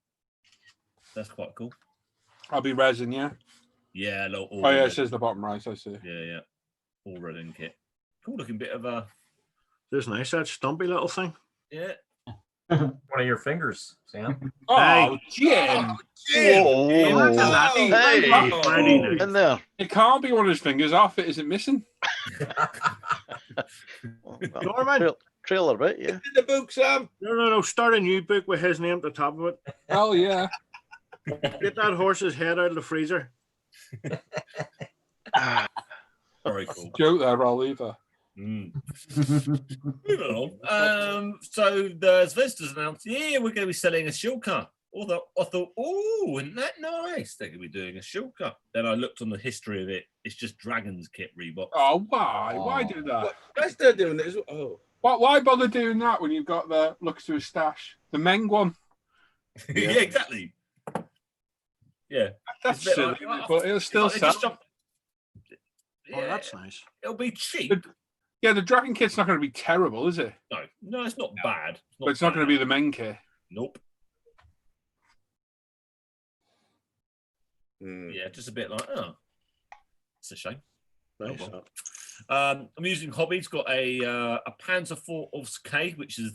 That's quite cool. I'll be resin, yeah. Yeah, Oh yeah, it says the bottom right. I see. yeah, all red in kit. Cool looking bit of a This is nice, that stumpy little thing. yeah. One of your fingers, Sam. Oh, Jim! Friday night. In there. It can't be one of his fingers off. It is it missing? Norman. Trailer bit, yeah. In the book, Sam. No. Start a new book with his name at the top of it. Hell yeah! Get that horse's head out of the freezer. Very cool. Joke there, I'll leave her. Moving on. So the Zvezda's announced, yeah, we're going to be selling a shield car. Although I thought, oh, isn't that nice? They're going to be doing a shield car. Then I looked on the history of it. It's just Dragon's kit Reebok. Oh, why? Why do that? Why still doing this? Oh. Why bother doing that when you've got the looks to a stash? The Meng one. Yeah, exactly. Yeah. That's It's a silly, bit like- but it'll still Like they just sell. jumped- Oh, that's nice. It'll be cheap. Yeah, the Dragon kit's not going to be terrible, is it? No, it's not bad. But it's not going to be the Meng kit. Nope. Mm. Yeah, just a bit like, oh, it's a shame. Nice. Oh, well. I'm using Hobby. It's got a Panzer IV Ovs K, which is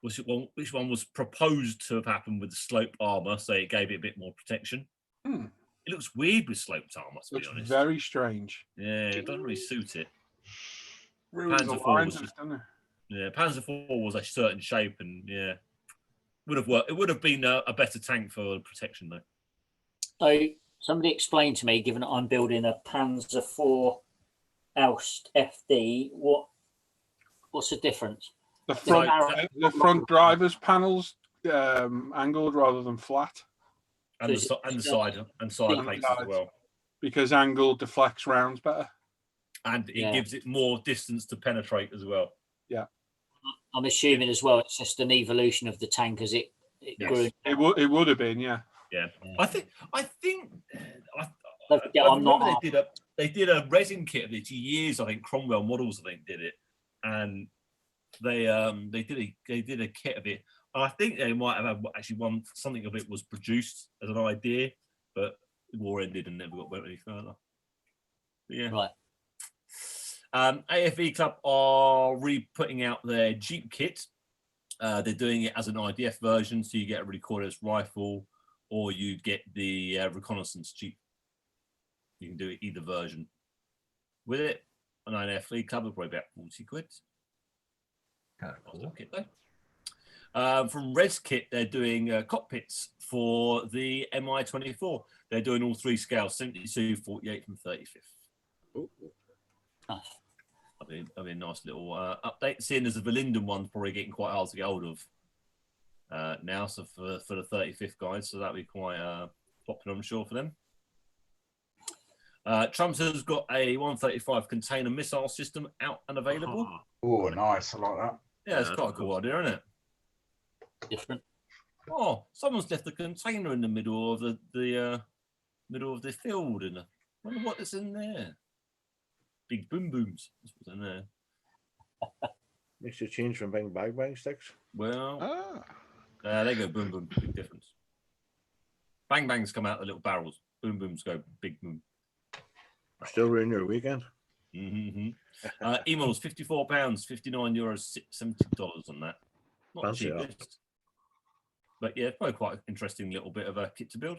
which one was proposed to have happened with the sloped armor, so it gave it a bit more protection. Hmm. It looks weird with sloped armor, to be Looks honest. very strange. Yeah, it doesn't really suit it. Ruins Panzer the IV lines, was just- doesn't it? Yeah, Panzer IV was a certain shape, and yeah, Would have worked. It would have been a better tank for protection, though. So somebody explained to me, given that I'm building a Panzer IV Aust FD, what's the difference? The front driver's panels angled rather than flat. And the side plates as well. Because angle deflects rounds better. And it gives it more distance to penetrate as well. Yeah. I'm assuming as well it's just an evolution of the tank as it grew. It would have been, yeah. Yeah. I think I I'm remember not they did a resin kit of it years. I think Cromwell Models did it, and they did a kit of it. I think they might have actually something of it was produced as an idea, but the war ended and never went any further. But yeah. Right. AFV Club are re-putting out their Jeep kit. They're doing it as an IDF version, so you get a really cordless rifle, or you get the reconnaissance Jeep. You can do it either version. With it, an AFV Club will probably about 40 quid. Kind of cool. Kit, though. From Res Kit, they're doing cockpits for the Mi-24. They're doing all three scales: 72, 48, and 35th. Nice. I mean, nice little update. Seeing as the Verlinden one's probably getting quite hard to get hold of now, so for the 35th guys, so that'll be quite popular, I'm sure, for them. Trump's has got a 135 container missile system out and available. Oh, nice! I like that. Yeah, it's quite a cool idea, isn't it? Different. Oh, someone's left a container in the middle of the middle of the field, and I wonder what is in there. Big boom booms. That's what's in there. Makes you change from bang bang sticks. Well, they go boom boom. Big difference. Bang bangs come out the little barrels. Boom booms go big boom. Still ruin your weekend. Mm-hmm. Emails £54, €59, $70 on that. Not the Fancy cheapest. But yeah, probably quite an interesting little bit of a kit to build.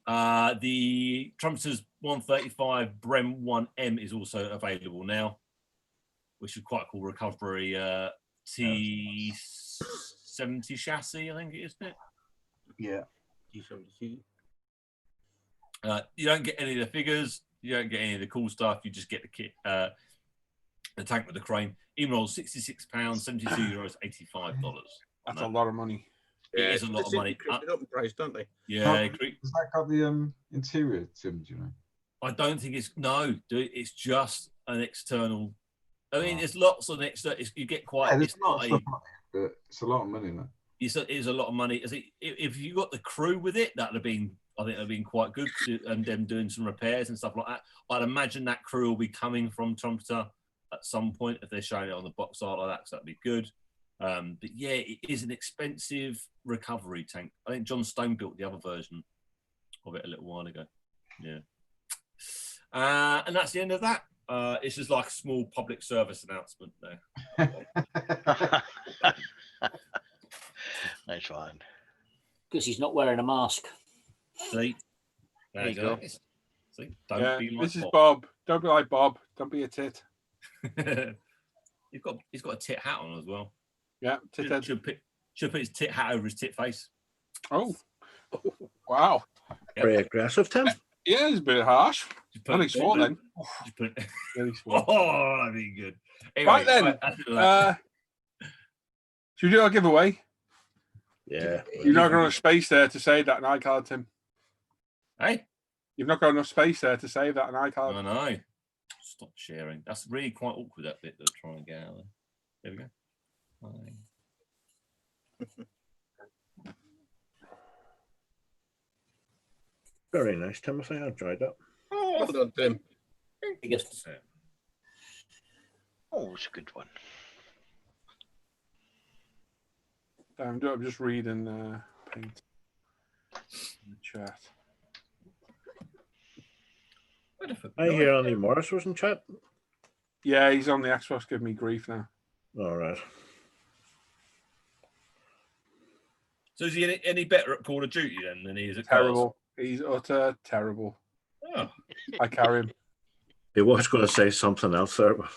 The Trumpster's 135 Brem 1M is also available now, which is quite a cool recovery T70 chassis, I think it is, isn't it? Yeah. T70. You don't get any of the figures, you don't get any of the cool stuff, you just get the kit, the tank with the crane. Email £66, €72, $85. That's a lot of money. It is a lot of money. Up in price, don't they? Yeah, Has that got the interior, Tim? Do you know? I don't think it's it's just an external. I mean, there's lots of extra. You get quite. Yeah, it's not but it's a lot of money, man. It is a lot of money. If you got the crew with it, that'd have been. I think that'd been quite good, and them doing some repairs and stuff like that. I'd imagine that crew will be coming from Trumpeter at some point if they're showing it on the box art like that. So that'd be good. But yeah, it is an expensive recovery tank. I think John Stone built the other version of it a little while ago. Yeah. And that's the end of that. It's just like a small public service announcement there. Nice one. Because he's not wearing a mask. See? There you go. See? Don't be like this is Bob. Don't be like Bob. Don't be a tit. He's got a tit hat on as well. Yeah, tit head. Should put his tit hat over his tit face. Oh, wow. Very aggressive, Tim. Yeah, it's a bit harsh. Only small then. Really small. Oh, that'd be good. Anyway, Right then. Should we do our giveaway? Yeah. You've not got enough space there to save that an iCard, Tim. Hey? You've not got enough space there to save that an iCard. I know. Stop sharing. That's really quite awkward, that bit, to try and get out there. There we go. Very nice, Timothy. I enjoyed that. Oh, well done, Tim. Oh, it's a good one. I'm just reading paint in the chat. I hear Andy Morris was in chat. Yeah, he's on the Xbox giving me grief now. All right. So is he any better at Call of Duty then than he is at Terrible. He's utter terrible. Oh. I carry him. He was going to say something else there. But...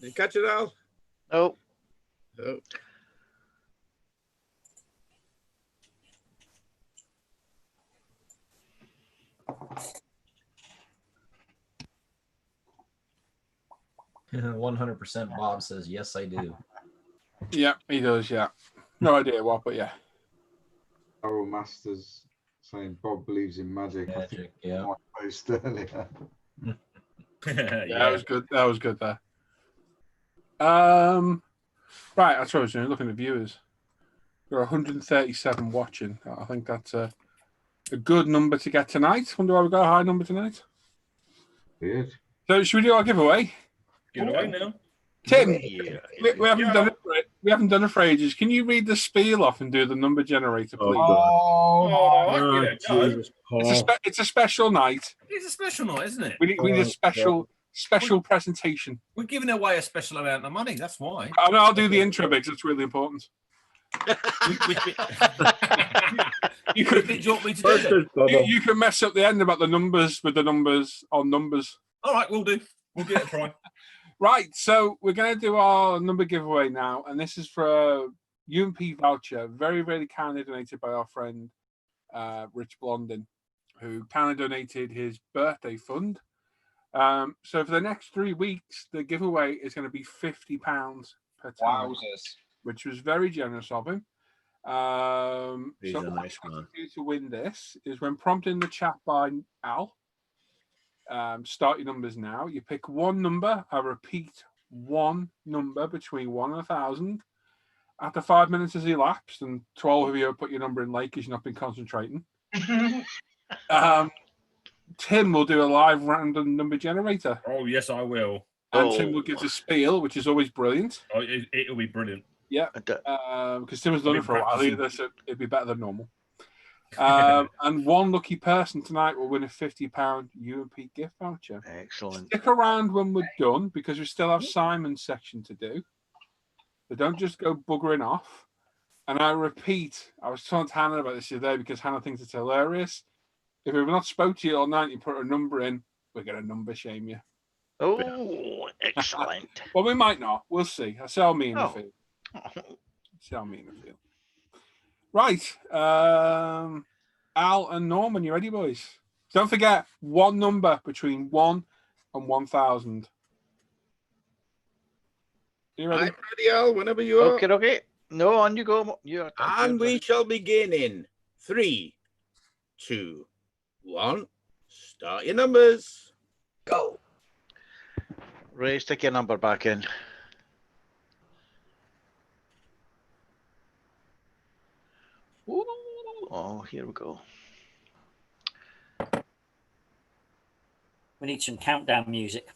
Did you catch it, Al? Oh, Oh. Yeah. 100% Bob says, yes, I do. Yeah, he does. Yeah, no idea what, but yeah. Carol Masters saying Bob believes in magic. I think Magic, yeah. my post earlier. That Yeah. was good. That was good there. Right, that's what I was doing. Looking at viewers. There are 137 watching. I think that's a good number to get tonight. Wonder why we got a high number tonight. Weird. So should we do our giveaway? Give it away now. Tim, Yeah. we haven't done it. We haven't done it for ages. Can you read the spiel off and do the number generator, please? Oh, Oh, I Oh, give it a go. Jesus, Paul. It's a special night. It's a special night, isn't it? We need a special presentation. We're giving away a special amount of money. That's why. I'll do the intro because it's really important. Which bit- You which could bit do you want me to do then? you can mess up the end about the numbers with the numbers on numbers. All right, we'll do. We'll give it a try. Right, so we're going to do our number giveaway now, and this is for a UMP voucher, very, very kindly donated by our friend Rich Blondin, who kindly donated his birthday fund. So for the next 3 weeks, the giveaway is going to be £50 per time, wowzers. which was very generous of him. He's So a what nice you have man. to do to win this is when prompted in the chat by Al, start your numbers now. You pick one number. I repeat, one number between 1 and 1,000. After 5 minutes has elapsed, and 12 of you have put your number in late because you've not been concentrating, Tim will do a live random number generator. Oh, yes, I will. And Tim will give the spiel, which is always brilliant. Oh, it'll be brilliant. Yeah, because Tim has done I've it for a been while practicing. either, so it'd be better than normal. And one lucky person tonight will win a £50 UMP gift voucher. excellent. Stick around when we're done because we still have Simon's section to do. So don't just go buggering off. And I repeat, I was talking to Hannah about this the other day because Hannah thinks it's hilarious. If we've not spoke to you all night, you put a number in, we're going to number shame you. Oh, excellent. Well, we might not. We'll see. That's how me and Oh. feel. That's how me and feel. Right. Al and Norman, you ready, boys? Don't forget, one number between 1 and 1,000. You ready? I'm ready, Al, whenever you are. Okay. No, on you go. You And we shall begin in 3, 2, 1. Start your numbers. Go. Ray, stick your number back in. Oh, here we go. We need some countdown music.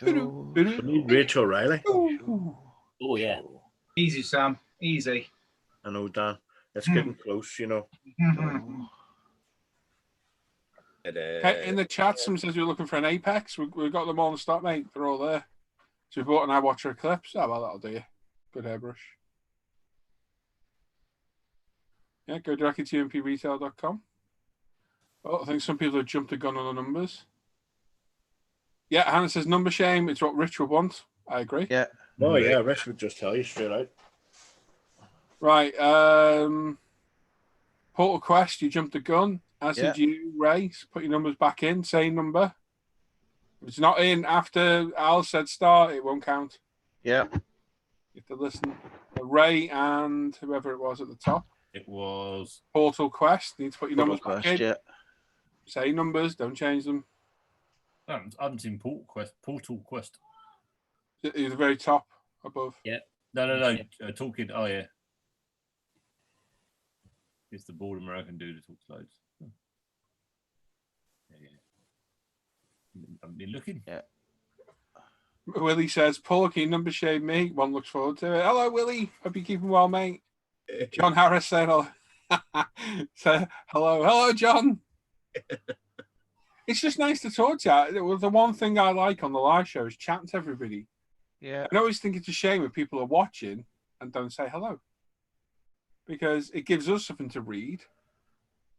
We need Rachel Riley. Oh yeah. Easy, Sam. Easy. I know, Dan. It's getting close, you know. Okay, in the chat, someone says we're looking for an Apex. We've got them all in stock, mate. They're all there. So we bought an iWatcher Eclipse. Oh, well, that'll do you. Good hairbrush. Yeah, go directly to umpretail.com. Oh, I think some people have jumped the gun on the numbers. Yeah, Hannah says number shame. It's what Rich would want. I agree. Yeah. Oh, yeah, Rich would just tell you straight out. Right. Portal Quest, you jumped the gun. As did you, Ray. Put your numbers back in. Same number. If it's not in after Al said start, it won't count. Yeah. You have to listen. Ray and whoever it was at the top. It was Portal Quest. You need to put your numbers back in. Yeah. Say numbers. Don't change them. I haven't seen Portal Quest. At the very top above. Yeah. No. Talking. Oh yeah. It's the bored American dude who talks loads. Yeah. I've been looking. Yeah. Willie says, Paul, can you number shade me? One looks forward to it. Hello, Willie. Hope you're keeping well, mate. John Harris saying hello. Say hello. Hello, John. It's just nice to talk to you. The one thing I like on the live show is chatting to everybody. Yeah. I always think it's a shame when people are watching and don't say hello. Because it gives us something to read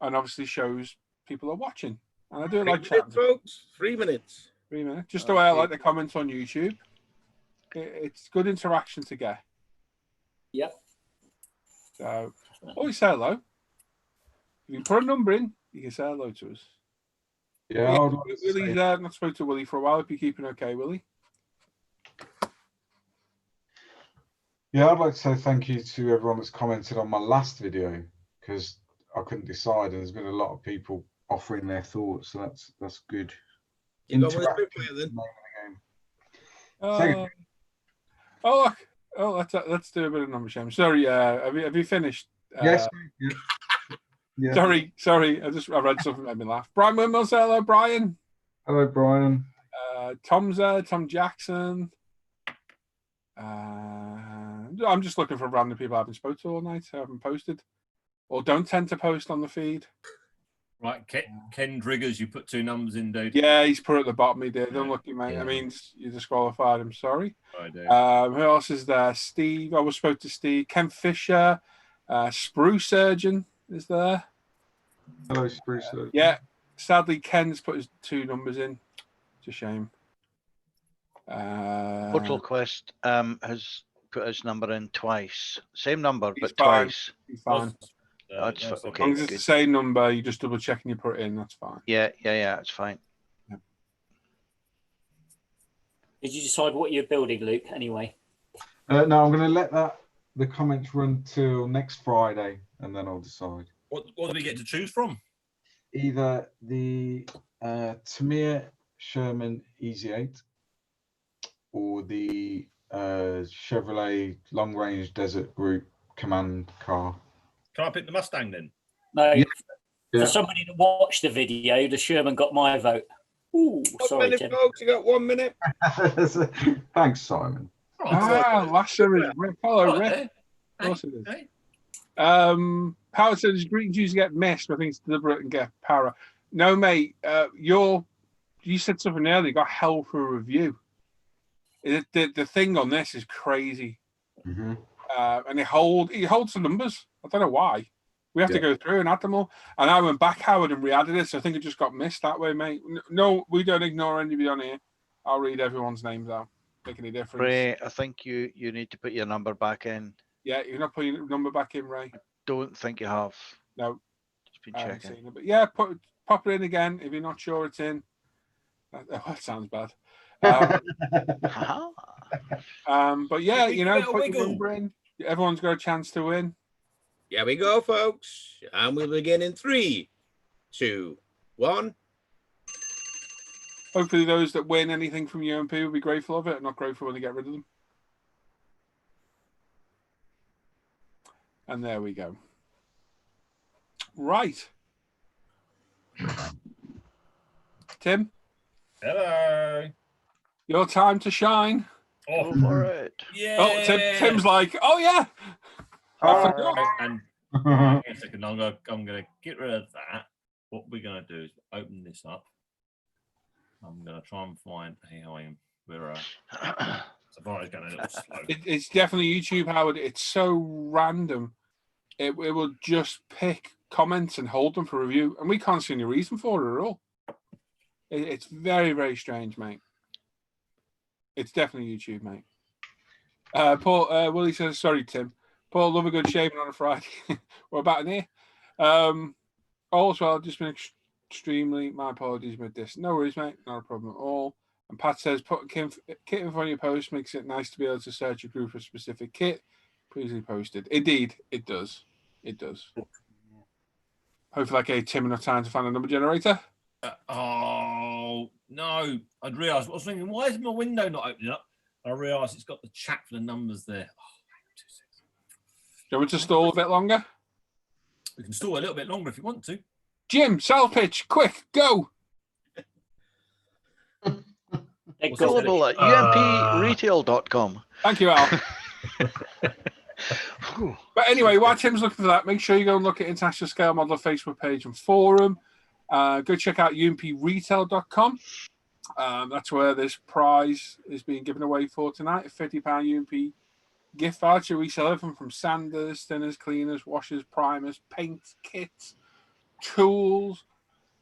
and obviously shows people are watching. And I do like chatting. Folks, 3 minutes. 3 minutes. Just the way I like the comments on YouTube. It's good interaction to get. Yep. So, always say hello. If you put a number in, you can say hello to us. Yeah, I would like to Willie's say, not spoke to Willie for a while. Hope you're keeping okay, Willie. yeah, I'd like to say thank you to everyone that's commented on my last video, because I couldn't decide, and there's been a lot of people offering their thoughts, so that's good. You got one of the Interaction player is then? the name of the game. Oh, look. Oh, let's do a bit of number shame. Sorry, have you finished? Yes. Yeah. Sorry. I read something that made me laugh. Brian Wimble, hello, Brian. Hello, Brian. Tom's there. Tom Jackson. I'm just looking for random people I haven't spoken to all night. I haven't posted, or don't tend to post on the feed. Right, Ken Driggers, you put 2 numbers in, dude. Yeah, he's put it at the bottom. He did. Yeah. Unlucky, mate. Yeah. That means you disqualified. I'm sorry. I do. Who else is there? Steve. I was spoke to Steve. Ken Fisher. Spruce Surgeon is there. Hello, Spruce. Yeah. Sadly, Ken's put his 2 numbers in. It's a shame. Portal Quest has put his number in twice. Same number, but fine. twice. He's fine. That's As okay. long as it's the same number, you just double check and you put it in. That's fine. Yeah, it's fine. Yeah. Did you decide what you're building, Luke? Anyway. No, I'm going to let the comments run till next Friday, and then I'll decide. What do we get to choose from? Either the Tamir Sherman Easy 8 or the Chevrolet Long Range Desert Group Command car. Can I pick the Mustang then? No. Yeah. For somebody to watch the video, the Sherman got my vote. Ooh, sorry, Tim. Folks, you got 1 minute. Thanks, Simon. Last year is Rick. Hello, Rick. Of course it is. Howard said his greetings used to get missed, but I think it's deliberate and get para. No, mate, you said something earlier, you got hell for a review. The thing on this is crazy. Mm-hmm. And he holds the numbers. I don't know why. We have to go through and add them all. And I went back, Howard, and re-added it, so I think it just got missed that way, mate. No, we don't ignore anybody on here. I'll read everyone's names out. Make any difference. Ray, I think you need to put your number back in. Yeah, you're not putting your number back in, Ray. Don't think you have. No. Just been I haven't checking. seen it. But yeah, pop it in again if you're not sure it's in. That sounds bad. But yeah, put your number in. Everyone's got a chance to win. Here we go, folks. And we'll begin in 3, 2, 1. Hopefully those that win anything from UMP will be grateful of it and not grateful when they get rid of them. And there we go. Right. Tim? Hello. Your time to shine. Oh, Go for it. Yeah. Oh, Tim's like, oh yeah. And wait a second, I'm gonna get rid of that. What we're gonna do is open this up. I'm gonna try and find how I am. Safari's going a little slow. It's definitely YouTube, Howard. It's so random. It will just pick comments and hold them for review, and we can't see any reason for it at all. It's very, very strange, mate. It's definitely YouTube, mate. Paul Willie says, sorry, Tim. Paul, love a good shaving on a Friday. We're about in here. Also, I've just been extremely, my apologies with this. No worries, mate. Not a problem at all. And Pat says, put kit in front of your post makes it nice to be able to search a group for a specific kit. Previously posted. Indeed, it does. It does. Hopefully that gave Tim enough time to find a number generator. Oh, no. I'd realised, I was thinking, why is my window not opening up? I realised it's got the chat for the numbers there. Oh, hang on 2 seconds. Do you want me to stall a bit longer? We can stall a little bit longer if you want to. Jim, sell pitch, quick, go. Available at umpretail.com. Thank you, Al. But anyway, while Tim's looking for that, make sure you go and look at International Scale Modeler Facebook page and forum. Go check out umpretail.com. That's where this prize is being given away for tonight. A £50 UMP gift voucher. We sell everything from sanders, thinners, cleaners, washers, primers, paints, kits, tools,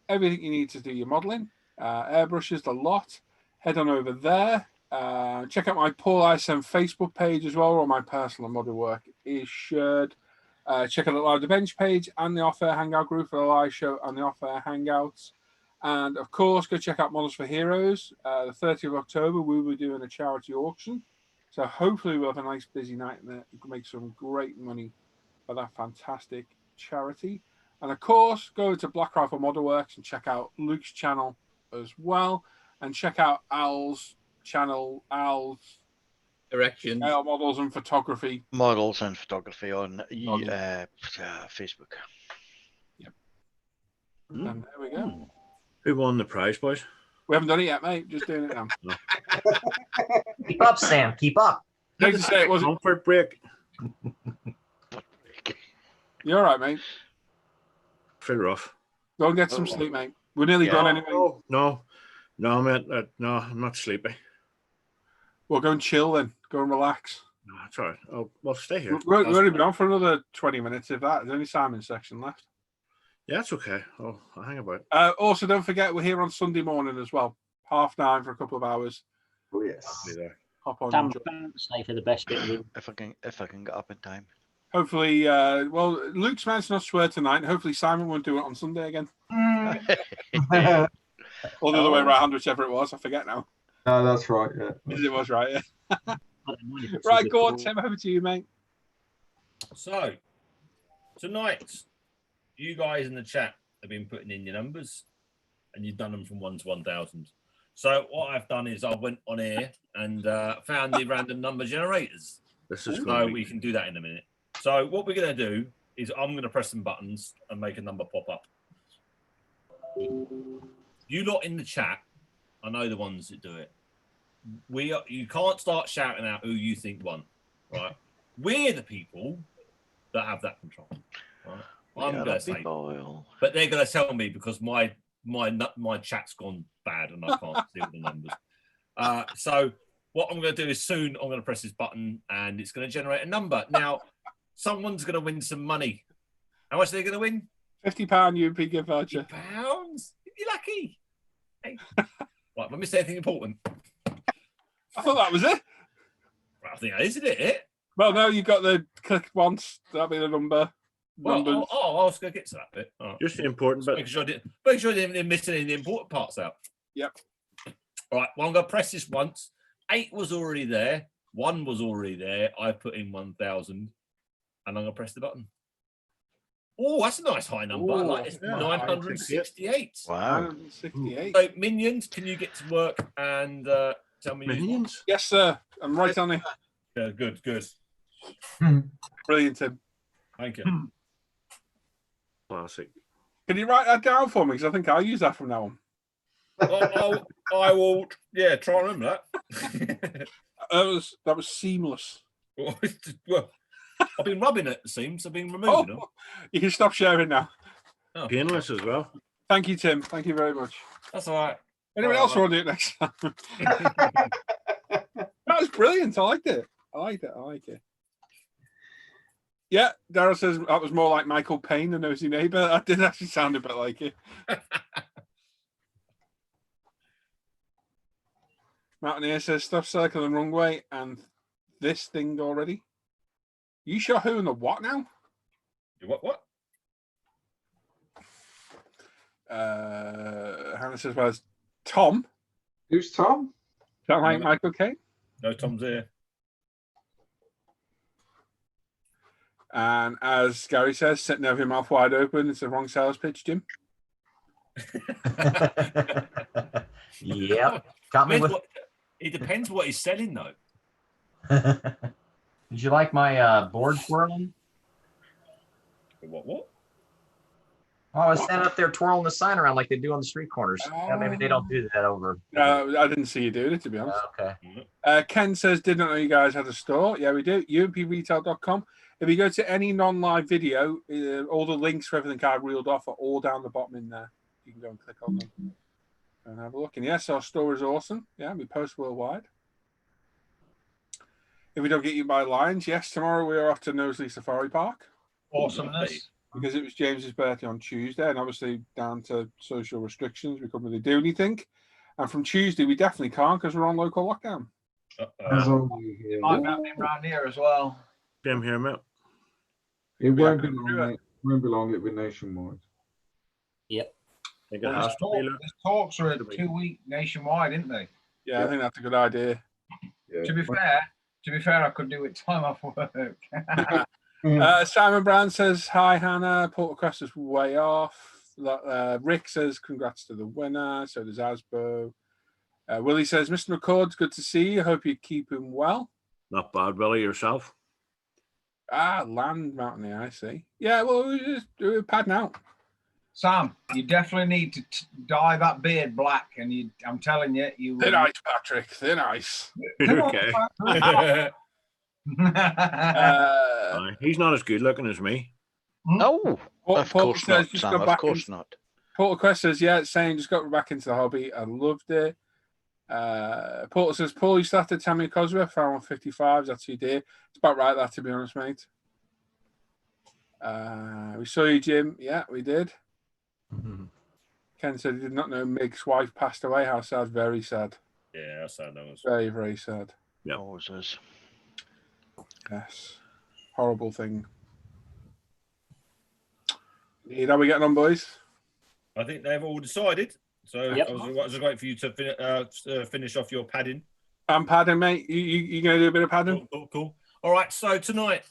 everything you need to do your modelling. Airbrushes, the lot. Head on over there. Check out my Paul ISM Facebook page as well, where my personal model work is shared. Check out the Live the Bench page and the Off Air Hangout group for the live show and the Off Air Hangouts. And of course, go check out Models for Heroes. The 30th of October, we will be doing a charity auction. So hopefully we'll have a nice busy night in there. We can make some great money for that fantastic charity. And of course, go to Black Rifle Model Works and check out Luke's channel as well. And check out Al's channel, Al's Erections. Models and Photography. Models and photography on Facebook. Yep. And there we go. Who won the prize, boys? We haven't done it yet, mate. Just doing it now. Keep up, Sam. Keep up. Like to say, it wasn't. Comfort break. You're all right, mate. Pretty rough. Go and get some sleep, mate. We're nearly done anyway. No, mate. No, I'm not sleepy. We'll go and chill then. Go and relax. No, that's all right. Well, stay here. We've only been on for another 20 minutes, if that. There's only Simon's section left. Yeah, it's okay. I'll hang about. Also, don't forget, we're here on Sunday morning as well. 9:30 for a couple of hours. Oh, yes. Hop on. Sam, stay for the best bit of it. If I can get up in time. Hopefully, well, Luke's man's not swear tonight. Hopefully, Simon won't do it on Sunday again. Or the other way around, whichever it was. I forget now. No, that's right. Yeah. It was right, yeah. Right, go on, Tim. Over to you, mate. So, tonight, you guys in the chat have been putting in your numbers, and you've done them from 1 to 1,000. So what I've done is I went on air and found the random number generators. This is so we can do that in a minute. So what we're going to do is I'm going to press some buttons and make a number pop up. You lot in the chat, I know the ones that do it. You can't start shouting out who you think won, right? We're the people that have that control, right? I'm going to say, but they're going to tell me because my chat's gone bad and I can't see all the numbers. So what I'm going to do is soon I'm going to press this button and it's going to generate a number. Now, someone's going to win some money. How much are they going to win? £50 UP gift voucher. £50? You're lucky. Hey. Right, have I missed anything important? I thought that was it. Right, I think that is it. Well, no, you got the click once. That'll be the number. Well, I was going to get to that bit. Right. Just the important bit. Make sure I didn't miss any of the important parts out. Yep. All right, well, I'm going to press this once. 8 was already there. 1 was already there. I put in 1,000 and I'm going to press the button. Oh, that's a nice high number. Ooh, I like it's 968. Wow. 968. So, minions, can you get to work and tell me? Minions? Yes, sir. I'm right on it. Yeah, good. Brilliant, Tim. Thank you. Classic. Can you write that down for me? Because I think I'll use that from now on. I will. Yeah, try and remember that. That was seamless. Well, I've been rubbing it seams. I've been removing them. You can stop sharing now. Oh. Painless as well. Thank you, Tim. Thank you very much. That's all right. Anyone else want to do it next time? That was brilliant. I liked it. I like it. Yeah, Darryl says that was more like Michael Payne, the nosy neighbour. That did actually sound a bit like it. Mountaineer says stuff circling the wrong way and this thing already. You shot who and the what now? What? Hannah says, well, it's Tom. Who's Tom? Is that like Michael Caine? No, Tom's here. And as Gary says, sitting there with your mouth wide open, it's the wrong sales pitch, Jim. Yep. Got me with... It depends what he's selling, though. Did you like my board twirling? What? Oh, I was standing up there twirling the sign around like they do on the street corners. Yeah, maybe they don't do that over. I didn't see you doing it, to be honest. Okay. Ken says, didn't know you guys had a store. Yeah, we do. UMPretail.com. If you go to any non-live video, all the links for everything I reeled off are all down the bottom in there. You can go and click on them and have a look. And yes, our store is awesome. Yeah, we post worldwide. If we don't get you by Lions, yes, tomorrow we are off to Knowsley Safari Park. Awesomeness. Because it was James's birthday on Tuesday, and obviously down to social restrictions, we couldn't really do anything. And from Tuesday, we definitely can't because we're on local lockdown. As always, yeah. Might be happening around here as well. Same here, mate. It We won't have be to do long. Mate. Won't be long. It'll be nationwide. Yep. I think it Well, has to be. there's talks are 2 week nationwide, isn't they? Yeah, I think that's a good idea. Yeah. To be fair, I could do it time off work. Simon Brown says, hi, Hannah. Portercrest is way off. Rick says, congrats to the winner. So does Asbo. Willie says, Mr. McCord, good to see you. Hope you're keeping well. Not bad, Willie, yourself. Land Mountaineer, I see. Yeah, well, we're padding out. Sam, you definitely need to dye that beard black, and I'm telling you, you. Thin ice, Patrick. Thin ice. Okay. He's not as good looking as me. No, of Paul course says, not, just Sam. got Of back course not. Porter says, yeah, it's saying just got back into the hobby. I loved it. Porter says, Paul, you started Tammy Cosworth for 155. That's who you did. It's about right, that, to be honest, mate. We saw you, Jim. Yeah, we did. Ken said he did not know Mig's wife passed away. How sad. Very sad. Yeah, that's sad. That was Very, very sad. Yeah. Always is. Yes. Horrible thing. How are we getting on, boys? I think they've all decided. So Yep. I was just waiting for you to finish off your padding. I'm padding, mate. You going to do a bit of padding? Cool. All right. So tonight,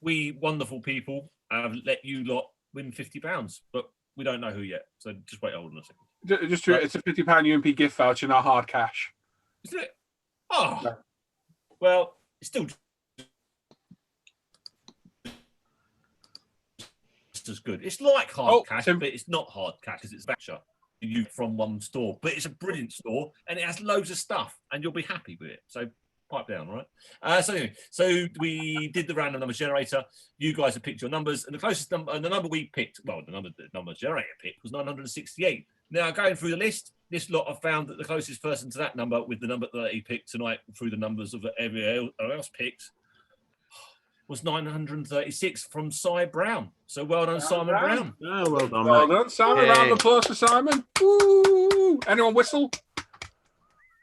we wonderful people have let you lot win £50, but we don't know who yet. So just wait, hold on a second. Just it's a £50 UMP gift voucher, not hard cash. Is it? Oh, No. well, it's still just as good. It's like hard cash, but it's not hard cash because it's a voucher you from one store. But it's a brilliant store and it has loads of stuff, and you'll be happy with it. So pipe down, all right? So anyway, so we did the random numbers generator. You guys have picked your numbers, and the closest number, and the number we picked, well, the number generator picked was 968. Now, going through the list, this lot have found that the closest person to that number, with the number that he picked tonight, through the numbers of everyone else picked, was 936 from Cy Brown. So well done, Simon Brown. Oh, well done, Well mate. done, Simon. Round of applause for Simon. Woo! Anyone whistle?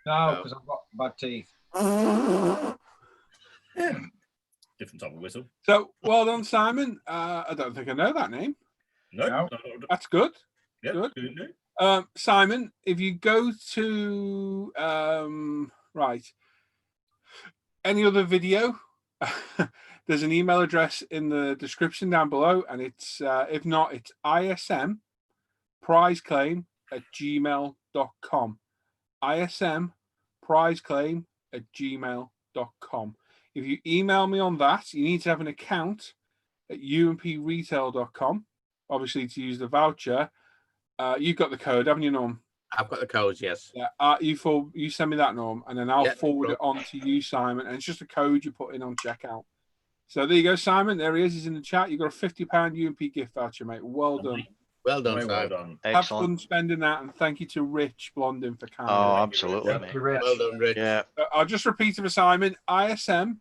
No, because I've got bad teeth. Different type of whistle. So well done, Simon. I don't think I know that name. No. That's good. Yeah, Good. good. Simon, if you go to any other video, there's an email address in the description down below, and it's if not, it's ISM prizeclaim@gmail.com. ISM prizeclaim@gmail.com. If you email me on that, you need to have an account at umpretail.com, obviously, to use the voucher. You've got the code, haven't you, Norm? I've got the codes, yes. Yeah. You send me that, Norm, and then I'll forward it on to you, Simon. And it's just a code you put in on checkout. So there you go, Simon. There he is. He's in the chat. You got a £50 UMP gift voucher, mate. Well done. Well done, Very well Simon. done. Have Excellent. fun spending that, and thank you to Rich Blondin for Canada. Oh, absolutely, Yeah. mate. Well done, Rich. Yeah. I'll just repeat it for Simon. ISM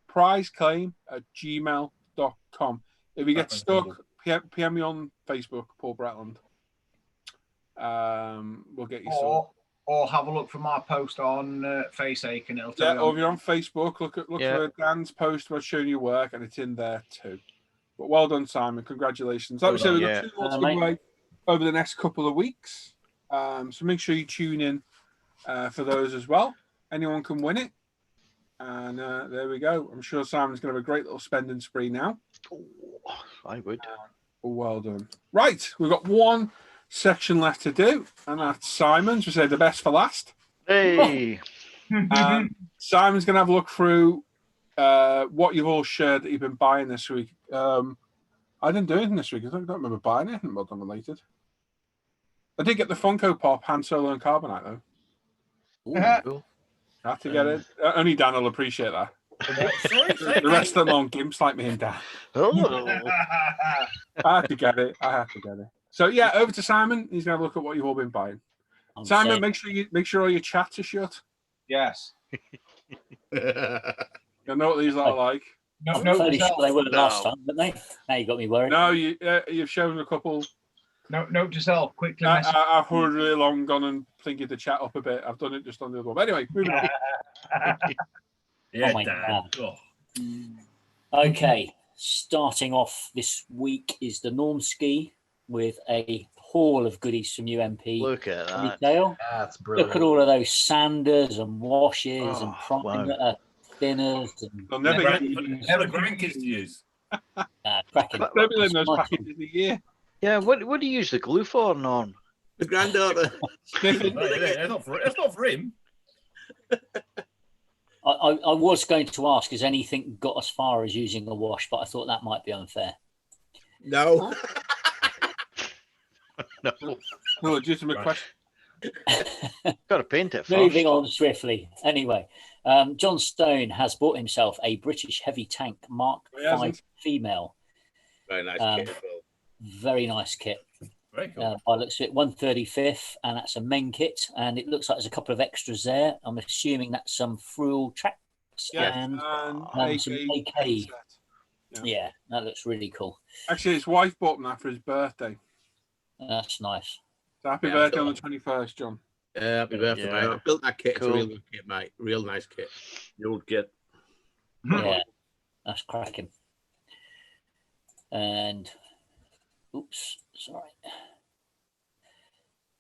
prizeclaim@gmail.com. If you get stuck, PM me on Facebook, Paul Bretland. We'll get you sorted. Or have a look for my post on FaceAche, and it'll tell you. Or if you're on Facebook, look Yeah. for Dan's post about showing your work, and it's in there too. But well done, Simon. Congratulations. Like we said, we've got 2 more to give away over the next couple of weeks. So make sure you tune in for those as well. Anyone can win it. And there we go. I'm sure Simon's going to have a great little spending spree now. Oh, I would. Well done. Right. We've got one section left to do, and that's Simon's. We say the best for last. Hey. Simon's going to have a look through what you've all shared that you've been buying this week. I didn't do anything this week. I don't remember buying anything modern related. I did get the Funko Pop Han Solo and Carbonite, though. Cool. I had to get it. Only Dan will appreciate that. Sorry, The rest of them on gimps like me and Dan. Oh. I had to get it. So yeah, over to Simon. He's going to look at what you've all been buying. Simon, make sure all your chats are shut. Yes. You know what these are like. I'm fairly sure they weren't last time, but now you got me worried. No, you've shown a couple Note to self, quickly message. I've hurriedly along gone and thinking to chat up a bit. I've done it just on the other one. But anyway, moving on. Yeah, Oh my Dan. God. Oh. Okay, starting off this week is the Norm Ski with a haul of goodies from UMP Look at that. retail. That's Look brilliant. at all of those sanders and washes and Oh, wow. thinners and They'll never get Never grandkids to use. cracking. they'll be in those Nice. packages a year. Yeah, what do you use the glue for, Norm? The granddaughter. Sniffing. That's not for him. I was going to ask, has anything got as far as using a wash, but I thought that might be unfair. No. No, No, legitimate Right. question. got to paint it first. Moving on swiftly. Anyway, John Stone has bought himself a British heavy tank Mark He hasn't. V female. Very nice kit as well. Very nice kit. Very cool. By the looks of it, 135th, and that's a main kit. And it looks like there's a couple of extras there. I'm assuming that's some Frual tracks Yeah, and and some AK. AK. set. Yeah, that looks really cool. Actually, his wife bought them that for his birthday. That's nice. So happy Yeah, birthday cool. on the 21st, John. Happy birthday, Yeah. mate. I built that kit. Cool. It's a real good kit, mate. Real nice kit. The old kit. Yeah, that's cracking. And oops, sorry.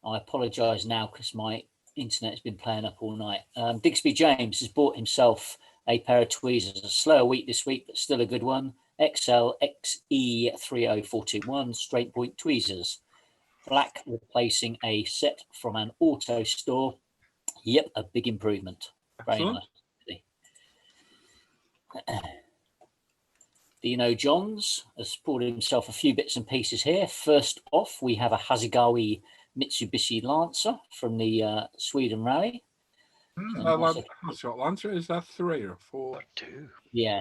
I apologise now because my internet's been playing up all night. Digsby James has bought himself a pair of tweezers. A slower week this week, but still a good one. XL XE 30421 straight point tweezers. Black, replacing a set from an auto store. Yep, a big improvement. Very Excellent. nice. Dino Johns has pulled himself a few bits and pieces here. First off, we have a Hasegawa Mitsubishi Lancer from the Sweden Rally. Short Lancer, is that 3 or 4? 2. Yeah.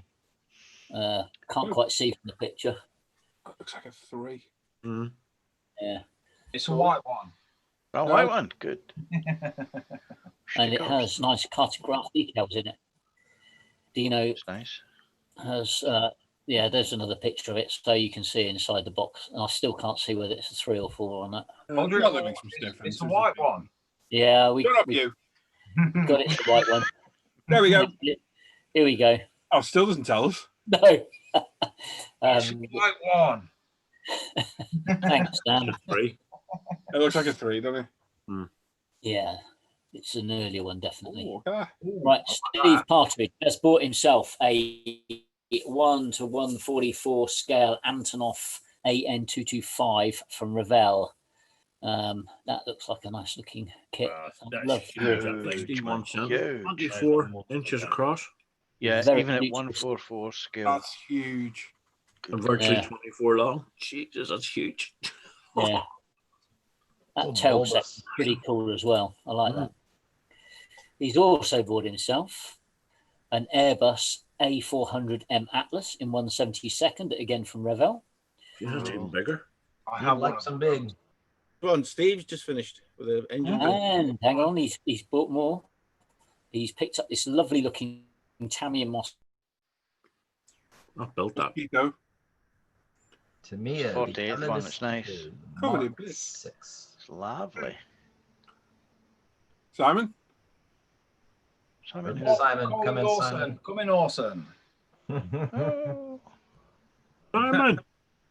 Can't quite see from the picture. Looks like a 3. Mm. Yeah. It's a white one. Oh, white one. Good. And it has nice cartograph decals in it. Dino It's nice. has, yeah, there's another picture of it so you can see inside the box. And I still can't see whether it's a 3 or 4 on that. That makes some difference. It's a white one. Yeah, we Shut up, you. got it, the white one. There we go. Here we go. Oh, still doesn't tell us. No. It's a white one. Thanks, Dan. 3. It looks like a 3, doesn't it? Yeah, it's an earlier one, definitely. Ooh, look at that. Right, Steve Partridge has bought himself a 1:144 scale Antonov AN225 from Revell. That looks like a nice looking kit. That's Love huge, the- that thing. 61 cents. Huge. 24 inches across Yeah, Very even at neat. 144 scale. That's huge. and virtually Yeah. 24 long. Jesus, that's huge. Yeah. Oh, That tail bulbous. set's pretty cool as well. I like that. He's also bought himself an Airbus A400M Atlas in 1/72, again from Revell. Jesus, that's even bigger. I I have like one. some big. Come on, Steve's just finished with the engine. build. And hang on, he's bought more. He's picked up this lovely looking Tamiya Moss. I built that. Mosquito. To me, a 48th one, it's nice. Covered in Mark bits. 6. It's lovely. Simon? Simon, Simon, Colin come in, Dawson. Simon. Come in, Orson. oh, Simon!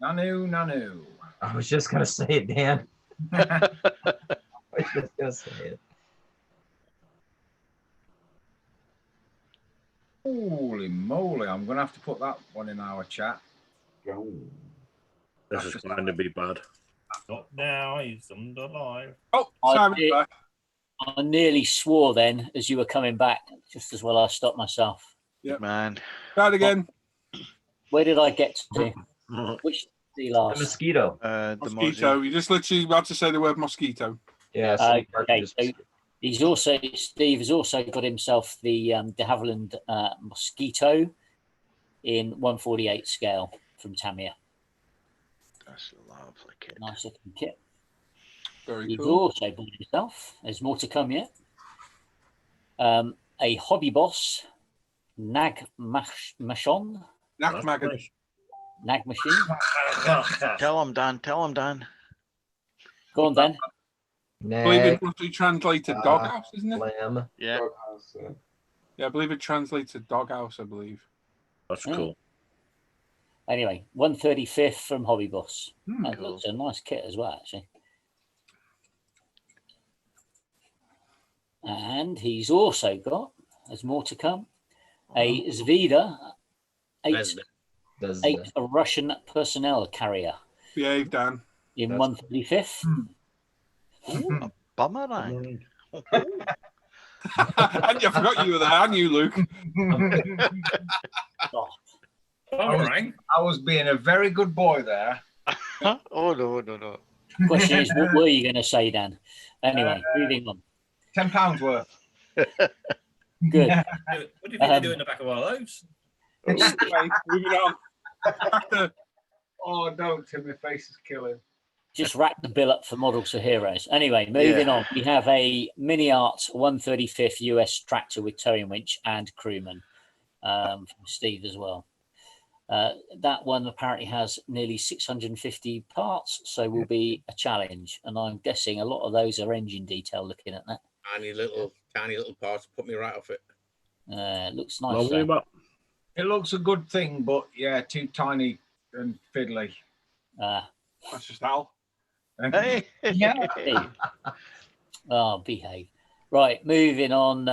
Nanu. I was just gonna say it, Dan. I was just gonna say it. Holy moly, I'm going to have to put that one in our chat. This is going to be bad. Not now, he's alive. Oh, I Simon's did. back. I nearly swore then as you were coming back, just as well I stopped myself. man. Try it again. Where did I get to? Which did The last? mosquito. The Mosquito. You just literally about to say the word mosquito. Yeah. Okay, so he's also, Steve has also got himself the de Havilland Mosquito in 1/48 scale from Tamiya. That's a lovely kit. Nice looking kit. Very He's cool. also bought himself, there's more to come yet, a Hobby Boss Nag Machine. Knack maggot. Nag Machine. Tell him, Dan. Tell him, Dan. Go on, Dan. I believe it Nick, roughly translates to doghouse, isn't it? Lamb. Yeah. Doghouse, Yeah, I believe it translates to doghouse, I believe. That's Yeah. cool. Anyway, 135th from Hobby Boss. That Cool. looks a nice kit as well, actually. And he's also got, there's more to come, a Zvida 8 Does 8 a Russian personnel carrier Behave, Dan. in That's- 135th. Ooh, a boomerang. And I forgot you were there, and you, Luke. Oh, Boomerang. I was being a very good boy there. Oh, no. question is, what were you going to say, Dan? Anyway, moving on. £10 worth. Good. What do you think they do in the back of one of those? Anyway, moving on. Back to Oh, don't, Tim, my face is killing. Just rack the bill up for models for heroes. Anyway, moving on. We have a Mini Art 135th US tractor with towing winch and crewman from Steve as well. That one apparently has nearly 650 parts, so will be a challenge. And I'm guessing a lot of those are engine detail looking at that. Tiny little parts put me right off it. It looks nice. Lovely, though. but It looks a good thing, but yeah, too tiny and fiddly. that's just Al. Hey. Yeah. Oh, behave. Right, moving on.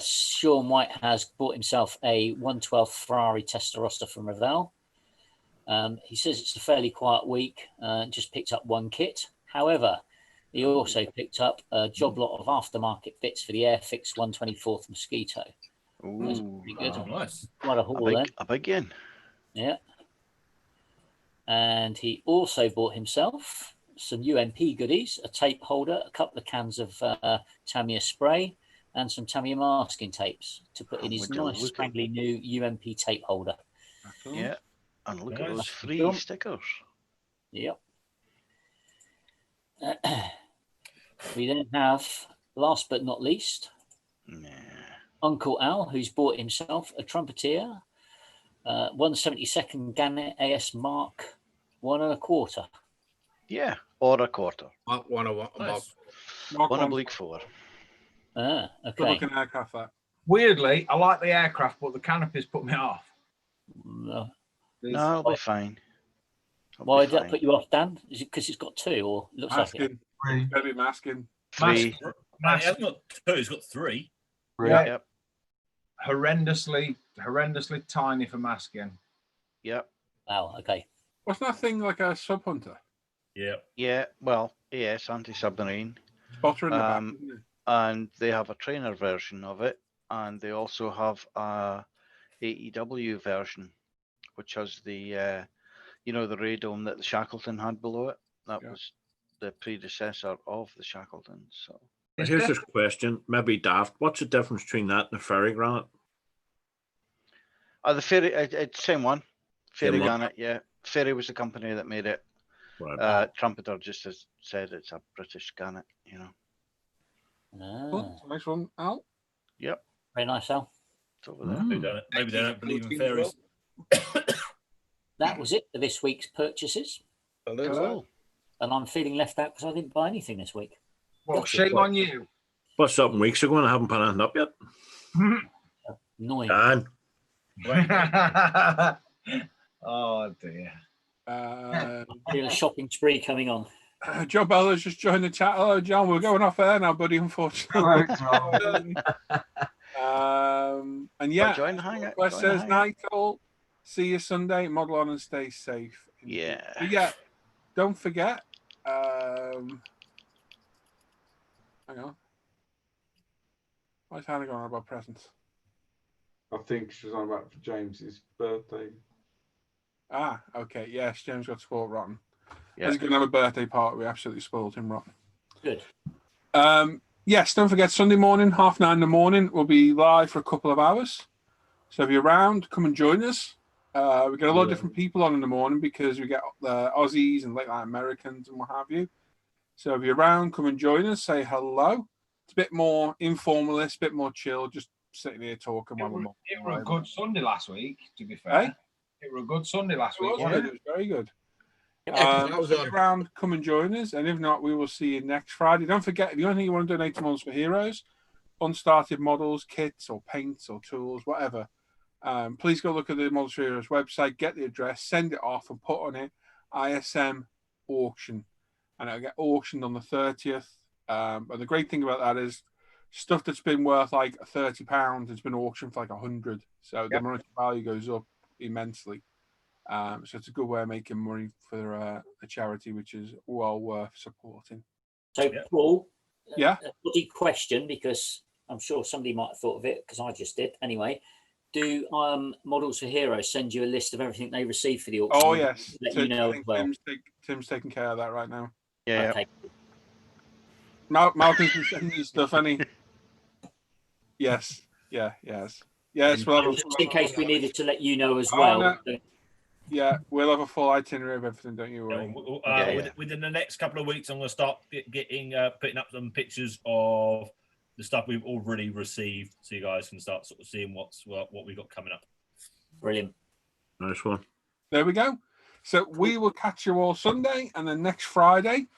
Sean White has bought himself a 112 Ferrari Testarossa from Ravel. He says it's a fairly quiet week, just picked up one kit. However, he also picked up a job lot of aftermarket bits for the Airfix 124th Mosquito. That's Ooh, pretty good. Oh, nice. Quite a haul then. a big one. Yeah. And he also bought himself some UMP goodies, a tape holder, a couple of cans of Tamiya spray, and some Tamiya masking tapes to put in his Would you nice, look at- scraggly new UMP tape holder. Yeah. And look at those Nice. free stickers. Yep. We then have, last but not least, Nah. Uncle Al, who's bought himself a trumpeter, 172nd Gannet AS Mark 1.25. Yeah, or a quarter. Nice. Mark One one. oblique 4. Ah, Good okay. looking aircraft, that. Weirdly, I like the aircraft, but the canopies put me off. No. No, it'll be fine. It'll Why be did that fine. put you off, Dan? Is it because it's got two, or it looks like it? Masking. Better be masking. 3. He hasn't got two, he's got three. Yeah. Yep. Horrendously tiny for masking. Yep. Wow. Okay. Wasn't that thing like a sub hunter? Yeah. Yeah. Well, yes, anti-submarine. Spotter in the back, Um, isn't it? And they have a trainer version of it, and they also have a AEW version, which has the the radome that the Shackleton had below it. That Yeah. was the predecessor of the Shackleton. So here's this question, maybe daft. What's the difference between that and the Ferry Granite? the Ferry, it's same one. Ferry Same one. Granite, yeah. Ferry was the company that made it. Right. Trumpeter just has said it's a British Granite, Oh, nice one, Al. Yep, Very nice, Al. it's over there. Maybe they don't believe in fairies. That was it for this week's purchases. Cool. And I'm feeling left out because I didn't buy anything this week. Well, shame on you. What's something weeks ago and I haven't put anything up yet? Annoying. Dan. Oh dear. Feel a shopping spree coming on. Joe Bella's just joined the chat. Hello, John. We're going off air now, buddy, unfortunately. And yeah, Join the hangout. Wes join the says, hangout. night all. See you Sunday. Model on and stay safe. Yeah. But yeah, don't forget. Hang on. Why's Hannah going on about presents? I think she was on about for James's birthday. Ah, okay. Yes, James got spoiled rotten. Yeah. He's going to have a birthday party. We absolutely spoiled him rotten. Good. Yes, don't forget Sunday morning, 9:30 in the morning. We'll be live for a couple of hours. So if you're around, come and join us. We get a lot of different people on in the morning because we get the Aussies and late night Americans and what have you. So if you're around, come and join us. Say hello. It's a bit more informalist, a bit more chill, just sitting here talking. It were a good Sunday last week, to be fair. Hey? It were a good Sunday last week. It was very good. was If on. you're around, come and join us. And if not, we will see you next Friday. Don't forget, if you only want to donate to Models for Heroes, unstarted models, kits, or paints, or tools, whatever, please go look at the Models for Heroes website, get the address, send it off, and put on it ISM auction. And it'll get auctioned on the 30th. But the great thing about that is stuff that's been worth like £30 has been auctioned for like 100. So the monetary value goes up immensely. So it's a good way of making money for a charity, which is well worth supporting. So, Paul, yeah, a bloody question, because I'm sure somebody might have thought of it, because I just did. Anyway, do Models for Heroes send you a list of everything they receive for the auction? Oh, yes. Let you know as well. Tim's taking care of that right now. Yeah. Okay. Malcolm's been sending you stuff, any? Yes. Yeah. Yes. Yes. Just in case we needed to let you know as well. No. Yeah, we'll have a full itinerary of everything. Don't you worry. Within the next couple of weeks, I'm going to start putting up some pictures of the stuff we've already received, so you guys can start sort of seeing what we got coming up. Brilliant. Nice one. There we go. So we will catch you all Sunday and then next Friday.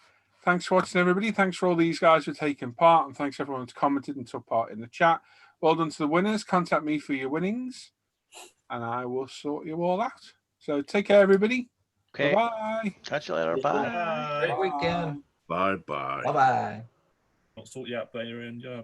Thanks for watching, everybody. Thanks for all these guys for taking part, and thanks everyone who's commented and took part in the chat. Well done to the winners. Contact me for your winnings, and I will sort you all out. So take care, everybody. Okay. Bye-bye. Catch you later. Bye. Great weekend. Bye-bye. Bye-bye. I'll sort you out better and yeah.